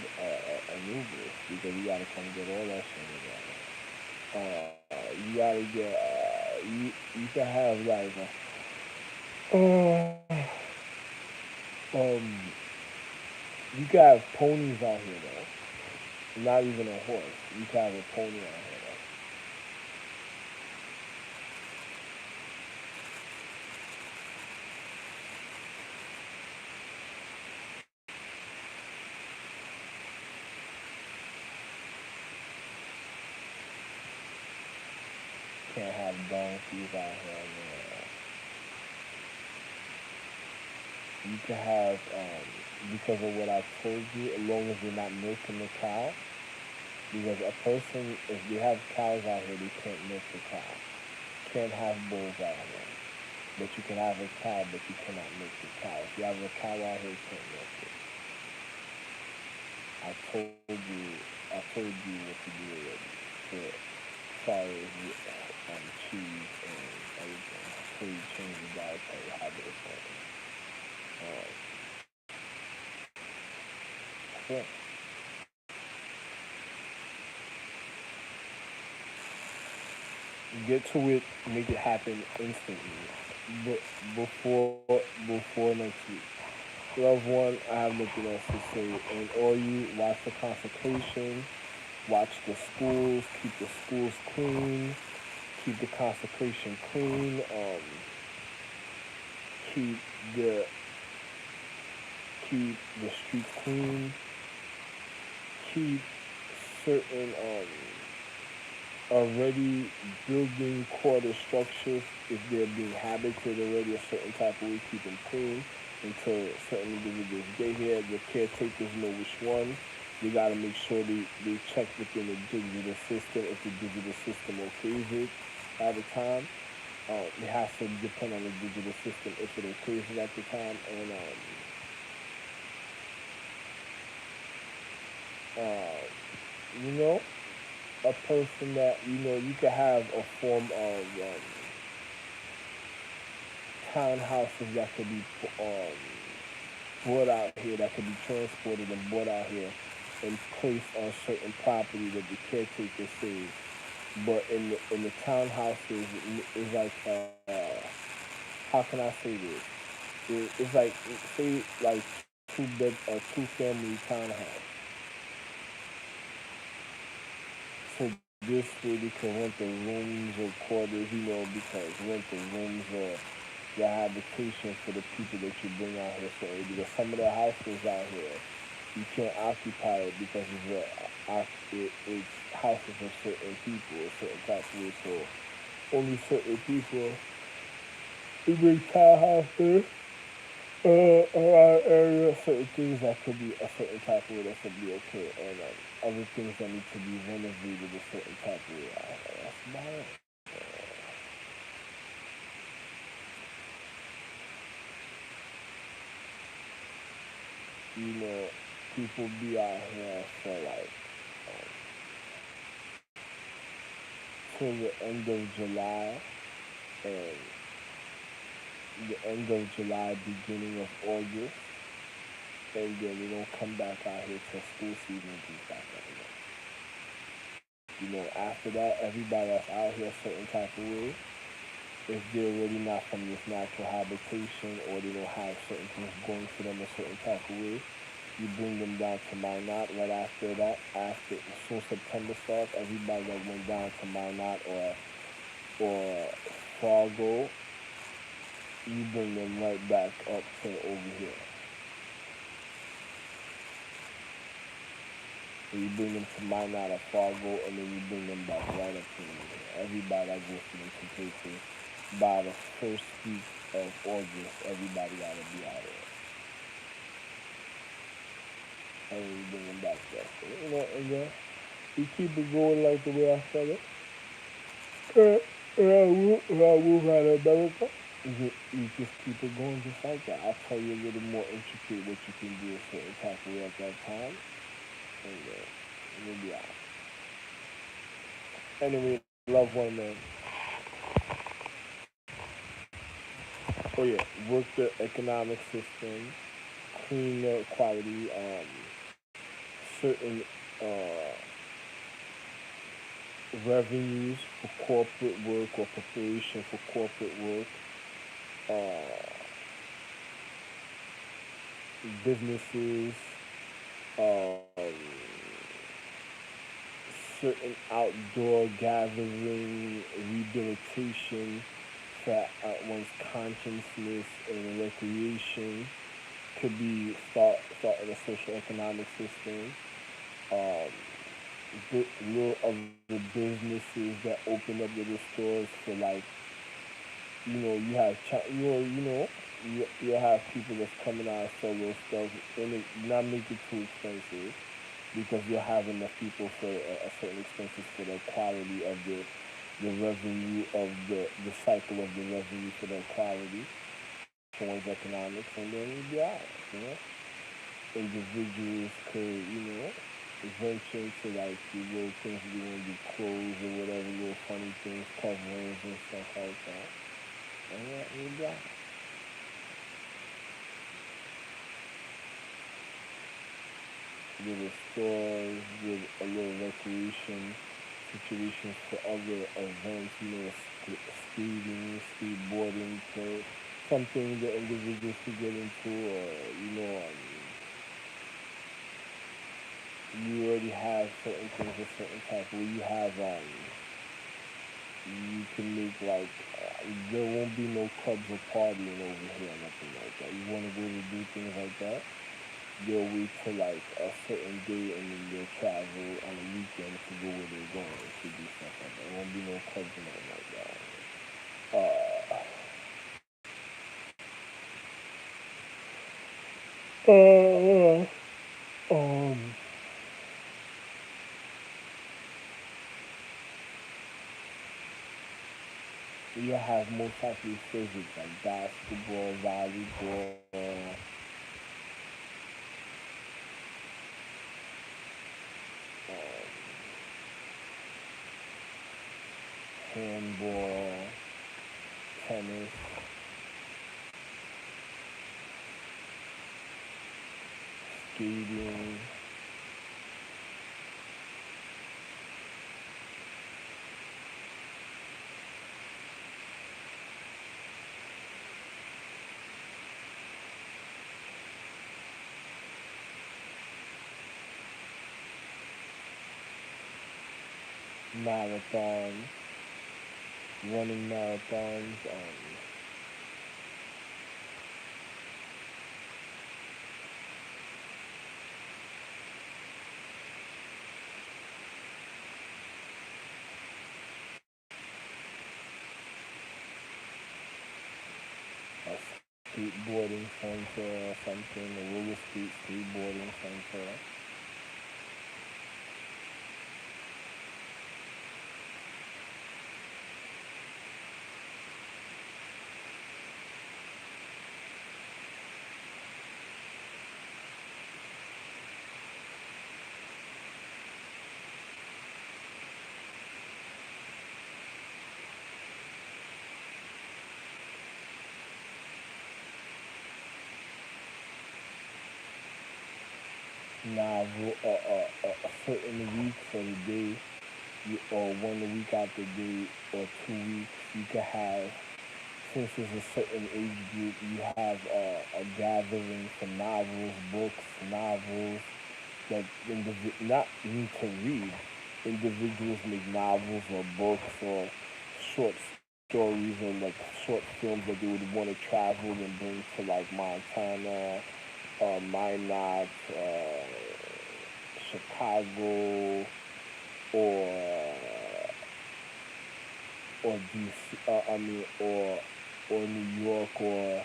Anubis because you gotta come get all that shit together. You gotta get. You can have like uh, um you can have ponies out here though. Not even a horse. You can have a pony out here though. Can't have donkeys out here. You can have because of what I told you, as long as you're not milking the cow. Because a person, if they have cows out here, they can't milk the cow. Can't have bulls out here. But you can have a cow, but you cannot milk the cow. If you have a cow out here, you can't milk it. I told you, I told you what to do already. For as far as cheese and everything, so you change the dietary habits. Yeah. Get to it, make it happen instantly. But before next week. Love one, I have nothing else to say. And all you watch the consecration, watch the schools, keep the schools clean, keep the consecration clean, keep the keep the streets clean, keep certain already building quarter structures if they're being habited already a certain type of way, keep them clean until certain individuals get here. The caretakers know which one. They gotta make sure they check within the digital system if the digital system okays it at the time. It has to depend on the digital system if it okays it at the time. And you know, a person that you could have a form of townhouses that could be brought out here, that could be transported and brought out here and placed on certain property that the caretaker says. But in the townhouses, it's like how can I say this? It's like say like two family townhouse. So this way they can rent the rooms or quarters, because rent the rooms or the habitation for the people that you bring out here. So because some of the houses out here, You can't occupy it because it's houses of certain people, a certain type of way. So only certain people who make townhouses around areas, certain things that could be a certain type of way that could be okay, and other things that need to be renovated a certain type of way. That's about it. You know, people be out here for like till the end of July and the end of July, beginning of August, and then we don't come back out here till school season gets back up again. You know, after that, everybody that's out here a certain type of way, if they're really not from this natural habitation or they don't have certain things going for them a certain type of way, you bring them down to Minot. Right after that, after so September starts, everybody that went down to Minot or Fargo, you bring them right back up to over here. So you bring them to Minot or Fargo, and then you bring them back right up to over here. Everybody that goes to them completely by the first week of August, everybody gotta be out here. And we bring them back there. So, you know, and then we keep it going like the way I said it. I move out of America. You just keep it going just like that. I'll tell you a little more intricate what you can do a certain type of way at that time. And you'll be out. Anyway, love one man. Oh yeah, work the economic system, clean the quality, certain uh, revenues for corporate work or preparation for corporate work, uh, businesses, um, certain outdoor gathering, rehabilitation for one's consciousness and recreation could be starting a social economic system. Um, little other businesses that open up little stores for like you have you have people that's coming out and sell those stuff and it not make it too expensive because you'll have enough people for a certain expenses for the quality of the revenue of the cycle of the revenue for the quality for one's economics, and then you'll be alright, you know. Individuals could, venture into like the little things we want to do, clothes or whatever, little funny things, coverings and stuff like that. And yeah, you'll be alright. Little stores with a little recreation situations for other events, skating, skateboarding, so something that individuals could get into, or you already have certain things a certain type where you have you can make like there won't be no clubs or partying over here, nothing like that. You want to go to do things like that, they'll wait till like a certain day and then they'll travel on a weekend to go where they're going to do stuff like that. There won't be no clubs or nothing like that. Uh, um, you have most likely physics like basketball, volleyball, handball, tennis, skating, marathons, running marathons, skateboarding center or something, a roller skateboarding center. Novel, certain weeks of the day, or 1 week out the day, or 2 weeks, you can have, since it's a certain age group, you have a gathering for novels, books, novels that not need to read. Individuals make novels or books or short stories or like short films that they would want to travel and bring to like Montana, Minot, Chicago, or DC. Or New York or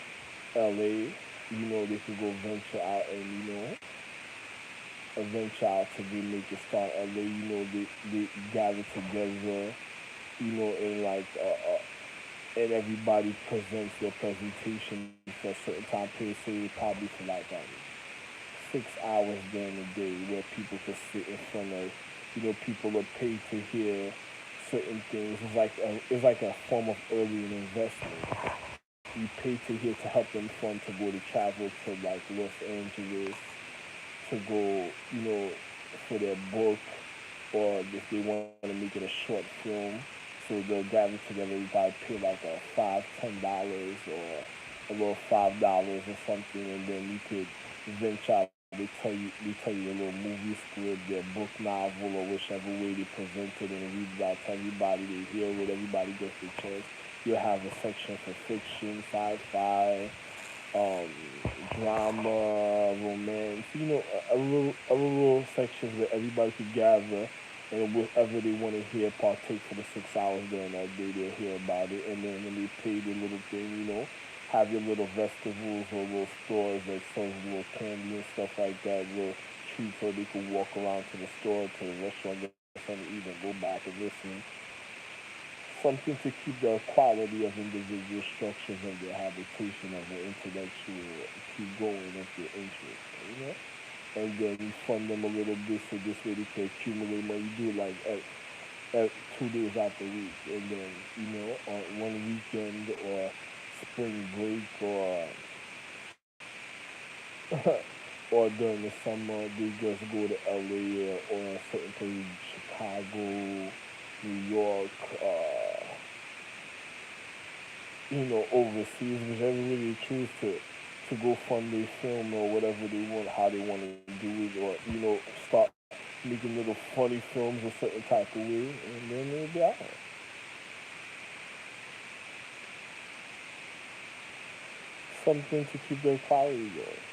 LA. They could go venture out and venture out to go make it start LA. They gather together. And like and everybody presents their presentation for a certain time period. Say probably for like 6 hours during the day, where people can sit in front of, people are paid to hear certain things. It's like a form of early investment. You pay to hear to help them fund to go to travel to like Los Angeles to go, for their book, or if they want to make it a short film. So they'll gather together. You gotta pay like a $5, $10, or a little $5 or something, and then you could venture out. They tell you a little movie script, their book novel, or whichever way they present it, and read it out to everybody. They hear it. Everybody gets a chance. You'll have a section for fiction, sci-fi, um, drama, romance. A little sections where everybody could gather, and whatever they want to hear, partake for the 6 hours during that day. They'll hear about it, and then when they pay the little thing, have your little festivals or little stores that sells little candy and stuff like that, little treats, so they can walk around to the store, to the restaurant, get something to eat, and go back and listen. Something to keep the quality of individual structures of their habitation of their intellectual keep going if they're interested, And then you fund them a little bit so this way they can accumulate money. You do it like at 2 days out the week, and then on one weekend or spring break, or during the summer they just go to LA, or a certain place, Chicago, New York, overseas, whichever way they choose to go fund their film or whatever they want, how they want to do it, or start making little funny films a certain type of way, and then they'll be out. Something to keep their quality going.